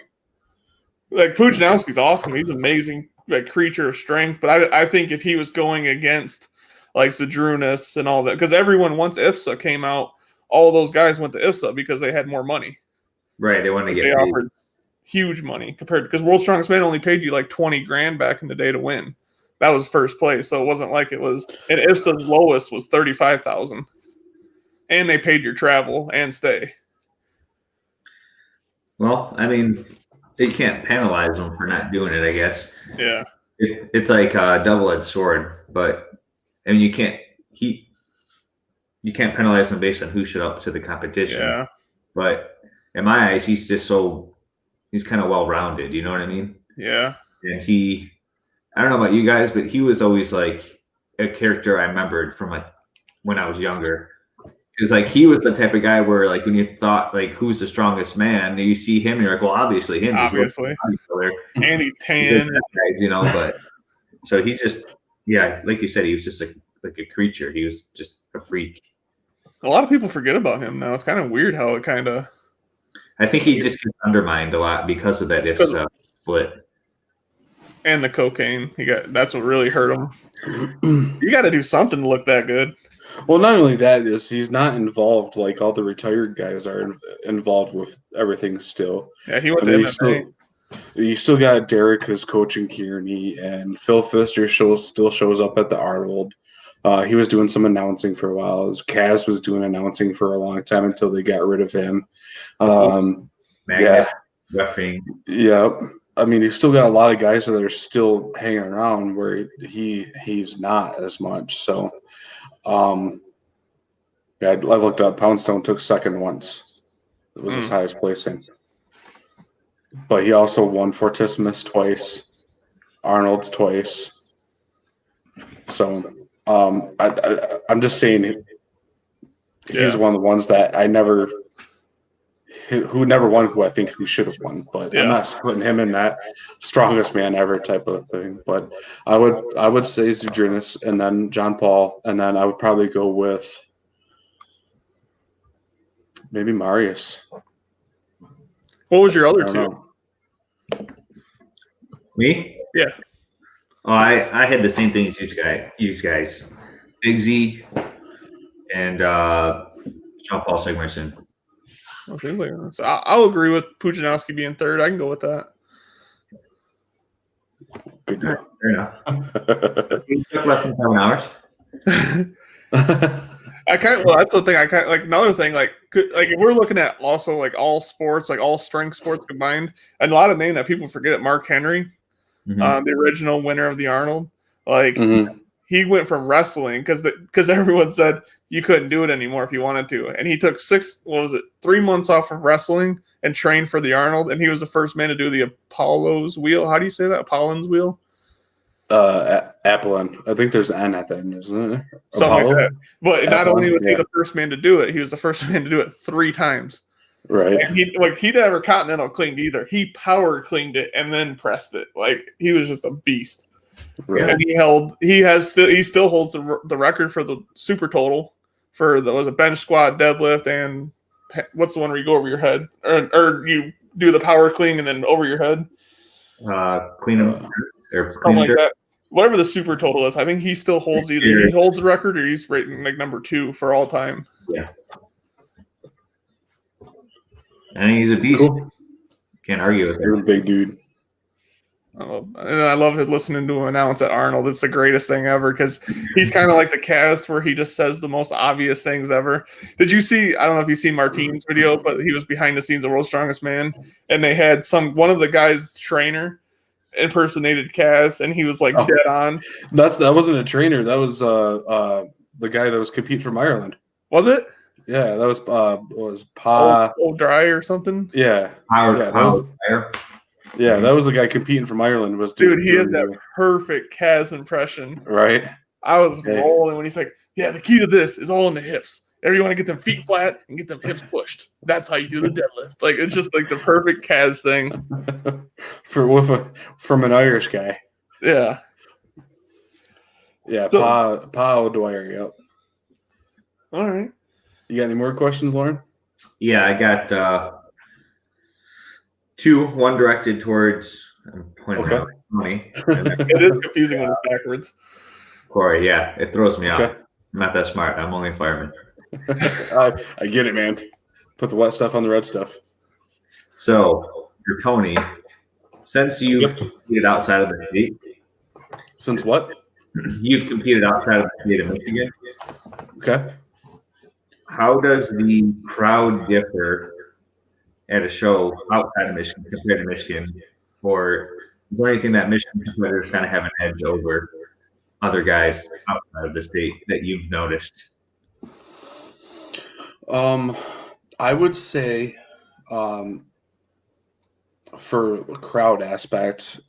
Like Pujanowski's awesome. He's an amazing like creature of strength. But I think if he was going against like Zadrunas and all that, because everyone once IFSA came out, all those guys went to IFSA because they had more money. Right, they wanted to get paid. Offered huge money compared because World's Strongest Man only paid you like 20 grand back in the day to win. That was first place, so it wasn't like it was. And IFSA's lowest was 35,000, and they paid your travel and stay. Well, I mean, you can't penalize them for not doing it, I guess. Yeah, it's like a double-edged sword, but I mean, you can't penalize them based on who showed up to the competition. Yeah, but in my eyes, he's kind of well-rounded. You know what I mean? Yeah, and I don't know about you guys, but he was always like a character I remembered from like when I was younger. Because like he was the type of guy where like when you thought like who's the strongest man, and you see him, and you're like, well, obviously him. Obviously, and he's tan, guys, you know. But so he just, yeah, like you said, he was just like a creature. He was just a freak. A lot of people forget about him now. It's kind of weird how it kind of. I think he just gets undermined a lot because of that IFSA split. And the cocaine. That's what really hurt him. You got to do something to look that good. Well, not only that is he's not involved like all the retired guys are involved with everything still. Yeah, he went to MMA. You still got Derek who's coaching Kearney, and Phil Pfister still shows up at the Arnold. He was doing some announcing for a while. Kaz was doing announcing for a long time until they got rid of him. Yeah. I mean, he's still got a lot of guys that are still hanging around where he's not as much. So, yeah, I looked up. Poundstone took 2nd once. It was his highest placing. But he also won Fortissimus twice, Arnold's twice. So, I'm just saying he's one of the ones that who never won, who I think who should have won, but I'm not putting him in that strongest man ever type of thing. But I would say Zadrunas, and then John Paul, and then I would probably go with maybe Marius. What was your other two? Me? Yeah. Oh, I had the same thing as you guys. Big Z and John Paul Sigmarsson. Okay, so I'll agree with Pujanowski being 3rd. I can go with that. Good. Fair enough. It took less than 7 hours. That's the thing. Like another thing. Like if we're looking at also like all sports, like all strength sports combined, and a lot of names that people forget. Mark Henry, the original winner of the Arnold. Like he went from wrestling because everyone said you couldn't do it anymore if you wanted to, and he took 3 months off of wrestling and trained for the Arnold, and he was the first man to do the Apollo's wheel. How do you say that? Apollon's wheel. Apollon. I think there's an N at the end, isn't there? Something like Apollo? that. But not Apollon, only was he yeah. the first man to do it, he was the first man to do it 3 times. Right. And he never continental cleaned either. He power cleaned it and then pressed it. Like he was just a beast. Right. And he still holds the record for the super total for was a bench squat, deadlift, and what's the one where you go over your head or you do the power clean and then over your head? Clean them or Something clean like jerk. that. Whatever the super total is, I think he still holds either he holds the record or he's rating like number 2 for all time. Yeah. And he's a beast. Cool. Can't argue with You're a him. big dude. And I love listening to him announce at Arnold. It's the greatest thing ever because he's kind of like the cast where he just says the most obvious things ever. Did you see? I don't know if you've seen Martine's video, but he was behind the scenes of World's Strongest Man, and they had one of the guys' trainer impersonated Kaz, and he was like dead on. That wasn't a trainer. That was the guy that was competing from Ireland. Was it? Yeah, that was Pa. Old Dry or something. Yeah, that was the guy competing from Ireland. Dude, he has that perfect Kaz impression. Right. I was rolling when he's like, "Yeah, the key to this is all in the hips. You want to get them feet flat and get them hips pushed. That's how you do the deadlift." Like it's just like the perfect Kaz thing. From an Irish guy. Yeah. Yeah, So, Pa O'Dwyer. Yep. All right. You got any more questions, Lauren? Yeah, I got 2. One directed towards. I'm pointing out Tony. It is confusing when it's backwards. Corey, yeah, it throws me Okay. off. I'm not that smart. I'm only a fireman. I get it, man. Put the wet stuff on the red stuff. So, for Tony, since you've competed outside of the state, Since what? you've competed outside of the state of Michigan. Okay. How does the crowd differ at a show outside of Michigan compared to Michigan? Or is there anything that Michigan competitors kind of have an edge over other guys outside of the state that you've noticed? I would say for the crowd aspect,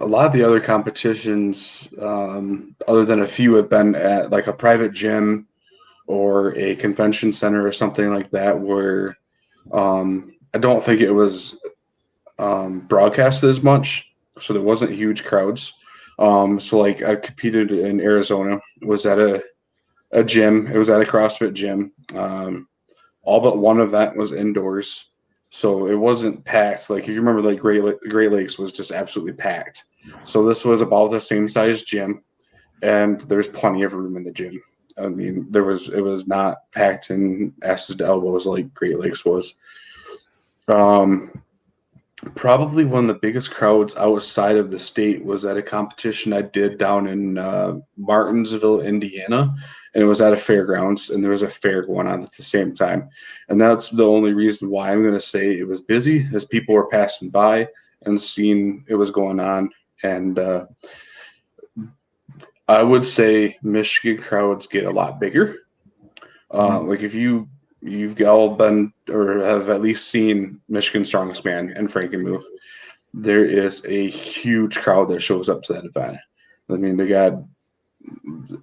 a lot of the other competitions, other than a few, have been at like a private gym or a convention center or something like that, where I don't think it was broadcasted as much, so there wasn't huge crowds. So like I competed in Arizona, was at a gym. It was at a CrossFit gym. All but one event was indoors. So it wasn't packed. Like if you remember, like Great Lakes was just absolutely packed. So this was about the same size gym, and there's plenty of room in the gym. I mean, it was not packed in asses to elbows like Great Lakes was. Probably one of the biggest crowds outside of the state was at a competition I did down in Martinsville, Indiana, and it was at a fairgrounds, and there was a fair going on at the same time. And that's the only reason why I'm going to say it was busy, as people were passing by and seeing it was going on. And I would say Michigan crowds get a lot bigger. Like if you've all been or have at least seen Michigan Strongest Man and Frankenmove, there is a huge crowd that shows up to that event. I mean,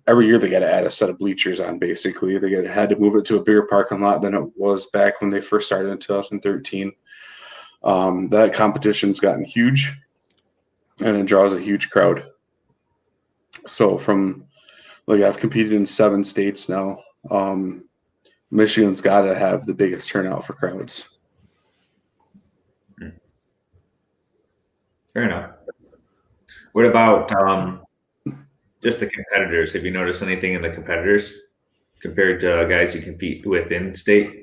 every year they got to add a set of bleachers on. Basically, they had to move it to a bigger parking lot than it was back when they first started in 2013. That competition's gotten huge, and it draws a huge crowd. So I've competed in 7 states now. Michigan's got to have the biggest turnout for crowds. Fair enough. What about just the competitors? Have you noticed anything in the competitors compared to guys you compete with in state?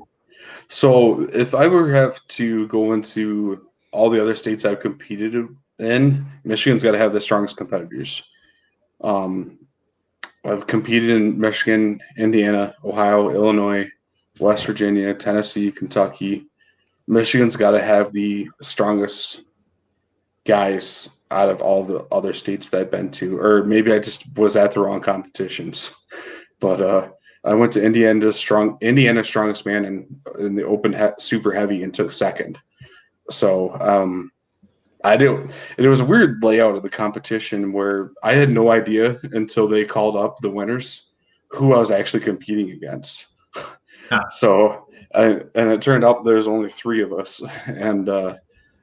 So if I were to have to go into all the other states I've competed in, Michigan's got to have the strongest competitors. I've competed in Michigan, Indiana, Ohio, Illinois, West Virginia, Tennessee, Kentucky. Michigan's got to have the strongest guys out of all the other states that I've been to. Or maybe I just was at the wrong competitions. But I went to Indiana's Strongest Man in the open super heavy and took second. So I do. It was a weird layout of the competition where I had no idea until they called up the winners who I was actually competing against. Huh. So, and it turned out there's only 3 of us, and the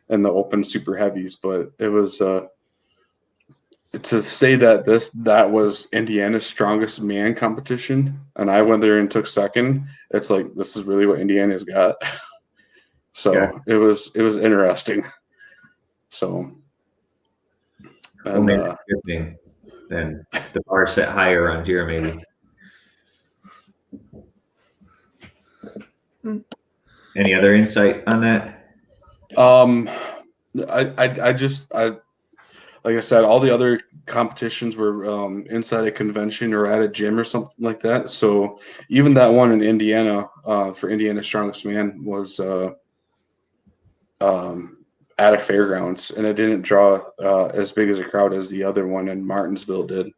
open super heavies. But it was to say that that was Indiana's strongest man competition, and I went there and took second. It's like this is really what Indiana's got. So Yeah. it was interesting. So, Well, and maybe that's a good thing. Then the bar set higher around here, maybe. Any other insight on that? I just like I said, all the other competitions were inside a convention or at a gym or something like that. So even that one in Indiana for Indiana's Strongest Man was at a fairgrounds, and it didn't draw as big as a crowd as the other one in Martinsville did.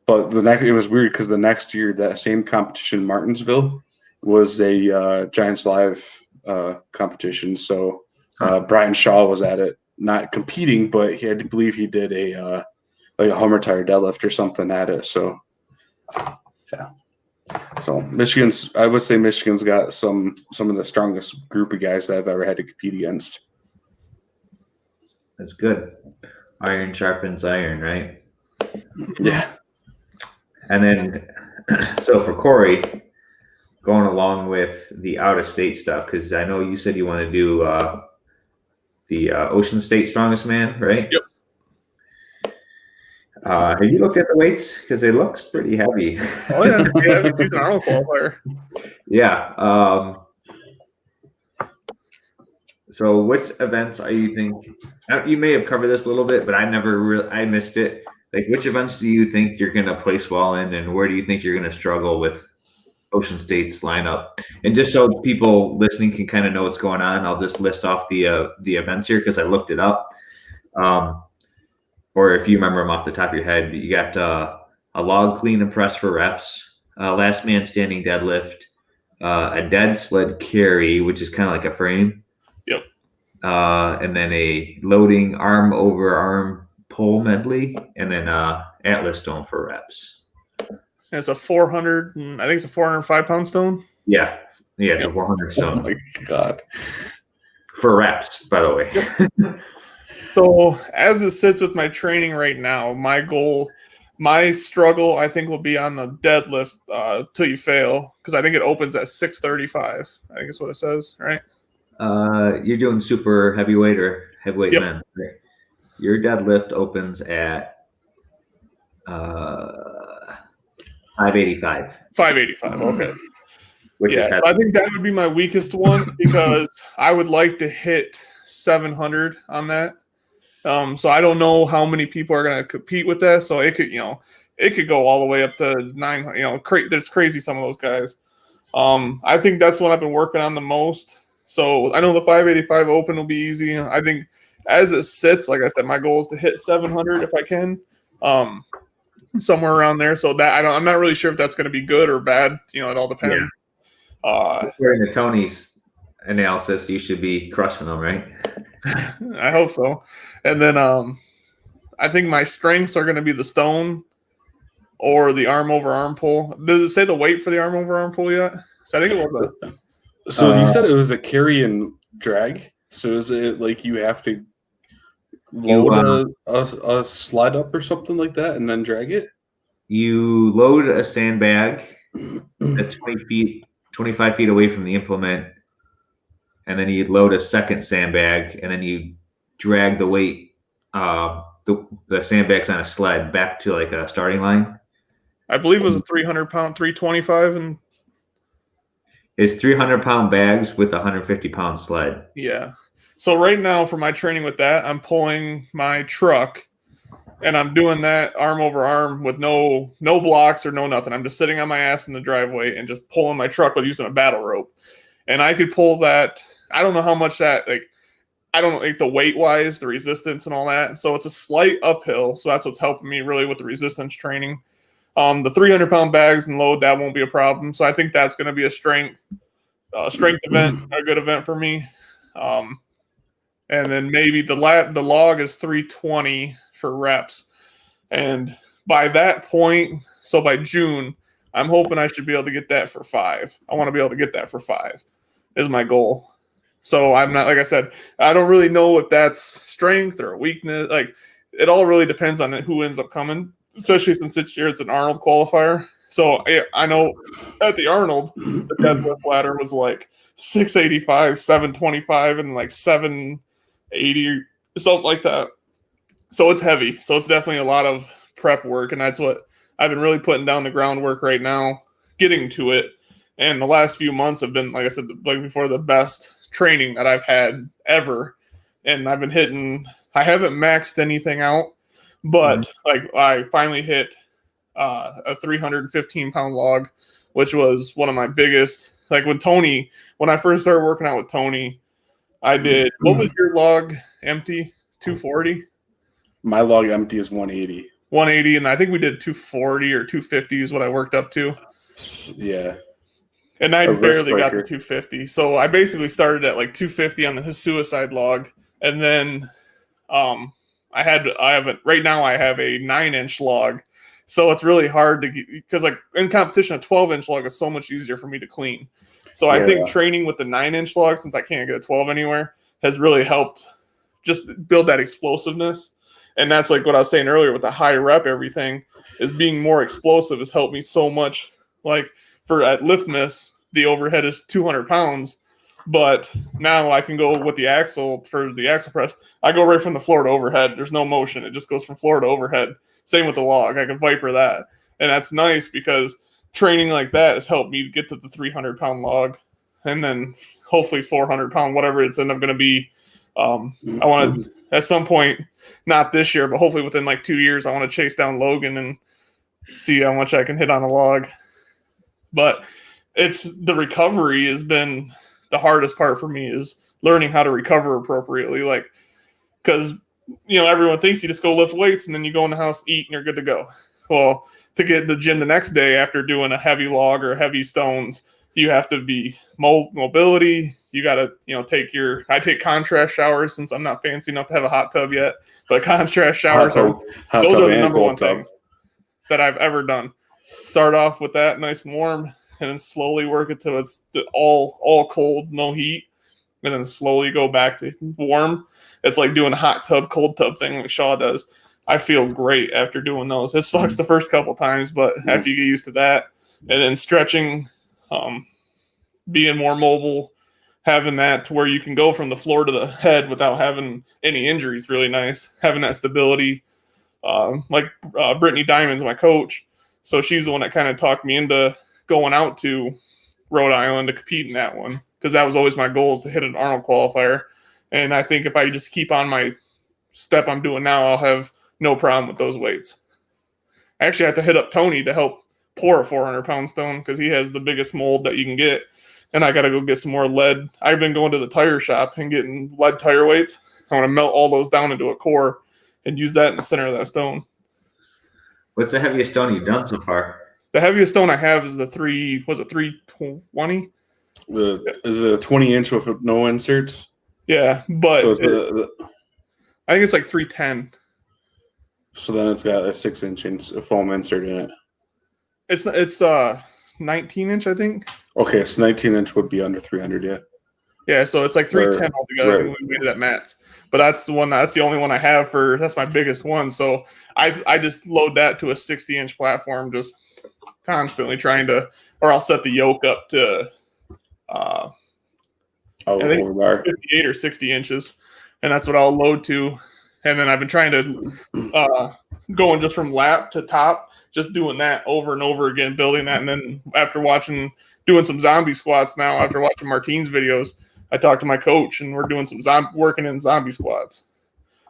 But it was weird because the next year that same competition in Martinsville was a Giants Live competition. So Brian Shaw was at it, not competing, but I believe he did a home retired deadlift or something at it. So yeah. So I would say Michigan's got some of the strongest group of guys that I've ever had to compete against. That's good. Iron sharpens iron, right? Yeah. And then, so for Corey, going along with the out-of-state stuff, because I know you said you want to do the Ocean State Strongest Man, right? Yep. Have you looked at the weights? Because it looks pretty heavy. Oh yeah, he's an Arnold qualifier. Yeah. So which events are you think, you may have covered this a little bit, but I missed it. Like, which events do you think you're going to place well in, and where do you think you're going to struggle with Ocean State's lineup? And just so people listening can kind of know what's going on, I'll just list off the events here because I looked it up. Or if you remember them off the top of your head, you got a log clean and press for reps, last man standing deadlift, a dead sled carry, which is kind of like a frame. Yep. And then a loading arm over arm pull medley, and then Atlas stone for reps. And it's a 400, I think it's a 405 pound stone. Yeah, it's a 400 stone. Oh my God. For reps, by the way. So as it sits with my training right now, my struggle, I think, will be on the deadlift till you fail, because I think it opens at 635. I think is what it says, right? You're doing super heavyweight or heavyweight Yep. men. Right? Your deadlift opens at 585. 585. Okay. Which is Yeah, I think that would be my weakest one because I would like to hit 700 on that. So I don't know how many people are going to compete with that. So it could go all the way up to 900. That's crazy. Some of those guys. I think that's what I've been working on the most. So I know the 585 open will be easy. I think as it sits, like I said, my goal is to hit 700 if I can, somewhere around there. So that I'm not really sure if that's going to be good or bad. It all depends. Yeah. According to Tony's analysis, you should be crushing them, right? I hope so. And then I think my strengths are going to be the stone or the arm over arm pull. Does it say the weight for the arm over arm pull yet? So I think it was So you said it was a carry and drag. So is it like you have to load a sled up or something like that and then drag it? You load a sandbag that's 25 feet away from the implement, and then you load a second sandbag, and then you drag the weight, the sandbags on a sled back to like a starting line. I believe it was a 300-pound, 325, and it's 300-pound bags with a 150-pound sled. Yeah. So right now for my training with that, I'm pulling my truck, and I'm doing that arm over arm with no blocks or no nothing. I'm just sitting on my ass in the driveway and just pulling my truck with using a battle rope. And I could pull that. I don't know how much that, I don't know, the weight wise, the resistance and all that. So it's a slight uphill. So that's what's helping me really with the resistance training. The 300-pound bags and load, that won't be a problem. So I think that's going to be a strength event, a good event for me. And and then maybe the log is 320 for reps. And by that point, so by June, I'm hoping I should be able to get that for 5. I want to be able to get that for 5 is my goal. So I'm not, like I said, I don't really know if that's strength or weakness. Like, it all really depends on who ends up coming, especially since this year it's an Arnold qualifier. So I know at the Arnold, the deadlift ladder was like 685, 725, and like 780, something like that. So it's heavy. So it's definitely a lot of prep work, and that's what I've been really putting down the groundwork right now, getting to it. And the last few months have been, like I said, like before, the best training that I've had ever. And I've been hitting, I haven't maxed anything out, but like I finally hit a 315-pound log, which was one of my biggest. Like when I first started working out with Tony, I did, what was your log empty? 240? My log empty is 180. 180, and I think we did 240 or 250 is what I worked up to. Yeah. And I barely got the 250. So I basically started at like 250 on his suicide log. And then right now I have a 9-inch log. So it's really hard to get, because like in competition, a 12-inch log is so much easier for me to clean. So I think training with the 9-inch log, since I can't get a 12 anywhere, has really helped just build that explosiveness. And that's like what I was saying earlier with the high rep everything, is being more explosive has helped me so much. Like at lift miss, the overhead is 200 pounds, but now I can go with the axle for the axle press. I go right from the floor to overhead. There's no motion. It just goes from floor to overhead. Same with the log. I can viper that. And that's nice because training like that has helped me get to the 300-pound log, and then hopefully 400-pound, whatever it's end up going to be. I want to, at some point, not this year, but hopefully within like 2 years, I want to chase down Logan and see how much I can hit on a log. But it's the recovery has been the hardest part for me, is learning how to recover appropriately. Like, because, everyone thinks you just go lift weights and then you go in the house, eat, and you're good to go. Well, to get to the gym the next day after doing a heavy log or heavy stones, you have to be mobility. You got to, I take contrast showers, since I'm not fancy enough to have a hot tub yet, but contrast showers those are the number one things that I've ever done. Start off with that nice and warm, and then slowly work it till it's all cold, no heat, and then slowly go back to warm. It's like doing a hot tub, cold tub thing like Shaw does. I feel great after doing those. It sucks the first couple times, but after you get used to that, and then stretching, being more mobile, having that to where you can go from the floor to the head without having any injuries, really nice. Having that stability, like Brittany Diamond's my coach, so she's the one that kind of talked me into going out to Rhode Island to compete in that one, because that was always my goal, is to hit an Arnold qualifier. And I think if I just keep on my step I'm doing now, I'll have no problem with those weights. I actually have to hit up Tony to help pour a 400-pound stone, because he has the biggest mold that you can get. And I got to go get some more lead. I've been going to the tire shop and getting lead tire weights. I want to melt all those down into a core and use that in the center of that stone. What's the heaviest stone you've done so far? The heaviest stone I have is the 320? Is it a 20-inch with no inserts? Yeah, but So I think it's like 310. So then it's got a 6-inch foam insert in it. It's 19-inch, I think. Okay, so 19-inch would be under 300, yeah. Yeah, so it's like 310 altogether. Right. We made it at Matt's, but that's the only one I have that's my biggest one. So I just load that to a 60-inch platform, just constantly trying to, or I'll set the yoke up to I think 58 or 60 inches, and that's what I'll load to. And then I've been trying to going just from lap to top, just doing that over and over again, building that. And then after doing some zombie squats now, after watching Martine's videos, I talked to my coach, and we're doing some working in zombie squats.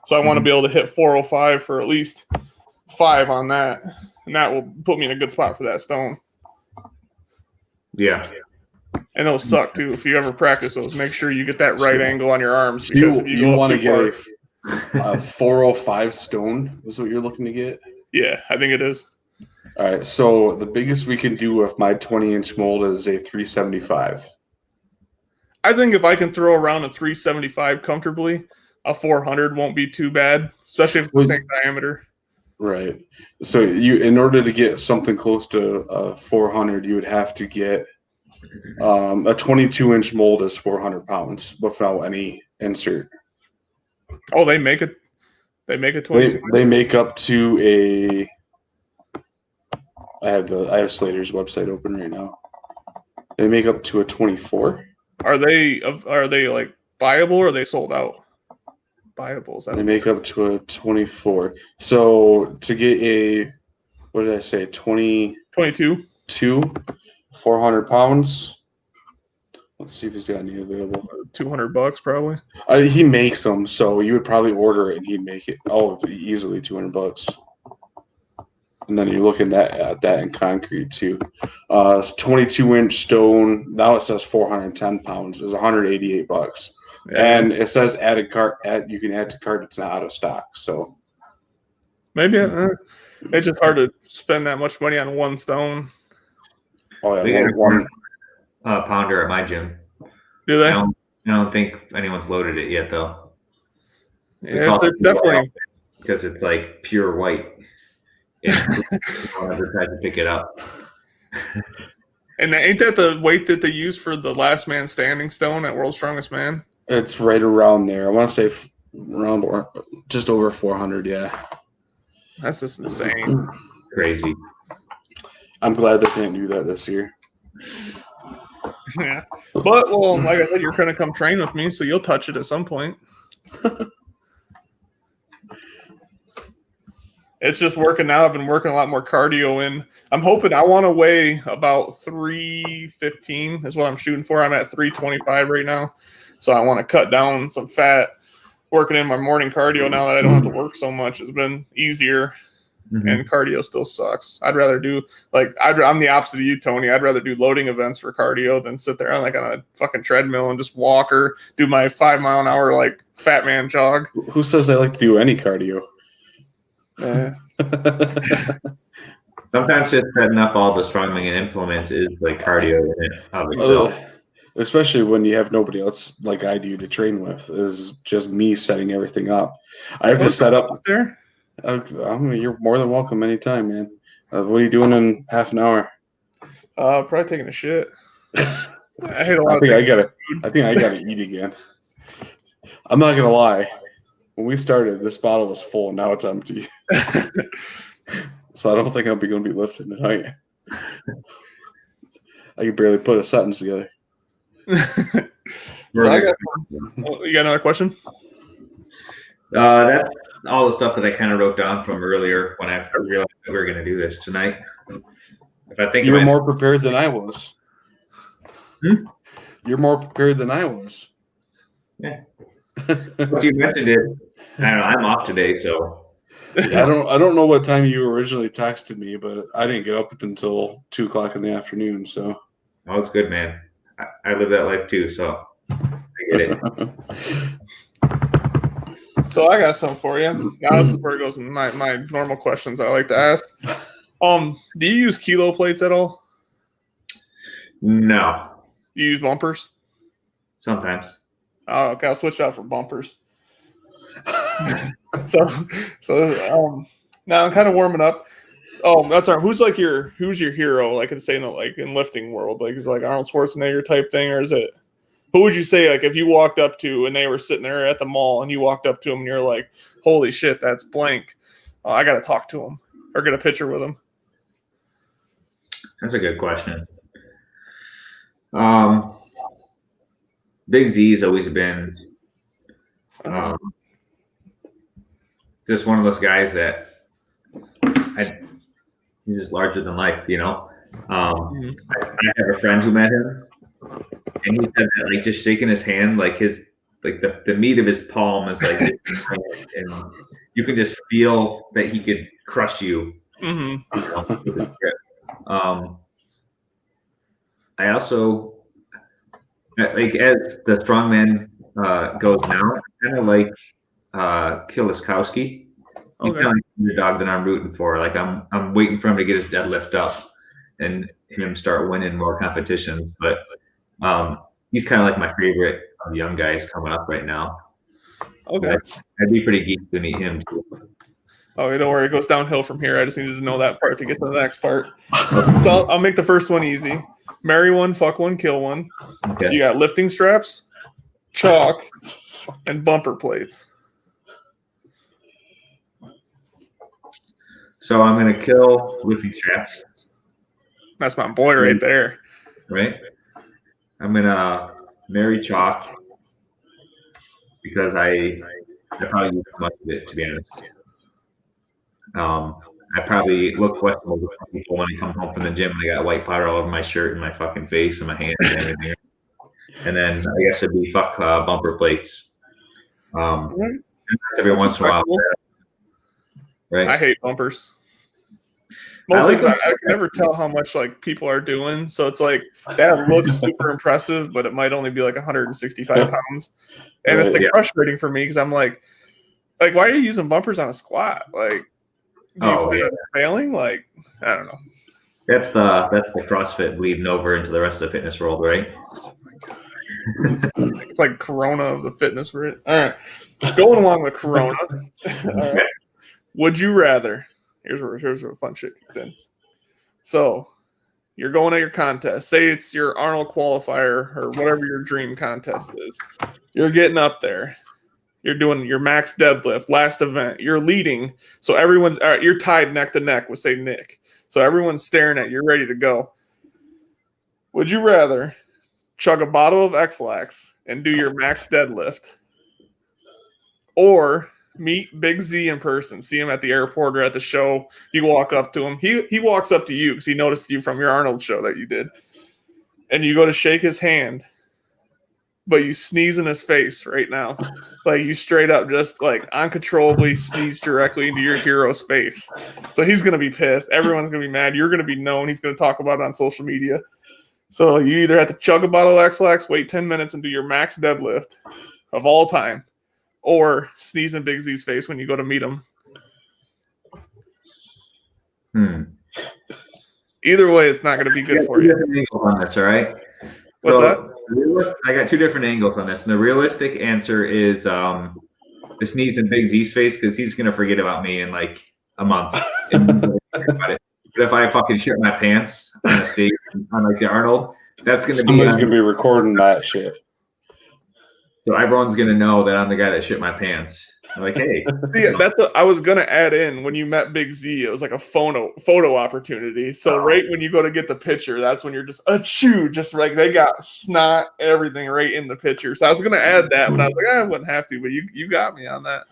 So I want to be able to hit 405 for at least 5 on that, and that will put me in a good spot for that stone. Yeah. And those suck too. If you ever practice those, make sure you get that right angle on your arms. Because if you want to get a 405 stone is what you're looking to get? Yeah, I think it is. All right, so the biggest we can do with my 20-inch mold is a 375. I think if I can throw around a 375 comfortably, a 400 won't be too bad, especially if it's the same diameter. Right. So in order to get something close to 400, you would have to get a 22-inch mold is 400 pounds without any insert. Oh, they make it. They make it 22. They make up to a. I have Slater's website open right now. They make up to a 24. Are they like viable or are they sold out? Viables. They make up to a 24. So to get a, what did I say? 22. 400 pounds. Let's see if he's got any available. $200 probably. He makes them, so you would probably order it and he'd make it. Oh, easily $200. And then you're looking at that in concrete too. 22-inch stone. Now it says 410 pounds. It's $188. Yeah. And it says added cart. You can add to cart. It's not out of stock. So maybe it's just hard to spend that much money on one stone. Oh yeah, one pounder at my gym. Do they? I don't think anyone's loaded it yet though. Yeah, it's definitely because it's like pure white. I've never tried to pick it up. And ain't that the weight that they use for the last man standing stone at World's Strongest Man? It's right around there. I want to say around just over 400. Yeah, that's just insane. Crazy. I'm glad they can't do that this year. Yeah, but well, like I said, you're gonna come train with me, so you'll touch it at some point. It's just working now. I've been working a lot more cardio in. I'm hoping I want to weigh about 315 is what I'm shooting for. I'm at 325 right now. So I want to cut down some fat. Working in my morning cardio now that I don't have to work so much has been easier. Mm-hmm. And cardio still sucks. I'd rather do I'm the opposite of you, Tony. I'd rather do loading events for cardio than sit there on a fucking treadmill and just walk or do my 5 mile an hour like fat man jog. Who says I like to do any cardio? Sometimes just setting up all the strongman implements is like cardio in it of itself. Especially when you have nobody else like I do to train with, is just me setting everything up. I have to set up there. You're more than welcome anytime, man. What are you doing in half an hour? Probably taking a shit. I hate a lot. I think I gotta eat again. I'm not gonna lie. When we started, this bottle was full, and now it's empty. So I don't think I'm going to be lifting tonight. I can barely put a sentence together. You got another question? That's all the stuff that I kind of wrote down from earlier when I realized that we were going to do this tonight. If I think you were more prepared than I was. You're more prepared than I was. Yeah. But you mentioned it. I don't know. I'm off today, so yeah, I don't know what time you originally texted me, but I didn't get up until 2:00 in the afternoon. So, oh, it's good, man. I live that life too, so I get it. So I got something for you. Now this is where it goes in my normal questions I like to ask. Do you use kilo plates at all? No. You use bumpers? Sometimes. Oh, okay. I'll switch out for bumpers. So now I'm kind of warming up. Oh, that's all right. Who's your hero? Like in lifting world, like is it like Arnold Schwarzenegger type thing, or is it? Who would you say like if you walked up to and they were sitting there at the mall and you walked up to them and you're like, holy shit, that's blank. I got to talk to him or get a picture with him. That's a good question. Big Z's always been just one of those guys that he's just larger than life, you know. I have a friend who met him, and he said that like just shaking his hand, like his the meat of his palm is like, and you can just feel that he could crush you. Mm-hmm. You know, I also like as the strongman goes now, kind of like Kiliskowski. He's kind of like the dog that I'm rooting for. Like I'm waiting for him to get his deadlift up and him start winning more competitions. But he's kind of like my favorite of young guys coming up right now. Okay. I'd be pretty geeked to meet him too. Oh, don't worry. It goes downhill from here. I just needed to know that part to get to the next part. So I'll make the first one easy. Marry one, fuck one, kill one. Okay. You got lifting straps, chalk, and bumper plates. So I'm gonna kill lifting straps. That's my boy right there. Right. I'm gonna marry chalk because I probably use much of it, to be honest. I probably look questionable to people when I come home from the gym and I got white powder all over my shirt and my fucking face and my hands and everything. And then I guess it'd be fuck bumper plates. Every once in a while. Right. I hate bumpers. Most of the time, I can never tell how much like people are doing. So it's like that looks super impressive, but it might only be like 165 pounds. And it's like frustrating for me because I'm like, why are you using bumpers on a squat? Like, do you plan on failing? Like, I don't know. That's the CrossFit bleeding over into the rest of the fitness world, right? Oh my God. It's like Corona of the fitness world. All right. Going along with Corona. All right. Would you rather? Here's where fun shit kicks in. So you're going at your contest. Say it's your Arnold qualifier or whatever your dream contest is. You're getting up there. You're doing your max deadlift, last event. You're leading. So everyone, you're tied neck to neck with, say, Nick. So everyone's staring at you. You're ready to go. Would you rather chug a bottle of X-Lax and do your max deadlift, or meet Big Z in person, see him at the airport or at the show? You walk up to him. He walks up to you because he noticed you from your Arnold show that you did. And you go to shake his hand, but you sneeze in his face right now. Like you straight up just like uncontrollably sneeze directly into your hero's face. So he's going to be pissed. Everyone's going to be mad. You're going to be known. He's going to talk about it on social media. So you either have to chug a bottle of X-Lax, wait 10 minutes and do your max deadlift of all time, or sneeze in Big Z's face when you go to meet him. Either way, it's not going to be good for you. On this, all right? What's that? I got two different angles on this. And the realistic answer is the sneeze in Big Z's face because he's going to forget about me in like a month. But if I fucking shit my pants on the stage on like the Arnold, that's going to be... Somebody's going to be recording that shit. So everyone's going to know that I'm the guy that shit my pants. I'm like, hey. See, that's what I was going to add in when you met Big Z. It was like a photo opportunity. So right when you go to get the picture, that's when you're just achoo, just like they got snot, everything right in the picture. So I was going to add that, but I was like, I wouldn't have to, but you got me on that.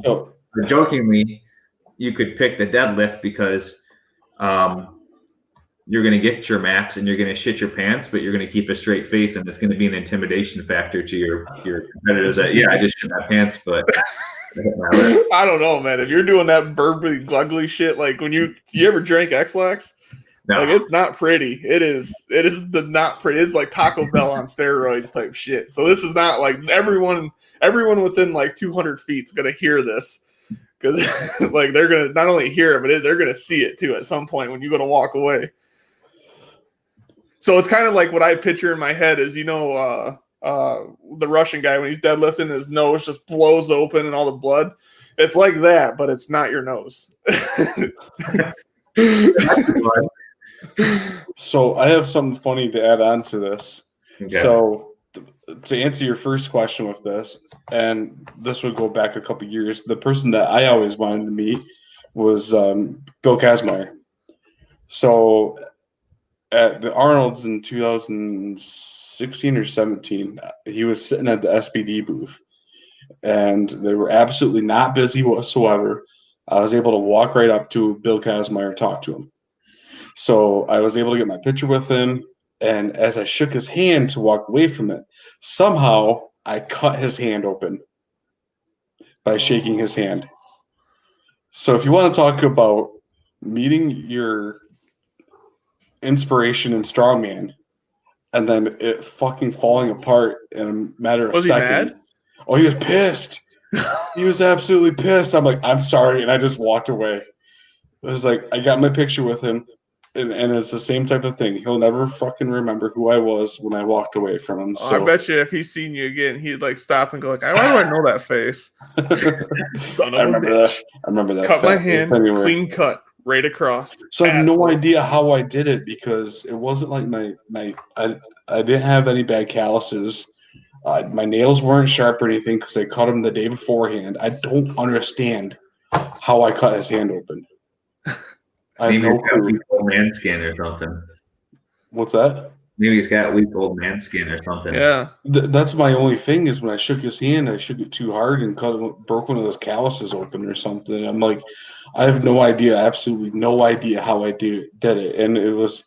So jokingly, you could pick the deadlift because you're going to get your max and you're going to shit your pants, but you're going to keep a straight face, and it's going to be an intimidation factor to your competitors that, I just shit my pants, but I don't know, man. If you're doing that burbly, glugly shit, like when you ever drank X-Lax, like it's not pretty. It is the not pretty. It's like Taco Bell on steroids type shit. So this is not like everyone within like 200 feet is going to hear this. Because like they're going to not only hear it, but they're going to see it too at some point when you go to walk away. So it's kind of like what I picture in my head is, the Russian guy when he's deadlifting, his nose just blows open and all the blood. It's like that, but it's not your nose. So I have something funny to add on to this. Okay. So to answer your first question with this, and this would go back a couple of years, the person that I always wanted to meet was Bill Kazmaier. So at the Arnold's in 2016 or 17, he was sitting at the SBD booth, and they were absolutely not busy whatsoever. I was able to walk right up to Bill Kazmaier, talk to him. So I was able to get my picture with him, and as I shook his hand to walk away from it, somehow I cut his hand open by shaking his hand. So if you want to talk about meeting your inspiration in Strongman and then it fucking falling apart in a matter of seconds. He mad? Oh, he was pissed. He was absolutely pissed. I'm like, I'm sorry, and I just walked away. It was like I got my picture with him, And it's the same type of thing. He'll never fucking remember wwho I was when I walked away from him. Oh, I bet you if he's seen you again, he'd like stop and go like, "Why do I know that face?" Son of a bitch. I remember that. Cut my hand, clean cut, right across. So I have no idea how I did it because it wasn't like I didn't have any bad calluses. My nails weren't sharp or anything because I cut them the day beforehand. I don't understand how I cut his hand open. I have no clue. Weak old man skin or something. What's that? Maybe he's got weak old man skin or something. Yeah. That's my only thing is when I shook his hand, I shook it too hard and broke one of those calluses open or something. I'm like, I have no idea, absolutely no idea how I did it. And it was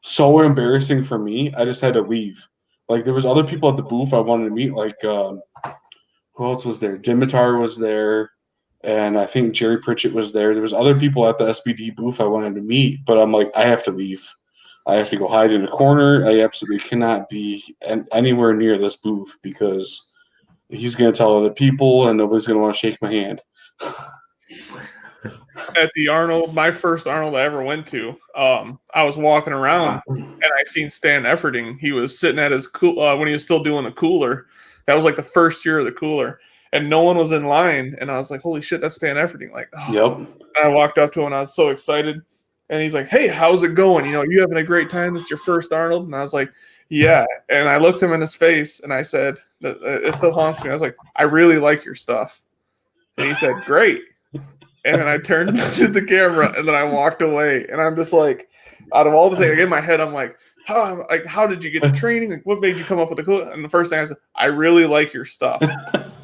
so embarrassing for me. I just had to leave. Like there was other people at the booth I wanted to meet. Like who else was there? Dimitar was there. And I think Jerry Pritchett was there. There was other people at the SBD booth I wanted to meet, but I'm like, I have to leave. I have to go hide in a corner. I absolutely cannot be anywhere near this booth because he's going to tell other people and nobody's going to want to shake my hand. At the Arnold, my first Arnold I ever went to, I was walking around and I seen Stan Efferding. He was sitting at his when he was still doing the cooler. That was like the first year of the cooler. And no one was in line. And I was like, holy shit, that's Stan Efferding. Like, oh. Yep. And I walked up to him and I was so excited. And he's like, hey, how's it going? You know, you having a great time with your first Arnold? And I was like, yeah. And I looked him in his face and I said, it still haunts me. I was like, I really like your stuff. And he said, great. And then I turned to the camera and then I walked away. And I'm just like, out of all the things, like in my head, I'm like, how did you get the training? Like, what made you come up with the cool? And the first thing I said, I really like your stuff.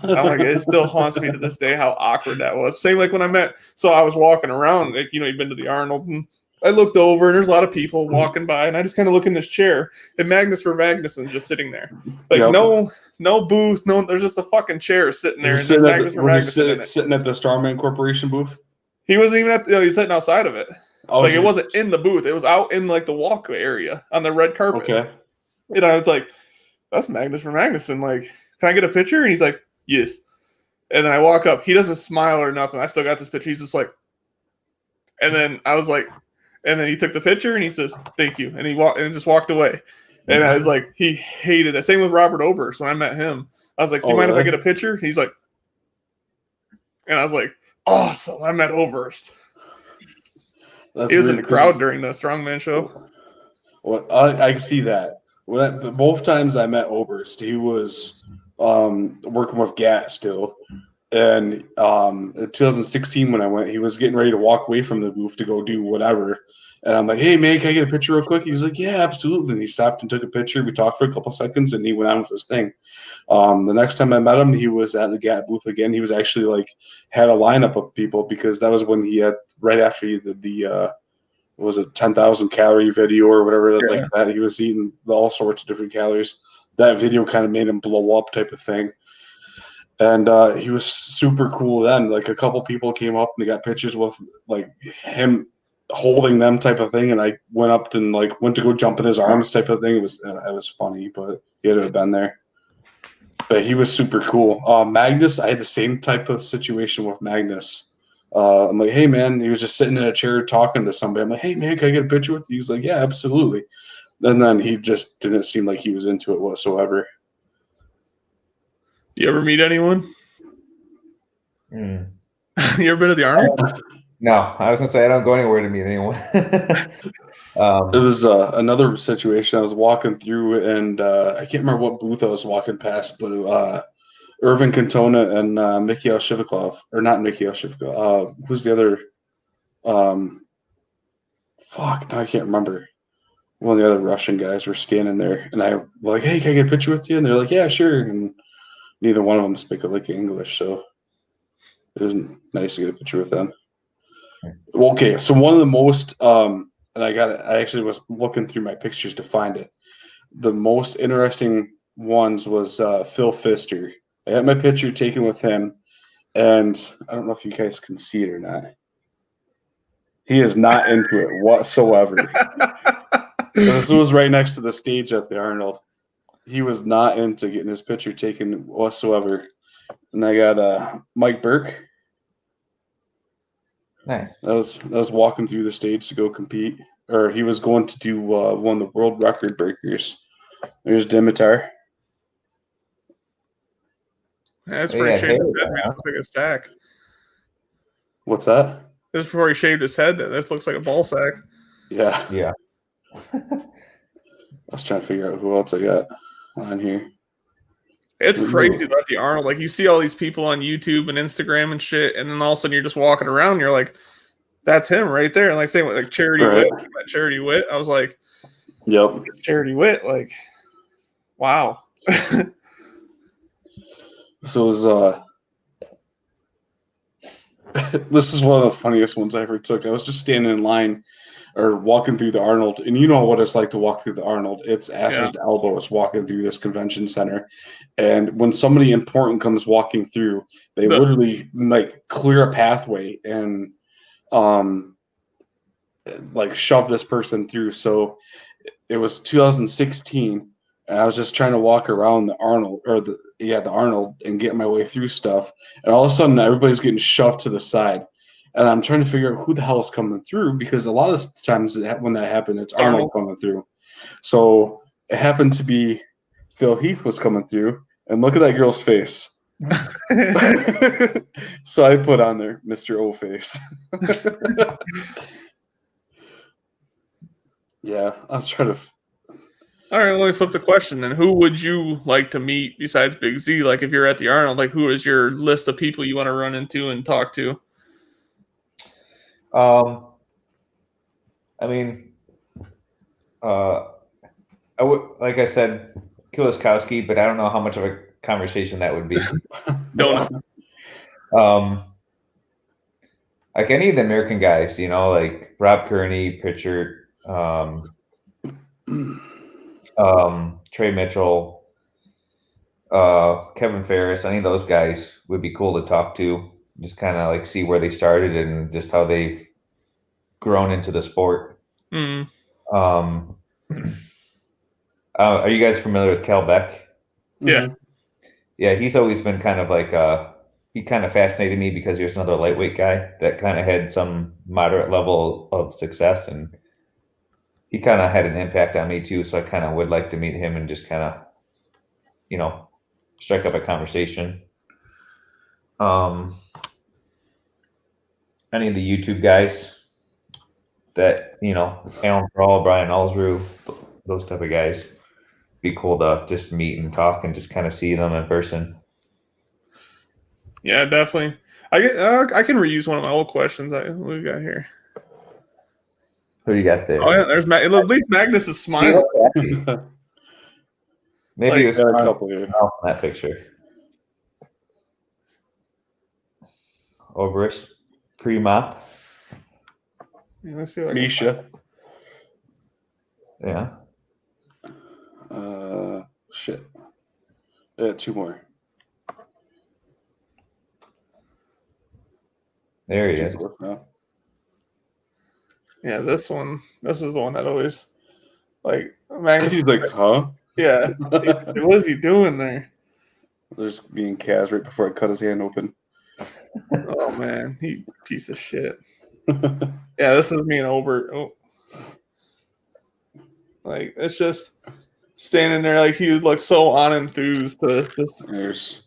I'm like, it still haunts me to this day how awkward that was. Same like when I met. So I was walking around, like, you know, you've been to the Arnold, and I looked over, and there's a lot of people walking by, and I just kind of look in this chair, and Magnus for Magnuson just sitting there, like no booth, no. There's just a fucking chair sitting there. Sitting at the Strongman Corporation booth. He wasn't even at. He's sitting outside of it. Oh, like it wasn't in the booth. It was out in like the walkway area on the red carpet. Okay. You know, it's like, that's Magnus for Magnuson. Like, can I get a picture? And he's like, yes. And then I walk up. He doesn't smile or nothing. I still got this picture. He's just like, and then I was like, and then he took the picture and he says, thank you. And he just walked away. And I was like, he hated that. Same with Robert Oberst. When I met him, I was like, you mind if I get a picture? He's like, and I was like, awesome. I met Oberst. He was in the crowd during the Strongman show. Well, I can see that. Both times I met Oberst, he was working with GAT still. And in 2016 when I went, he was getting ready to walk away from the booth to go do whatever. And I'm like, hey, man, can I get a picture real quick? He's like, yeah, absolutely. And he stopped and took a picture. We talked for a couple seconds, and he went on with his thing. The next time I met him, he was at the GAT booth again. He was actually like had a lineup of people because that was when he had right after he did the was it 10,000 calorie video or whatever like that. He was eating all sorts of different calories. That video kind of made him blow up type of thing. And he was super cool then. Like a couple people came up and they got pictures with like him holding them type of thing. And I went up and like went to go jump in his arms type of thing. It was funny, but he had to have been there. But he was super cool. Magnus, I had the same type of situation with Magnus. I'm like, hey, man, he was just sitting in a chair talking to somebody. I'm like, hey, man, can I get a picture with you? He's like, yeah, absolutely. And then he just didn't seem like he was into it whatsoever. You ever meet anyone? You ever been to the Arnold? No, I was going to say I don't go anywhere to meet anyone. It was another situation I was walking through, and I can't remember what booth I was walking past, but Irvin Cantona and Mikhail Shivaklov, or not Mikhail Shivaklov. Who's the other? Fuck, no, I can't remember. One of the other Russian guys were standing there, and I was like, hey, can I get a picture with you? And they're like, yeah, sure. And neither one of them speak a lick of English, so it was nice to get a picture with them. Okay, so one of the most, and I actually was looking through my pictures to find it. The most interesting ones was Phil Pfister. I got my picture taken with him, and I don't know if you guys can see it or not. He is not into it whatsoever. This was right next to the stage at the Arnold. He was not into getting his picture taken whatsoever. And I got Mike Burke. Nice. I was walking through the stage to go compete. or he was going to do one of the world record breakers. There's Dimitar. That's Oh, before he yeah, shaved his hey, head, man. It looks like a sack. What's that? This is before he shaved his head. This looks like a ball sack. Yeah. Yeah. I was trying to figure out who else I got on here. It's crazy about the Arnold. Like, you see all these people on YouTube and Instagram and shit, and then all of a sudden you're just walking around and you're like, that's him right there. And like same with like Charity Right. Witt, that Charity Witt. I was like, Yep. Charity Witt, like, wow. So it was this is one of the funniest ones I ever took. I was just standing in line or walking through the Arnold, and you know what it's like to walk through the Arnold. It's asses to elbows walking through this convention center. And when somebody important comes walking through, they literally like clear a pathway and like shove this person through. So it was 2016, and I was just trying to walk around the Arnold the Arnold and get my way through stuff. And all of a sudden everybody's getting shoved to the side. And I'm trying to figure out who the hell is coming through, because a lot of times when that happened, it's Arnold coming through. So it happened to be Phil Heath was coming through, and look at that girl's face. So I put on there Mr. O face. Yeah, I was trying to. All right, let me flip the question then. Who would you like to meet besides Big Z? Like, if you're at the Arnold, like, who is your list of people you want to run into and talk to? I mean, I would, like I said, Kuliskowski, but I don't know how much of a conversation that would be. Don't know. Like any of the American guys, you know, like Rob Kearney, Pritchard, Trey Mitchell, Kevin Ferris, any of those guys would be cool to talk to. Just kind of like see where they started and just how they've grown into the sport. Mm. Are you guys familiar with Cal Beck? Yeah. Yeah, he's always been kind of like he kind of fascinated me because he was another lightweight guy that kind of had some moderate level of success, and he kind of had an impact on me too. So I kind of would like to meet him and just kind of, you know, strike up a conversation. Any of the YouTube guys that, you know, Alan Brawl, Brian Allsrew, those type of guys, be cool to just meet and talk and just kind of see them in person. Yeah, definitely. I can reuse one of my old questions. What do we got here? Who do you got there? Oh yeah, there's at least Magnus is smiling. Maybe Like, it was a couple here. in that picture. Oberst, pre-mop. Yeah, let's see what Misha. Yeah. Shit. Yeah, two more. There he is. Yeah, this one. This is the one that always like Magnus. He's like, huh? Yeah. What is he doing there? There's being Kaz right before I cut his hand open. Oh man, he piece of shit. Yeah, this is me and Obert. Oh. Like, it's just standing there like he looks so unenthused to just. There's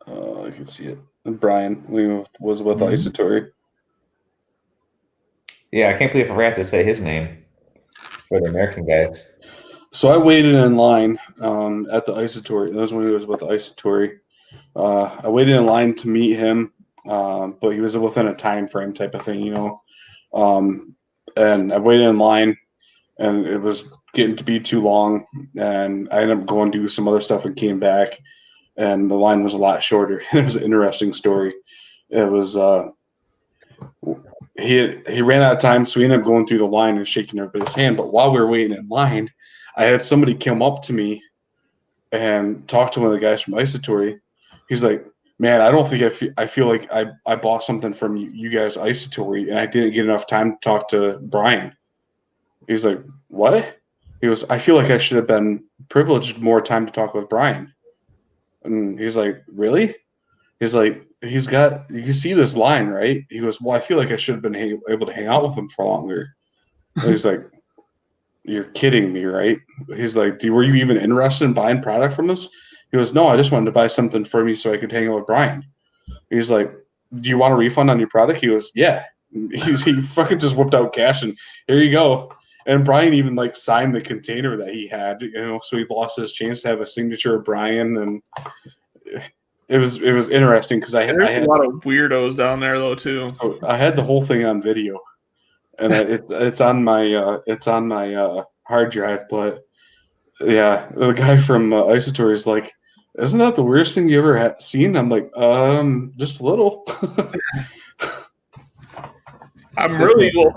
I can see it. And Brian, we was with Isotory. Yeah, I can't believe I forgot to say his name for the American guys. So I waited in line at the Isotory. That was when he was with the Isotory. I waited in line to meet him, but he was within a time frame type of thing, you know. And I waited in line, and it was getting to be too long, and I ended up going to do some other stuff and came back, and the line was a lot shorter. It was an interesting story. It was he ran out of time, so we ended up going through the line and shaking everybody's hand. But while we were waiting in line, I had somebody come up to me and talk to one of the guys from Isotory. He's like, "Man, I don't think I feel like I bought something from you guys Isotory, and I didn't get enough time to talk to Brian." He's like, "What?" He goes, "I feel like I should have been privileged more time to talk with Brian." And he's like, "Really?" He's like, you see this line, right? He goes, well, I feel like I should have been able to hang out with him for longer. And he's like, you're kidding me, right? He's like, were you even interested in buying product from us? He goes, no, I just wanted to buy something for me so I could hang out with Brian. He's like, do you want a refund on your product? He goes, yeah. He fucking just whipped out cash and here you go. And Brian even like signed the container that he had, so he lost his chance to have a signature of Brian. And it was interesting because I had a lot of weirdos down there though too. So I had the whole thing on video, and it's on my hard drive. But yeah, the guy from Isotour is like, isn't that the weirdest thing you ever seen? I'm like, just a little.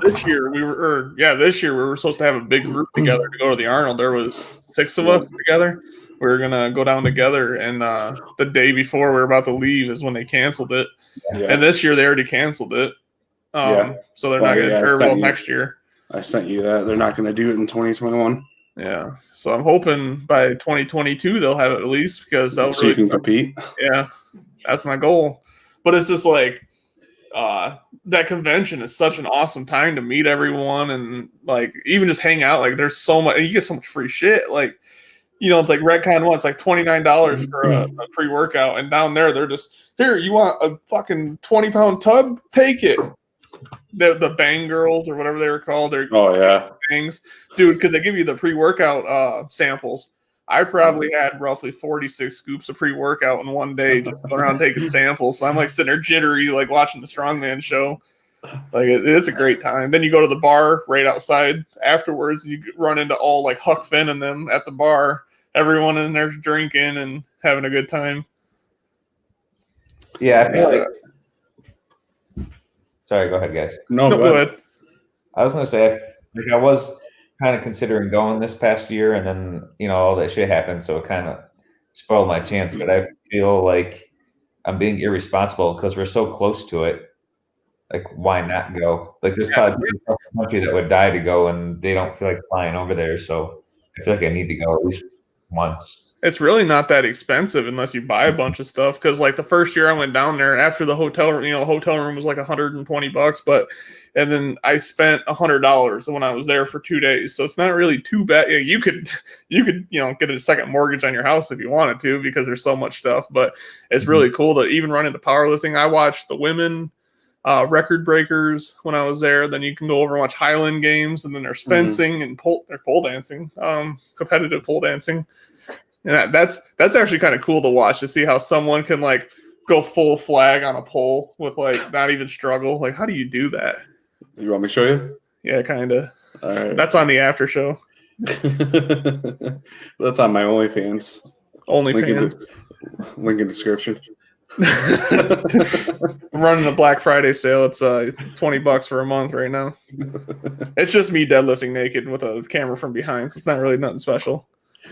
This year we were supposed to have a big group together to go to the Arnold. There was 6 of us together. We were gonna go down together, and the day before we were about to leave is when they canceled it. Yeah. And this year they already canceled it. So they're not gonna next year. I sent you that. They're not gonna do it in 2021. Yeah. So I'm hoping by 2022 they'll have it at least because so really you can compete. Yeah, that's my goal. But it's just like that convention is such an awesome time to meet everyone and like even just hang out. Like there's so much, you get so much free shit. Like, it's like Redcon 1, it's like $29 for a pre-workout, and down there they're just, here, you want a fucking 20-pound tub? Take it. The Bang Girls or whatever they were called. Bangs, dude, because they give you the pre-workout samples. I probably had roughly 46 scoops of pre-workout in one day, just going around taking samples. So I'm like sitting there jittery, like watching the Strongman show. Like it's a great time. Then you go to the bar right outside afterwards. You run into all like Huck Finn and them at the bar. Everyone in there drinking and having a good time. Yeah. Sorry, go ahead, guys. No, go ahead. I was going to say, I was kind of considering going this past year, and then, all that shit happened, so it kind of spoiled my chance. But I feel like I'm being irresponsible because we're so close to it. Like, why not go? Like, there's probably people in the country that would die to go, and they don't feel like flying over there. So I feel like I need to go at least once. It's really not that expensive unless you buy a bunch of stuff. Because like the first year I went down there after the hotel, the hotel room was like $120, and then I spent $100 when I was there for 2 days. So it's not really too bad. You could get a second mortgage on your house if you wanted to because there's so much stuff. But it's really cool to even run into powerlifting. I watched the women record breakers when I was there. Then you can go over and watch Highland games, and then there's fencing and pole dancing, competitive pole dancing. And that's actually kind of cool to watch, to see how someone can like go full flag on a pole with like not even struggle. Like, how do you do that? You want me to show you? Yeah, kind of. All right. That's on the after show. That's on my OnlyFans. Link in description. I'm running a Black Friday sale. It's $20 for a month right now. It's just me deadlifting naked with a camera from behind, so it's not really nothing special.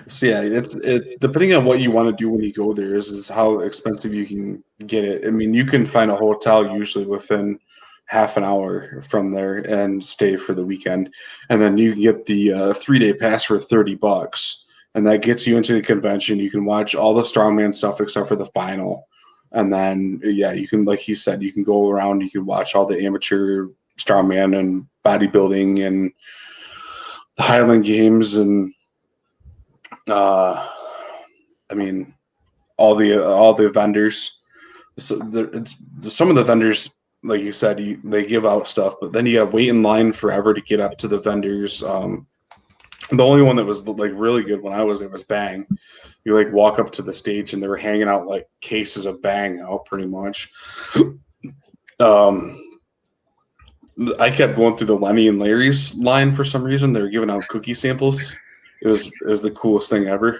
So yeah, it's depending on what you want to do when you go there is how expensive you can get it. I mean, you can find a hotel usually within half an hour from there and stay for the weekend, and then you can get the 3-day pass for $30, and that gets you into the convention. You can watch all the Strongman stuff except for the final, and then you can, like he said, you can go around. You can watch all the amateur Strongman and bodybuilding and the Highland games and. I mean, all the vendors. So some of the vendors, like you said, they give out stuff, but then you got to wait in line forever to get up to the vendors. The only one that was like really good when I was there was Bang. You like walk up to the stage and they were hanging out like cases of Bang out pretty much. I kept going through the Lenny and Larry's line for some reason. They were giving out cookie samples. It was the coolest thing ever.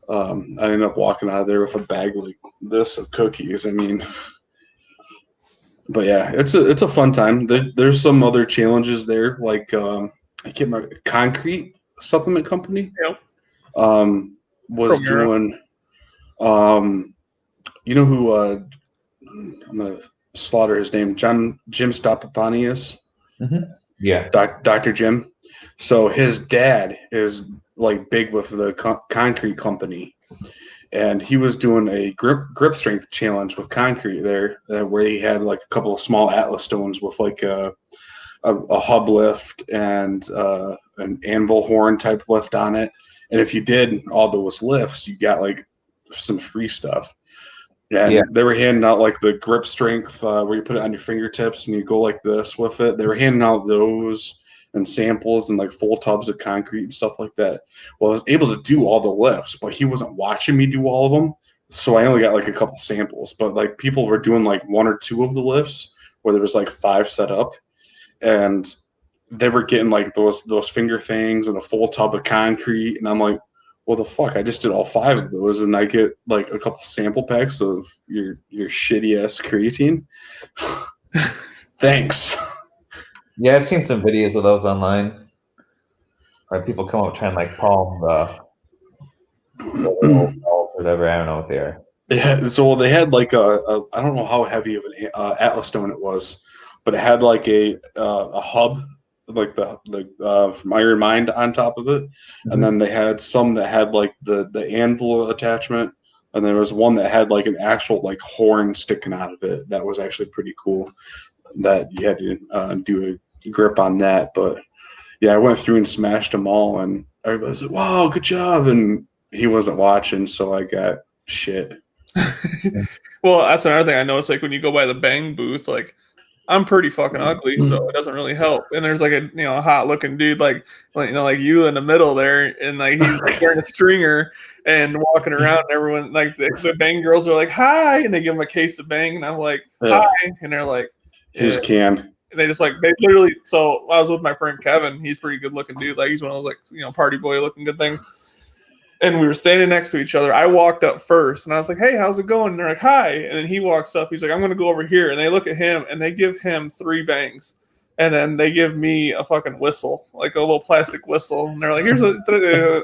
I ended up walking out of there with a bag like this of cookies. I mean, but yeah, it's a fun time. There's some other challenges there, like I can't remember, Concrete Supplement Company. Yep. Was doing. You know who? I'm gonna slaughter his name. Jim Stoppapani is. Mm-hmm. Yeah. Dr. Jim. So his dad is like big with the concrete company, and he was doing a grip strength challenge with concrete there, where he had like a couple of small Atlas stones with like a hub lift and an anvil horn type lift on it. And if you did all those lifts, you got like some free stuff. And they were handing out like the grip strength where you put it on your fingertips and you go like this with it. They were handing out those and samples and like full tubs of concrete and stuff like that. Well, I was able to do all the lifts, but he wasn't watching me do all of them. So I only got like a couple samples, but like people were doing like 1 or 2 of the lifts where there was like 5 set up, and they were getting like those finger things and a full tub of concrete. And I'm like, well, the fuck, I just did all 5 of those, and I get like a couple sample packs of your shitty ass creatine. Thanks. Yeah, I've seen some videos of those online. Where people come up trying to like palm the whatever. I don't know what they are. Yeah, so they had like a I don't know how heavy of an Atlas stone it was, but it had like a hub, like the from Iron Mind on top of it, and then they had some that had like the anvil attachment, and there was one that had like an actual like horn sticking out of it. That was actually pretty cool. That you had to do a grip on that, but yeah, I went through and smashed them all, and everybody was like, "Wow, good job!" And he wasn't watching, so I got shit. Well, that's another thing I noticed. Like when you go by the bang booth, like I'm pretty fucking ugly, so it doesn't really help. And there's like a hot looking dude like you in the middle there, and like he's like wearing a stringer and walking around. And everyone like the bang girls are like hi, and they give him a case of bang, and I'm like hi, and they're like here's a can. And they just like they literally. So I was with my friend Kevin. He's a pretty good looking dude. Like he's one of those like party boy looking good things. And we were standing next to each other. I walked up first, and I was like, "Hey, how's it going?" And they're like, "Hi." And then he walks up. He's like, "I'm going to go over here." And they look at him, and they give him 3 bangs, and then they give me a fucking whistle, like a little plastic whistle. And they're like, "Here's a."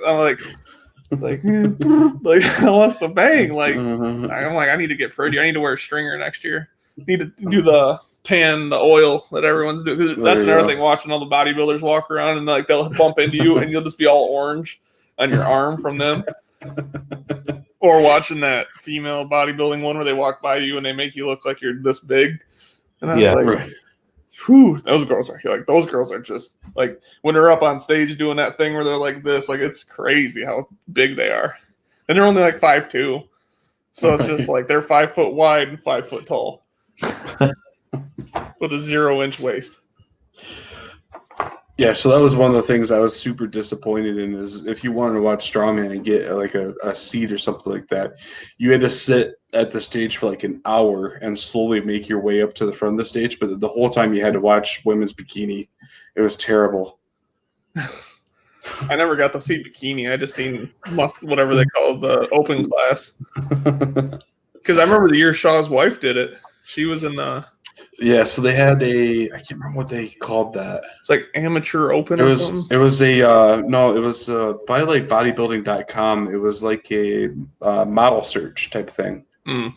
I'm like, it's like, like I want some bang. Like I'm like, I need to get pretty. I need to wear a stringer next year. I need to do the oil that everyone's doing. Because that's another thing. Watching all the bodybuilders walk around, and like they'll bump into you, and you'll just be all orange on your arm from them. Or watching that female bodybuilding one where they walk by you and they make you look like you're this big. And I was like, whew, those girls are just like when they're up on stage doing that thing where they're like this, like it's crazy how big they are. And they're only like 5'2". So it's just like they're 5 foot wide and 5 foot tall. With a 0-inch waist. Yeah, so that was one of the things I was super disappointed in is if you wanted to watch Strongman and get like a seat or something like that, you had to sit at the stage for like an hour and slowly make your way up to the front of the stage. But the whole time you had to watch women's bikini. It was terrible. I never got to see bikini. I just seen whatever they call the open class. Because I remember the year Shaw's wife did it. She was in the... Yeah, so they had I can't remember what they called that. It's like amateur open. It was by like bodybuilding.com. It was like a model search type thing. Mm.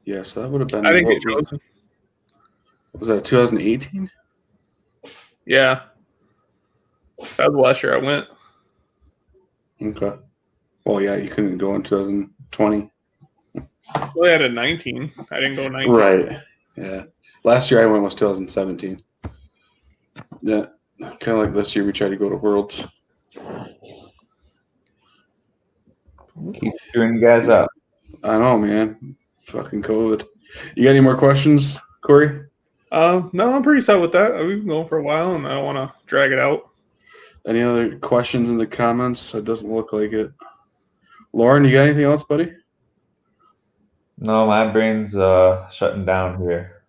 Yeah, so that would have been. I didn't get chosen. Was that 2018? Yeah, that was the last year I went. Okay. Well, yeah, you couldn't go in 2020. Well, I had a 19. I didn't go 19. Right. Yeah. Last year I went was 2017. Yeah. Kind of like this year we tried to go to Worlds. Keep screwing you guys up. I know, man. Fucking COVID. You got any more questions, Corey? No, I'm pretty set with that. We've been going for a while, and I don't want to drag it out. Any other questions in the comments? It doesn't look like it. Lauren, you got anything else, buddy? No, my brain's shutting down here.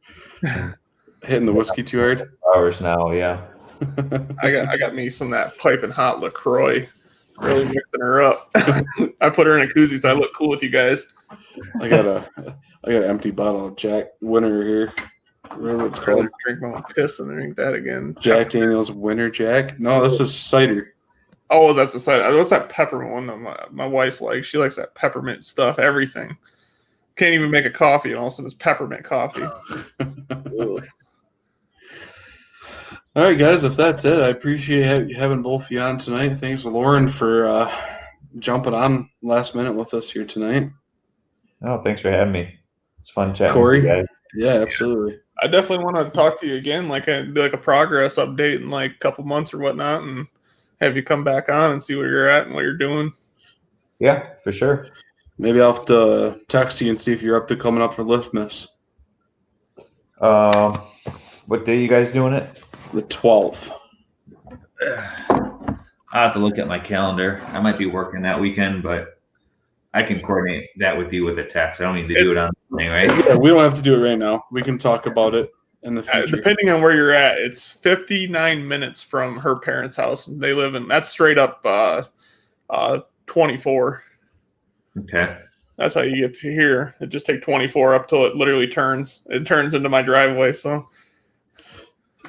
Hitting the whiskey too hard? Hours now, yeah. I got me some of that piping hot LaCroix. Really mixing her up. I put her in a koozie so I look cool with you guys. I got an empty bottle of Jack Winter here. Whatever it's called. Drink my own piss and drink that again. Jack Daniels Winter Jack? No, this is cider. Oh, that's the cider. What's that peppermint one that my wife likes? She likes that peppermint stuff, everything. Can't even make a coffee, and all of a sudden it's peppermint coffee. All right, guys, if that's it, I appreciate having both of you on tonight. Thanks, Lauren, for jumping on last minute with us here tonight. Oh, thanks for having me. It's fun chatting Corey? with you guys. Yeah, absolutely. I definitely want to talk to you again, like do like a progress update in like a couple months or whatnot, and have you come back on and see where you're at and what you're doing. Yeah, for sure. Maybe I'll have to text you and see if you're up to coming up for Lift Miss. What day you guys doing it? The 12th. I'll have to look at my calendar. I might be working that weekend, but I can coordinate that with you with a text. I don't need to do it on the thing, right? Yeah, we don't have to do it right now. We can talk about it in the future. Depending on where you're at, it's 59 minutes from her parents' house. They live in that's straight up 24. Okay. That's how you get to here. It just take 24 up till it literally turns. It turns into my driveway. So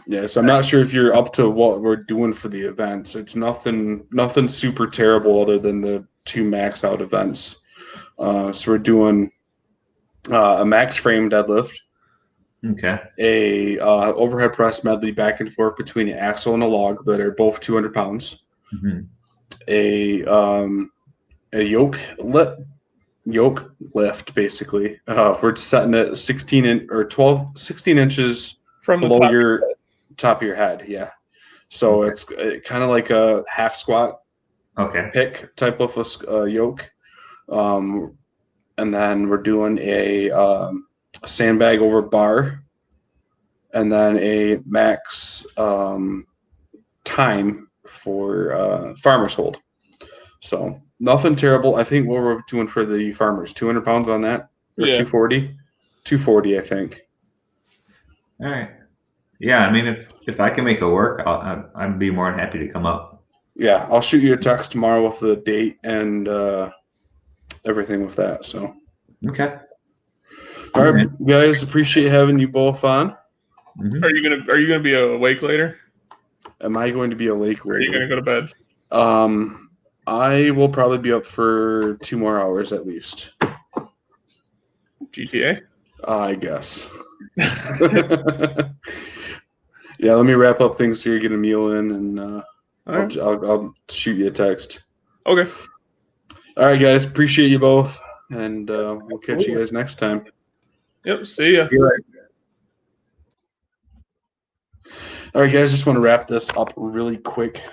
Yeah, so I'm not sure if you're up to what we're doing for the events. It's nothing super terrible other than the 2 max out events. So we're doing a max frame deadlift, Okay. a overhead press medley back and forth between an axle and a log that are both 200 pounds, Mm-hmm. a yoke lift basically. We're setting it 16 inches from the below top, your top of your head. Yeah. So it's kind of like a half squat Okay. pick type of a yoke. And then we're doing a sandbag over bar, and then a max time for farmer's hold. So nothing terrible. I think what we're doing for the farmers, 200 pounds on that, or Yeah. 240, I think. All right. Yeah, I mean, if I can make it work, I'd be more than happy to come up. Yeah, I'll shoot you a text tomorrow with the date and everything with that. So, Okay. all right, guys, appreciate having you both on. Mm-hmm. Are you gonna be awake later? Am I going to be awake Or are you later? gonna go to bed? I will probably be up for 2 more hours at least. GTA. I guess. Yeah, let me wrap up things here, get a meal in, and All right. I'll shoot you a text. Okay. All right, guys, appreciate you both, and we'll catch you guys next time. Yep. See ya. All right, guys, just want to wrap this up really quick.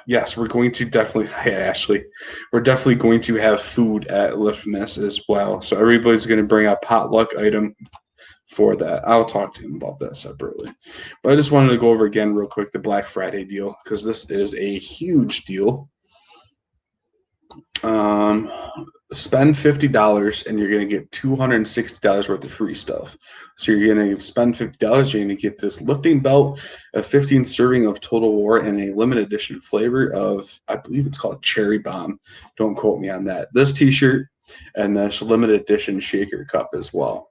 Yes, we're going to definitely, hey, Ashley, we're definitely going to have food at Lift Miss as well. So everybody's going to bring a potluck item for that. I'll talk to him about that separately. But I just wanted to go over again real quick the Black Friday deal, because this is a huge deal. Spend $50 and you're going to get $260 worth of free stuff. So you're going to spend $50, you're going to get this lifting belt, a 15 serving of Total War, and a limited edition flavor of, I believe it's called Cherry Bomb. Don't quote me on that. This t-shirt and this limited edition shaker cup as well.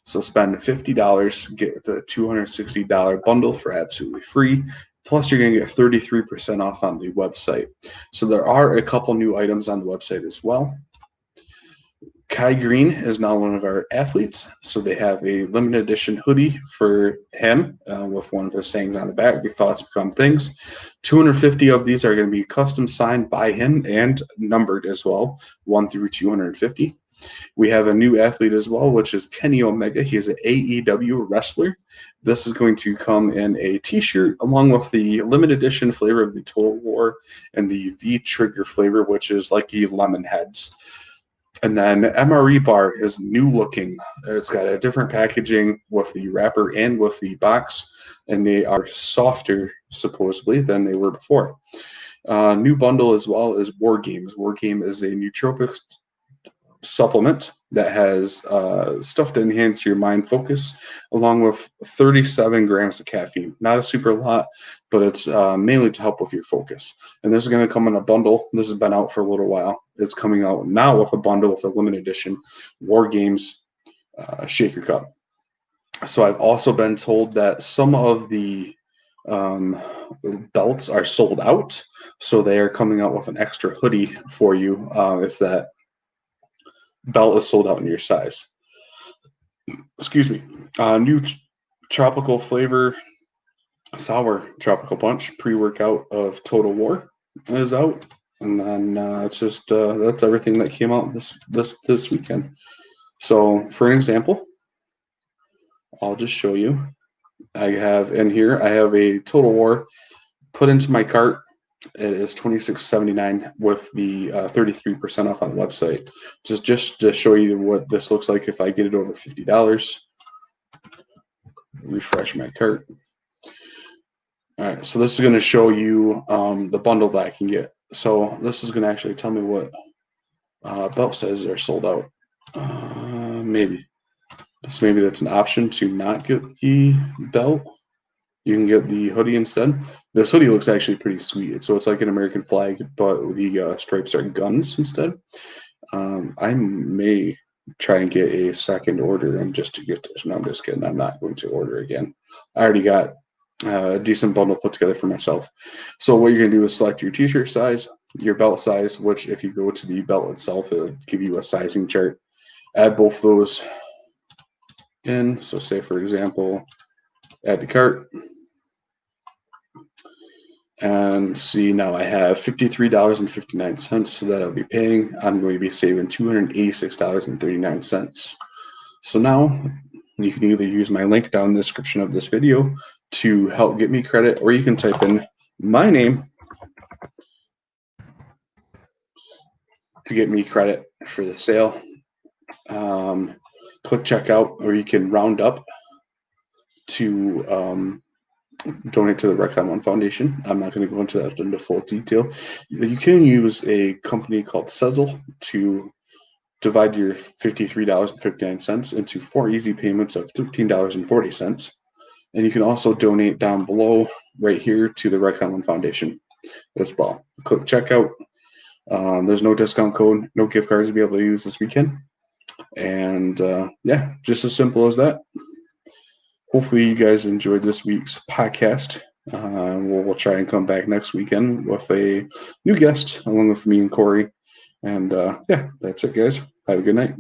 So spend $50, get the $260 bundle for absolutely free. Plus, you're going to get 33% off on the website. So there are a couple new items on the website as well. Kai Green is now one of our athletes. So they have a limited edition hoodie for him with one of his sayings on the back, "Your thoughts become things." 250 of these are going to be custom signed by him and numbered as well, 1 through 250. We have a new athlete as well, which is Kenny Omega. He is an AEW wrestler. This is going to come in a t-shirt along with the limited edition flavor of the Total War and the V-Trigger flavor, which is like the lemon heads. And then MRE bar is new looking. It's got a different packaging with the wrapper and with the box, and they are softer, supposedly, than they were before. New bundle as well is War Games. War Game is a nootropic supplement that has stuff to enhance your mind focus, along with 37 grams of caffeine. Not a super lot, but it's mainly to help with your focus. And this is going to come in a bundle. This has been out for a little while. It's coming out now with a bundle with a limited edition War Games shaker cup. So I've also been told that some of the belts are sold out. So they are coming out with an extra hoodie for you if that belt is sold out in your size. Excuse me. New tropical flavor sour tropical punch pre-workout of Total War is out. And then it's just that's everything that came out this weekend. So for an example, I'll just show you. I have in here, I have a Total War put into my cart. It is $26.79 with the 33% off on the website. Just to show you what this looks like if I get it over $50. Refresh my cart. All right, so this is going to show you the bundle that I can get. So this is going to actually tell me what belt sizes are sold out. Maybe. So maybe that's an option to not get the belt. You can get the hoodie instead. This hoodie looks actually pretty sweet. So it's like an American flag, but the stripes are guns instead. I may try and get a second order and just to get this. No, I'm just kidding. I'm not going to order again. I already got a decent bundle put together for myself. So what you're going to do is select your t-shirt size, your belt size, which if you go to the belt itself, it'll give you a sizing chart. Add both those in. So say, for example, add to cart. And see, now I have $53.59 that I'll be paying. I'm going to be saving $286.39. So now you can either use my link down in the description of this video to help get me credit, or you can type in my name to get me credit for the sale. Click checkout, or you can round up to donate to the Recon One Foundation. I'm not going to go into that into full detail. You can use a company called Sezzle to divide your $53.59 into 4 easy payments of $13.40. And you can also donate down below right here to the Recon One Foundation as well. Click checkout. There's no discount code, no gift cards to be able to use this weekend. And yeah, just as simple as that. Hopefully you guys enjoyed this week's podcast. We'll try and come back next weekend with a new guest along with me and Corey. And yeah, that's it, guys. Have a good night.